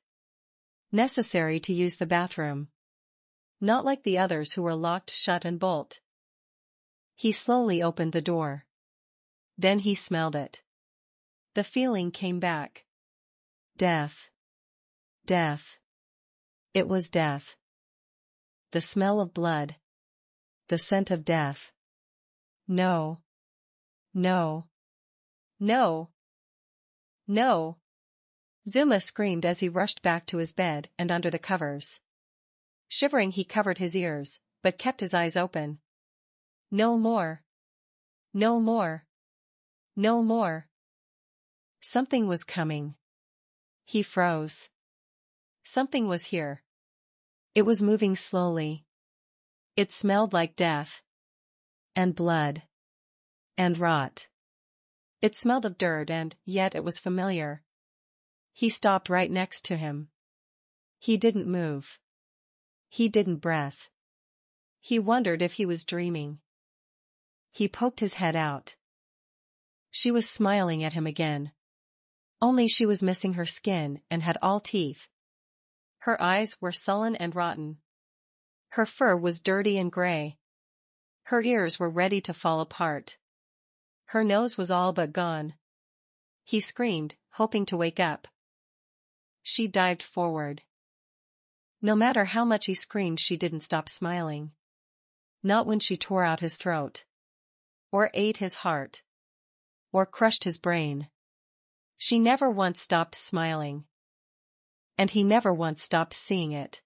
Necessary to use the bathroom. Not like the others who were locked shut and bolt. He slowly opened the door. Then he smelled it. The feeling came back. Death. Death. It was death. The smell of blood. The scent of death. No. No. No. No. Zuma screamed as he rushed back to his bed and under the covers. Shivering, he covered his ears, but kept his eyes open. No more. No more. No more. Something was coming. He froze. Something was here. It was moving slowly. It smelled like death. And blood. And rot. It smelled of dirt, and yet it was familiar. He stopped right next to him. He didn't move. He didn't breath. He wondered if he was dreaming. He poked his head out. She was smiling at him again. Only she was missing her skin and had all teeth. Her eyes were sullen and rotten. Her fur was dirty and gray. Her ears were ready to fall apart. Her nose was all but gone. He screamed, hoping to wake up. She dived forward. No matter how much he screamed, she didn't stop smiling. Not when she tore out his throat. Or ate his heart. Or crushed his brain. She never once stopped smiling. And he never once stopped seeing it.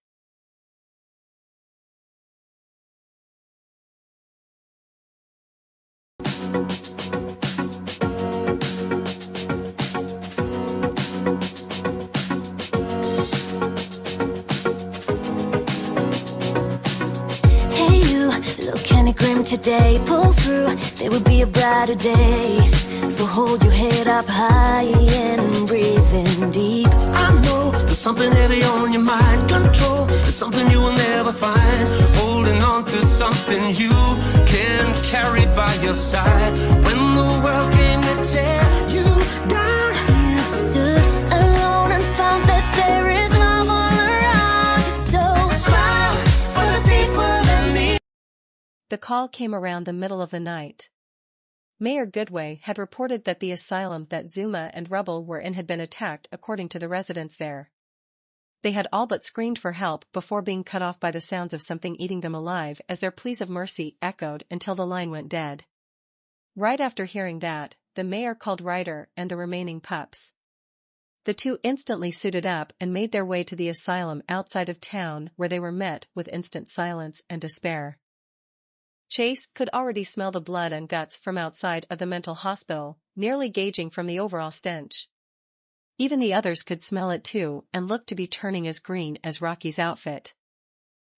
Hey you, look kinda grim today. Pull through, there will be a brighter day. So hold your head up high and breathe in deep. I know there's something heavy on your mind. Control is something you will never find. Holding on to something you can carry by your side. When the world came to tear you down, You stood alone and found that there is love all around you. So smile for the people that need. The call came around the middle of the night. Mayor Goodway had reported that the asylum that Zuma and Rubble were in had been attacked, according to the residents there. They had all but screamed for help before being cut off by the sounds of something eating them alive as their pleas of mercy echoed until the line went dead. Right after hearing that, the mayor called Ryder and the remaining pups. The two instantly suited up and made their way to the asylum outside of town, where they were met with instant silence and despair. Chase could already smell the blood and guts from outside of the mental hospital, nearly gauging from the overall stench. Even the others could smell it too and looked to be turning as green as Rocky's outfit.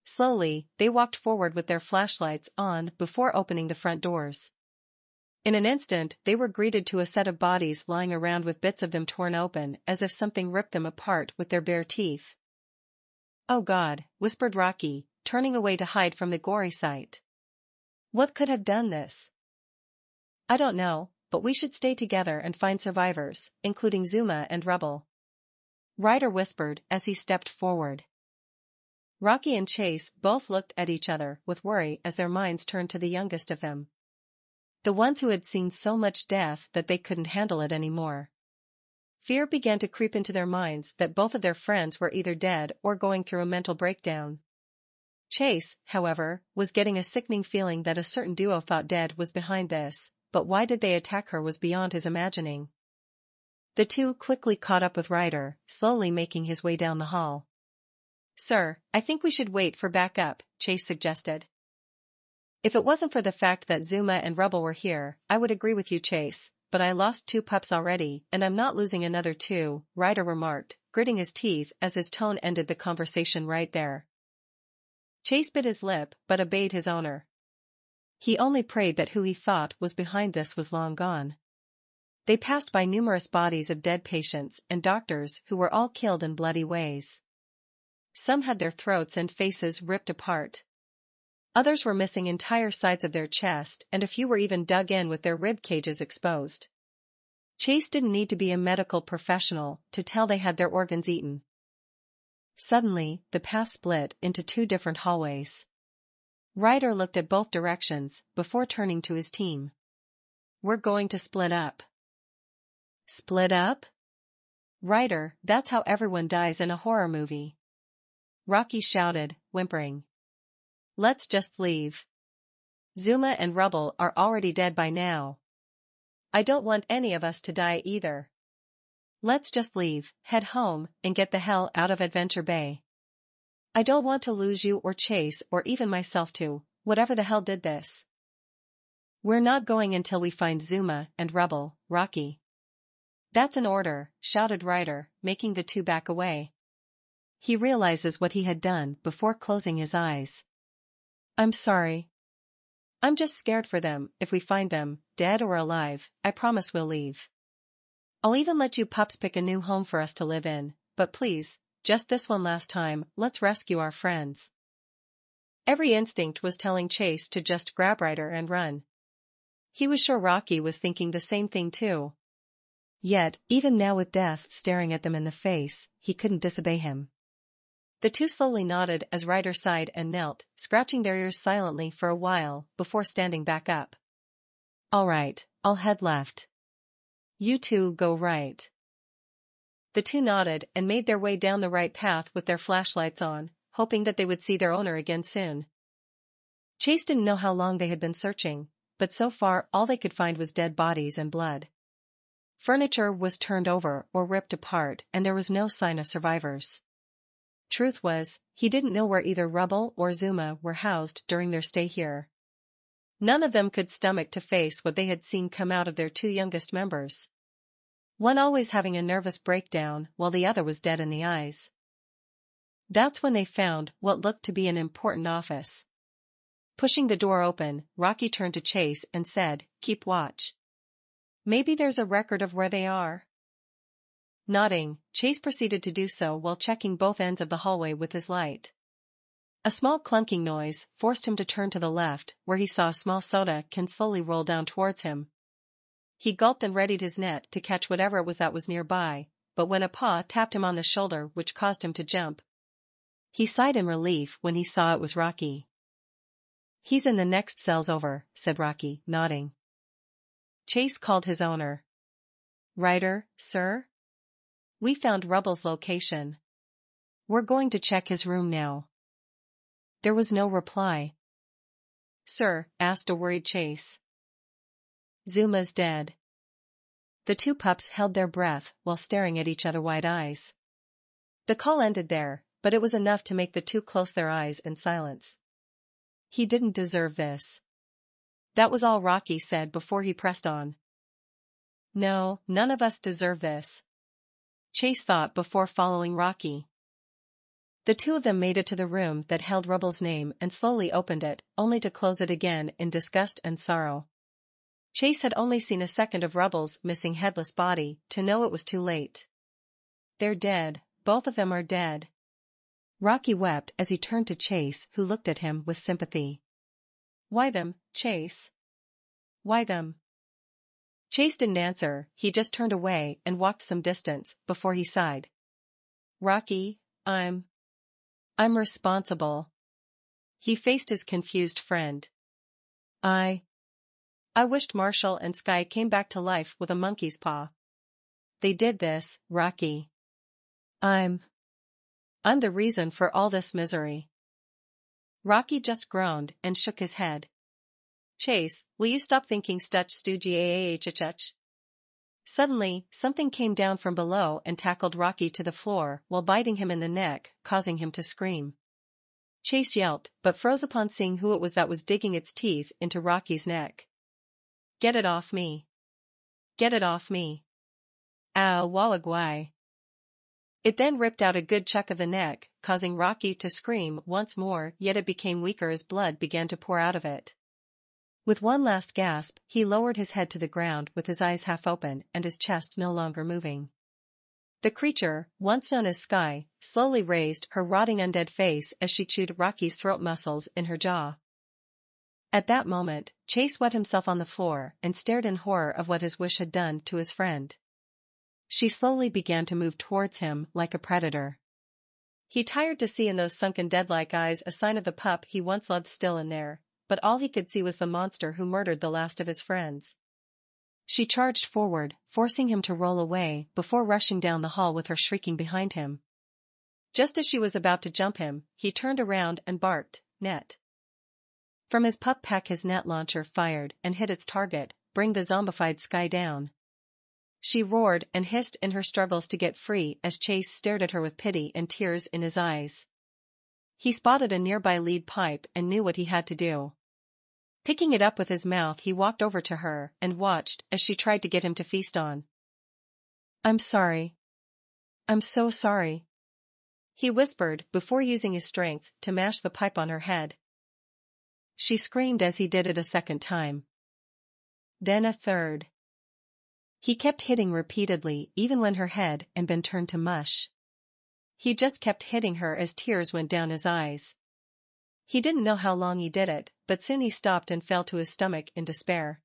Slowly, they walked forward with their flashlights on before opening the front doors. In an instant, they were greeted to a set of bodies lying around with bits of them torn open as if something ripped them apart with their bare teeth. "Oh God," whispered Rocky, turning away to hide from the gory sight. "What could have done this?" "I don't know, but we should stay together and find survivors, including Zuma and Rebel," Ryder whispered as he stepped forward. Rocky and Chase both looked at each other with worry as their minds turned to the youngest of them. The ones who had seen so much death that they couldn't handle it anymore. Fear began to creep into their minds that both of their friends were either dead or going through a mental breakdown. Chase, however, was getting a sickening feeling that a certain duo thought dead was behind this, but why did they attack her was beyond his imagining. The two quickly caught up with Ryder, slowly making his way down the hall. "Sir, I think we should wait for backup," Chase suggested. "If it wasn't for the fact that Zuma and Rebel were here, I would agree with you, Chase, but I lost 2 pups already and I'm not losing another 2, Ryder remarked, gritting his teeth as his tone ended the conversation right there. Chase bit his lip but obeyed his owner. He only prayed that who he thought was behind this was long gone. They passed by numerous bodies of dead patients and doctors who were all killed in bloody ways. Some had their throats and faces ripped apart. Others were missing entire sides of their chest and a few were even dug in with their rib cages exposed. Chase didn't need to be a medical professional to tell they had their organs eaten. Suddenly, the path split into 2 different hallways. Ryder looked at both directions before turning to his team. "We're going to split up." "Split up?" "Ryder, that's how everyone dies in a horror movie," Rocky shouted, whimpering. "Let's just leave. Zuma and Rebel are already dead by now. I don't want any of us to die either. Let's just leave, head home, and get the hell out of Adventure Bay. I don't want to lose you or Chase or even myself to, whatever the hell did this." "We're not going until we find Zuma and Rebel, Rocky." "That's an order," shouted Ryder, making the 2 back away. He realizes what he had done before closing his eyes. "I'm sorry. I'm just scared for them. If we find them, dead or alive, I promise we'll leave. I'll even let you pups pick a new home for us to live in, but please, just this one last time, let's rescue our friends." Every instinct was telling Chase to just grab Ryder and run. He was sure Rocky was thinking the same thing too. Yet, even now with death staring at them in the face, he couldn't disobey him. The 2 slowly nodded as Ryder sighed and knelt, scratching their ears silently for a while before standing back up. "All right, I'll head left. You 2 go right." The 2 nodded and made their way down the right path with their flashlights on, hoping that they would see their owner again soon. Chase didn't know how long they had been searching, but so far all they could find was dead bodies and blood. Furniture was turned over or ripped apart and there was no sign of survivors. Truth was, he didn't know where either Rebel or Zuma were housed during their stay here. None of them could stomach to face what they had seen come out of their 2 youngest members. One always having a nervous breakdown while the other was dead in the eyes. That's when they found what looked to be an important office. Pushing the door open, Rocky turned to Chase and said, "Keep watch. Maybe there's a record of where they are." Nodding, Chase proceeded to do so while checking both ends of the hallway with his light. A small clunking noise forced him to turn to the left, where he saw a small soda can slowly roll down towards him. He gulped and readied his net to catch whatever it was that was nearby, but when a paw tapped him on the shoulder which caused him to jump. He sighed in relief when he saw it was Rocky. "He's in the next cells over," said Rocky, nodding. Chase called his owner. "Ryder, sir? We found Rebel's location. We're going to check his room now." There was no reply. "Sir?" asked a worried Chase. "Zuma's dead." The 2 pups held their breath while staring at each other wide eyes. The call ended there, but it was enough to make the 2 close their eyes in silence. He didn't deserve this. That was all Rocky said before he pressed on. No, none of us deserve this, Chase thought before following Rocky. The two of them made it to the room that held Rubble's name and slowly opened it, only to close it again in disgust and sorrow. Chase had only seen a second of Rubble's missing headless body to know it was too late. They're dead, both of them are dead. Rocky wept as he turned to Chase, who looked at him with sympathy. Why them, Chase? Why them? Chase didn't answer, he just turned away and walked some distance before he sighed. Rocky, I'm responsible. He faced his confused friend. I wished Marshall and Sky came back to life with a monkey's paw. They did this, Rocky. I'm the reason for all this misery. Rocky just groaned and shook his head. Chase, will you stop thinking such stoogy? Suddenly, something came down from below and tackled Rocky to the floor while biting him in the neck, causing him to scream. Chase yelped, but froze upon seeing who it was that was digging its teeth into Rocky's neck. Get it off me. Get it off me. Ow, wallagwai. It then ripped out a good chunk of the neck, causing Rocky to scream once more, yet it became weaker as blood began to pour out of it. With one last gasp, he lowered his head to the ground with his eyes half open and his chest no longer moving. The creature, once known as Sky, slowly raised her rotting undead face as she chewed Rocky's throat muscles in her jaw. At that moment, Chase wet himself on the floor and stared in horror of what his wish had done to his friend. She slowly began to move towards him like a predator. He tired to see in those sunken dead-like eyes a sign of the pup he once loved still in there, but all he could see was the monster who murdered the last of his friends. She charged forward, forcing him to roll away before rushing down the hall with her shrieking behind him. Just as she was about to jump him, he turned around and barked, "Net!" From his pup pack his net launcher fired and hit its target, bringing the zombified Sky down. She roared and hissed in her struggles to get free as Chase stared at her with pity and tears in his eyes. He spotted a nearby lead pipe and knew what he had to do. Picking it up with his mouth, he walked over to her and watched as she tried to get him to feast on. I'm sorry. I'm so sorry, he whispered before using his strength to mash the pipe on her head. She screamed as he did it a second time. Then a third. He kept hitting repeatedly even when her head had been turned to mush. He just kept hitting her as tears went down his eyes. He didn't know how long he did it, but soon he stopped and fell to his stomach in despair.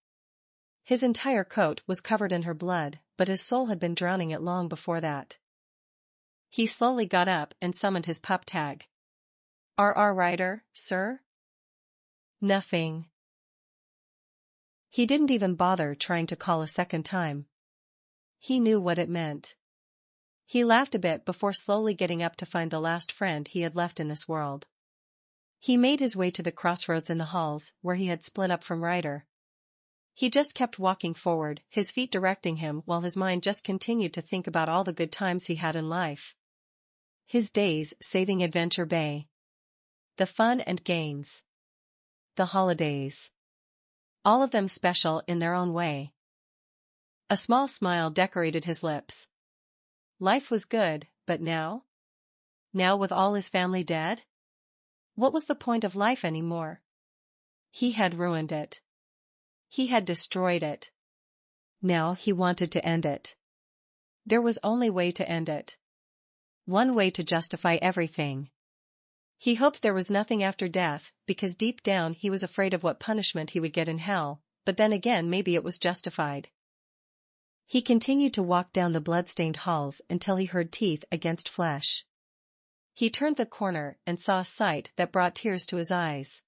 His entire coat was covered in her blood, but his soul had been drowning it long before that. He slowly got up and summoned his pup tag. R.R. Ryder, sir? Nothing. He didn't even bother trying to call a second time. He knew what it meant. He laughed a bit before slowly getting up to find the last friend he had left in this world. He made his way to the crossroads in the halls where he had split up from Ryder. He just kept walking forward, his feet directing him while his mind just continued to think about all the good times he had in life. His days saving Adventure Bay. The fun and games. The holidays. All of them special in their own way. A small smile decorated his lips. Life was good, but now? Now with all his family dead? What was the point of life anymore? He had ruined it. He had destroyed it. Now he wanted to end it. There was only way to end it. One way to justify everything. He hoped there was nothing after death, because deep down he was afraid of what punishment he would get in hell, but then again maybe it was justified. He continued to walk down the blood-stained halls until he heard teeth against flesh. He turned the corner and saw a sight that brought tears to his eyes.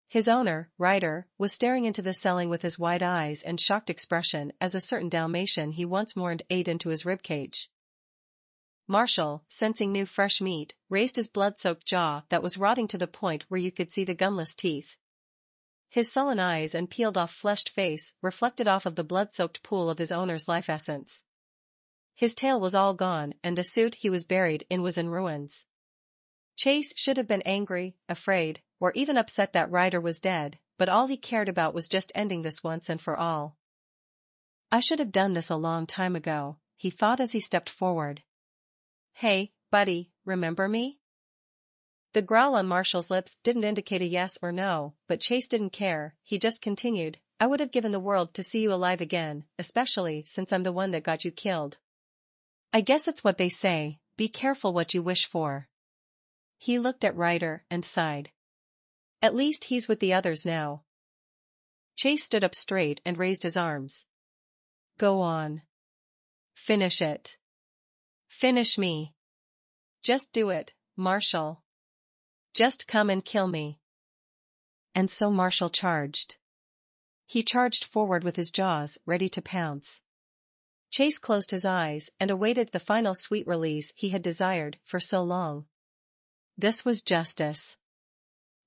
His owner, Ryder, was staring into the ceiling with his wide eyes and shocked expression as a certain Dalmatian he once mourned ate into his ribcage. Marshall, sensing new fresh meat, raised his blood-soaked jaw that was rotting to the point where you could see the gumless teeth. His sullen eyes and peeled-off fleshed face reflected off of the blood-soaked pool of his owner's life essence. His tail was all gone and the suit he was buried in was in ruins. Chase should have been angry, afraid, or even upset that Ryder was dead, but all he cared about was just ending this once and for all. I should have done this a long time ago, he thought as he stepped forward. Hey, buddy, remember me? The growl on Marshall's lips didn't indicate a yes or no, but Chase didn't care. He just continued, I would have given the world to see you alive again, especially since I'm the one that got you killed. I guess it's what they say, be careful what you wish for. He looked at Ryder and sighed. At least he's with the others now. Chase stood up straight and raised his arms. Go on. Finish it. Finish me. Just do it, Marshall. Just come and kill me. And so Marshall charged. He charged forward with his jaws ready to pounce. Chase closed his eyes and awaited the final sweet release he had desired for so long. This was justice.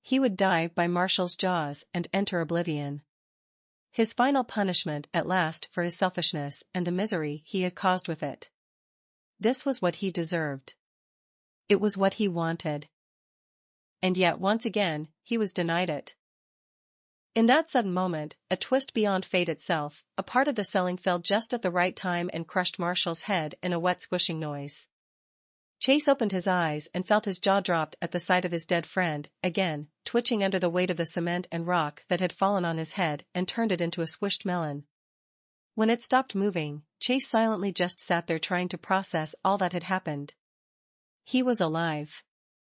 He would die by Marshall's jaws and enter oblivion. His final punishment at last for his selfishness and the misery he had caused with it. This was what he deserved. It was what he wanted. And yet once again, he was denied it. In that sudden moment, a twist beyond fate itself, a part of the ceiling fell just at the right time and crushed Marshall's head in a wet squishing noise. Chase opened his eyes and felt his jaw dropped at the sight of his dead friend, again, twitching under the weight of the cement and rock that had fallen on his head and turned it into a squished melon. When it stopped moving, Chase silently just sat there trying to process all that had happened. He was alive.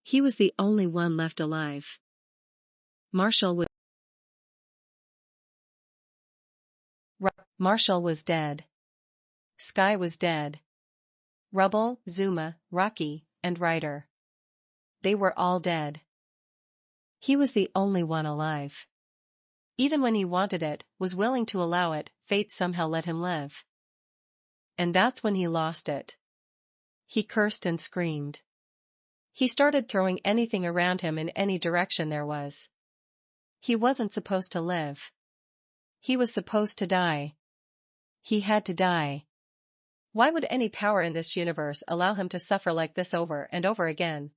He was the only one left alive. Marshall was dead. Sky was dead. Rubble, Zuma, Rocky, and Ryder. They were all dead. He was the only one alive. Even when he wanted it, was willing to allow it, fate somehow let him live. And that's when he lost it. He cursed and screamed. He started throwing anything around him in any direction there was. He wasn't supposed to live. He was supposed to die. He had to die. Why would any power in this universe allow him to suffer like this over and over again?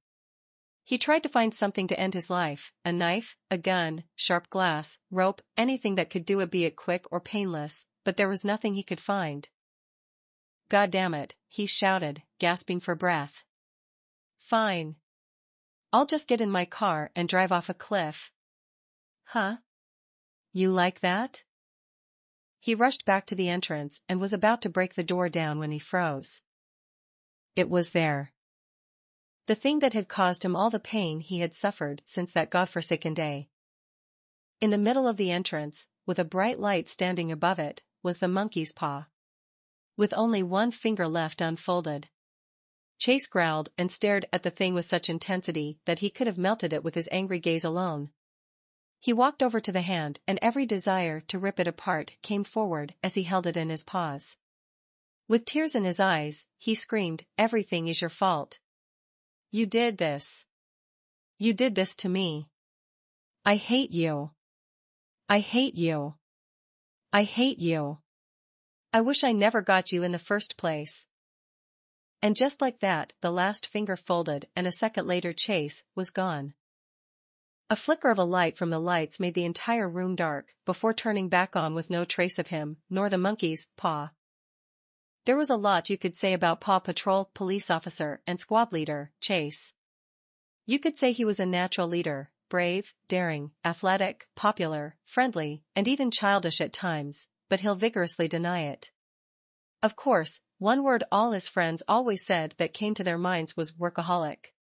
He tried to find something to end his life, a knife, a gun, sharp glass, rope, anything that could do it, be it quick or painless, but there was nothing he could find. God damn it, he shouted, gasping for breath. Fine. I'll just get in my car and drive off a cliff. Huh? You like that? He rushed back to the entrance and was about to break the door down when he froze. It was there. The thing that had caused him all the pain he had suffered since that godforsaken day. In the middle of the entrance, with a bright light standing above it, was the monkey's paw. With only one finger left unfolded. Chase growled and stared at the thing with such intensity that he could have melted it with his angry gaze alone. He walked over to the hand, and every desire to rip it apart came forward as he held it in his paws. With tears in his eyes, he screamed, "Everything is your fault. You did this. You did this to me. I hate you. I hate you. I hate you. I wish I never got you in the first place." And just like that, the last finger folded, and a second later Chase was gone. A flicker of a light from the lights made the entire room dark, before turning back on with no trace of him, nor the monkey's paw. There was a lot you could say about PAW Patrol police officer and squad leader, Chase. You could say he was a natural leader, brave, daring, athletic, popular, friendly, and even childish at times, but he'll vigorously deny it. Of course, one word all his friends always said that came to their minds was workaholic.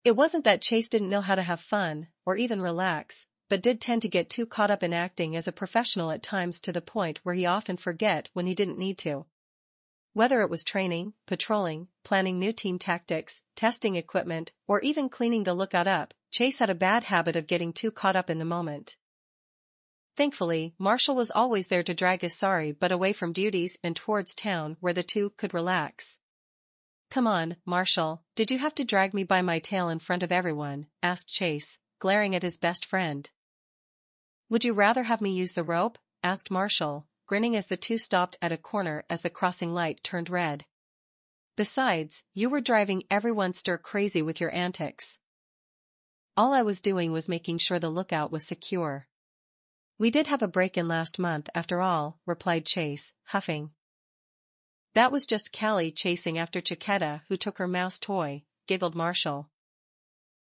It wasn't that Chase didn't know how to have fun, or even relax, but did tend to get too caught up in acting as a professional at times to the point where he often forget when he didn't need to. Whether it was training, patrolling, planning new team tactics, testing equipment, or even cleaning the lookout up, Chase had a bad habit of getting too caught up in the moment. Thankfully, Marshall was always there to drag his sorry butt away from duties and towards town where the two could relax. "Come on, Marshall, did you have to drag me by my tail in front of everyone?" asked Chase, glaring at his best friend. "Would you rather have me use the rope?" asked Marshall, grinning as the two stopped at a corner as the crossing light turned red. "Besides, you were driving everyone stir crazy with your antics." "All I was doing was making sure the lookout was secure." We did have a break-in last month after all, replied Chase, huffing. That was just Callie chasing after Chiquetta who took her mouse toy, giggled Marshall.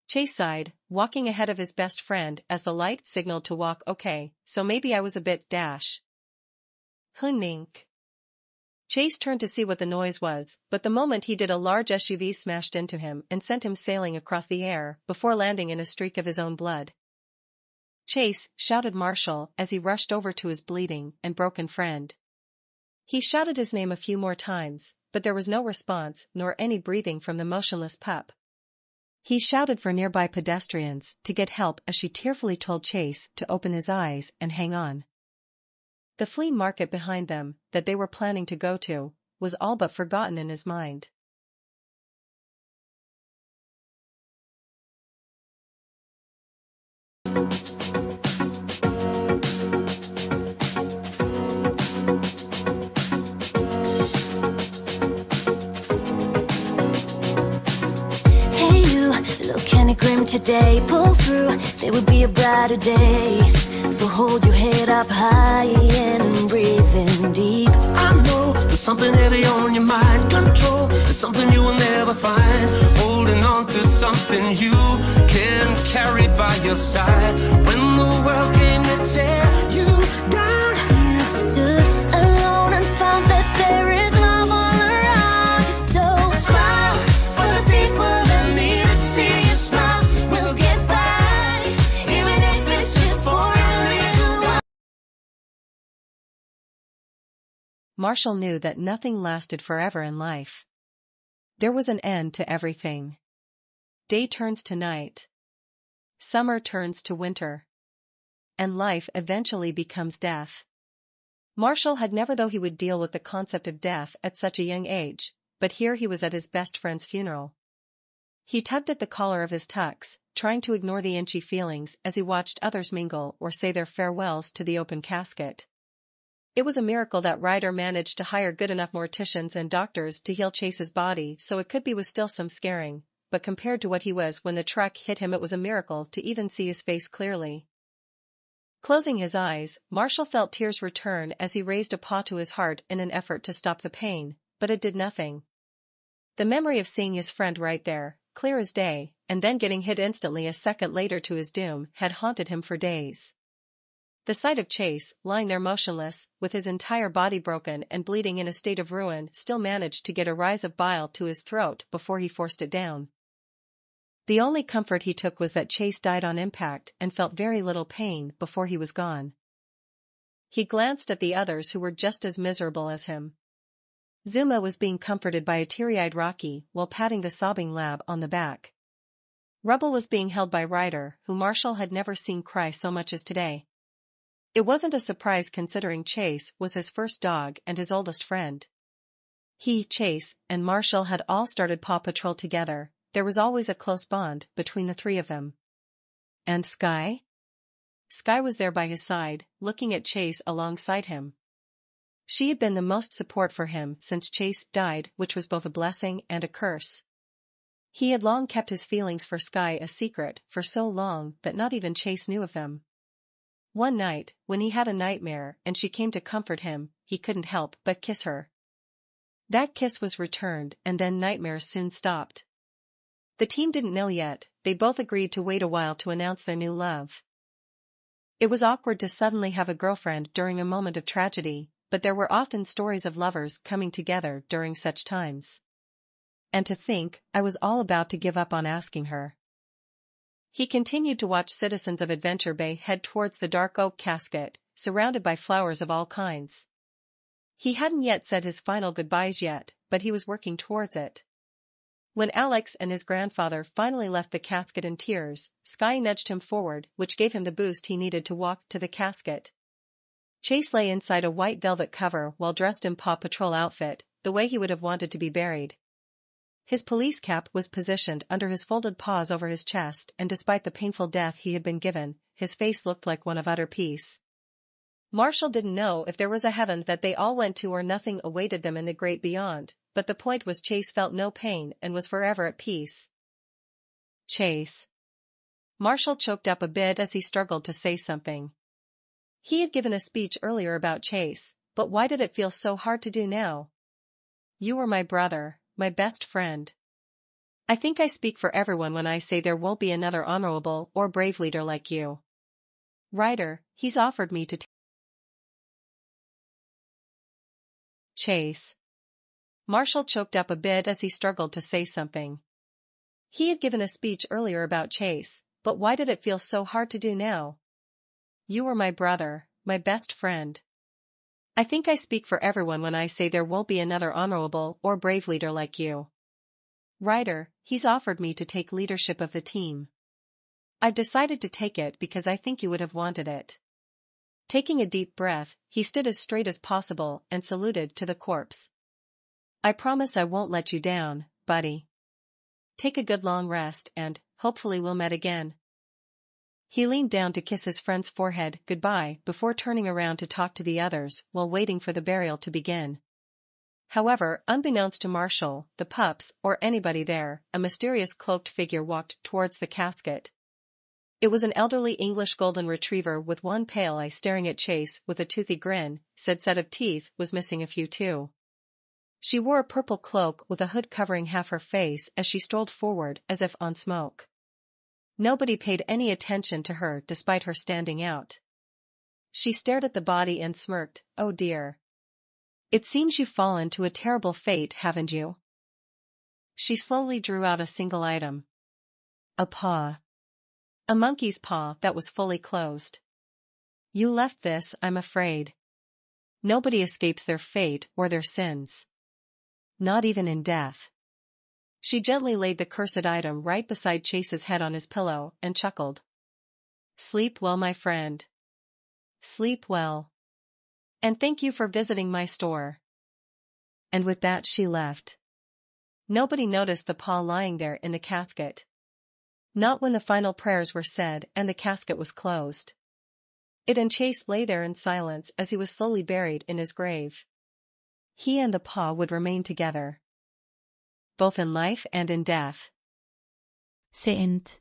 Chase sighed, walking ahead of his best friend as the light signaled to walk. Okay, so maybe I was a bit dash. Hunink. Chase turned to see what the noise was, but the moment he did, a large SUV smashed into him and sent him sailing across the air before landing in a streak of his own blood. Chase, shouted Marshall as he rushed over to his bleeding and broken friend. He shouted his name a few more times, but there was no response nor any breathing from the motionless pup. He shouted for nearby pedestrians to get help as she tearfully told Chase to open his eyes and hang on. The flea market behind them, that they were planning to go to, was all but forgotten in his mind. Hey you, look kinda grim today. Pull through, there would be a brighter day. So hold your head up high and breathe in deep. I know there's something heavy on your mind. Control is something you will never find. Holding on to something you can carry by your side. When the world came to tear you down, You stood alone and found that there is love all around you. So smile for the people that need to see you smile. We'll get by, even if it's just for a little while. Marshall knew that nothing lasted forever in life. There was an end to everything. Day turns to night. Summer turns to winter. And life eventually becomes death. Marshall had never thought he would deal with the concept of death at such a young age, but here he was at his best friend's funeral. He tugged at the collar of his tux, trying to ignore the itchy feelings as he watched others mingle or say their farewells to the open casket. It was a miracle that Ryder managed to hire good enough morticians and doctors to heal Chase's body so it could be with still some scaring, but compared to what he was when the truck hit him, it was a miracle to even see his face clearly. Closing his eyes, Marshall felt tears return as he raised a paw to his heart in an effort to stop the pain, but it did nothing. The memory of seeing his friend right there, clear as day, and then getting hit instantly a second later to his doom, had haunted him for days. The sight of Chase, lying there motionless, with his entire body broken and bleeding in a state of ruin, still managed to get a rise of bile to his throat before he forced it down. The only comfort he took was that Chase died on impact and felt very little pain before he was gone. He glanced at the others who were just as miserable as him. Zuma was being comforted by a teary-eyed Rocky while patting the sobbing lab on the back. Rubble was being held by Ryder, who Marshall had never seen cry so much as today. It wasn't a surprise considering Chase was his first dog and his oldest friend. He, Chase, and Marshall had all started Paw Patrol together. There was always a close bond between the three of them. And Skye? Skye was there by his side, looking at Chase alongside him. She had been the most support for him since Chase died, which was both a blessing and a curse. He had long kept his feelings for Skye a secret for so long that not even Chase knew of them. One night, when he had a nightmare and she came to comfort him, he couldn't help but kiss her. That kiss was returned and then nightmares soon stopped. The team didn't know yet, they both agreed to wait a while to announce their new love. It was awkward to suddenly have a girlfriend during a moment of tragedy, but there were often stories of lovers coming together during such times. And to think, I was all about to give up on asking her. He continued to watch citizens of Adventure Bay head towards the dark oak casket, surrounded by flowers of all kinds. He hadn't yet said his final goodbyes yet, but he was working towards it. When Alex and his grandfather finally left the casket in tears, Skye nudged him forward, which gave him the boost he needed to walk to the casket. Chase lay inside a white velvet cover while dressed in Paw Patrol outfit, the way he would have wanted to be buried. His police cap was positioned under his folded paws over his chest, and despite the painful death he had been given, his face looked like one of utter peace. Marshall didn't know if there was a heaven that they all went to or nothing awaited them in the great beyond, but the point was Chase felt no pain and was forever at peace. Chase. Marshall choked up a bit as he struggled to say something. He had given a speech earlier about Chase, but why did it feel so hard to do now? You were my brother, my best friend. I think I speak for everyone when I say there won't be another honorable or brave leader like you. Ryder, he's offered me to Chase. Marshall choked up a bit as he struggled to say something. He had given a speech earlier about Chase, but why did it feel so hard to do now? You were my brother, my best friend. I think I speak for everyone when I say there won't be another honorable or brave leader like you. Ryder, he's offered me to take leadership of the team. I've decided to take it because I think you would have wanted it. Taking a deep breath, he stood as straight as possible and saluted to the corpse. I promise I won't let you down, buddy. Take a good long rest and, hopefully we'll meet again. He leaned down to kiss his friend's forehead goodbye before turning around to talk to the others while waiting for the burial to begin. However, unbeknownst to Marshall, the pups, or anybody there, a mysterious cloaked figure walked towards the casket. It was an elderly English golden retriever with one pale eye staring at Chase with a toothy grin, said set of teeth was missing a few too. She wore a purple cloak with a hood covering half her face as she strolled forward as if on smoke. Nobody paid any attention to her despite her standing out. She stared at the body and smirked, oh dear. It seems you've fallen to a terrible fate, haven't you? She slowly drew out a single item. A paw. A monkey's paw that was fully closed. You left this, I'm afraid. Nobody escapes their fate or their sins. Not even in death. She gently laid the cursed item right beside Chase's head on his pillow and chuckled. Sleep well, my friend. Sleep well. And thank you for visiting my store. And with that she left. Nobody noticed the paw lying there in the casket. Not when the final prayers were said and the casket was closed. It and Chase lay there in silence as he was slowly buried in his grave. He and the paw would remain together. Both in life and in death. Sint.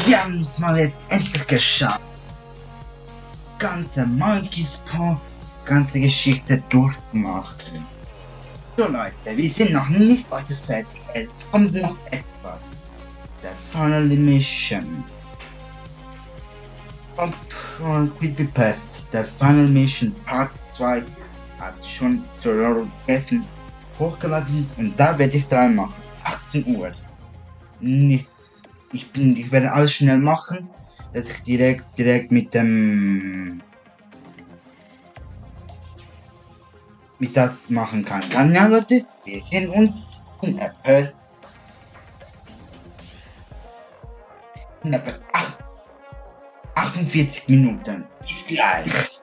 Wir haben es mal jetzt endlich geschafft. Ganze Monkeys Paw, ganze Geschichte durchzumachen. So Leute, wir sind noch nicht weiter fertig. Es kommt noch etwas. The Final Mission. PAW Patrol Creepypasta, The Final Mission Part 2 hat schon zur gestern hochgeladen und da werde ich dran machen. 18 Uhr. Ich werde alles schnell machen, dass ich direkt mit das machen kann. Dann ja Leute, wir sehen uns in etwa 48 Minuten. Bis gleich.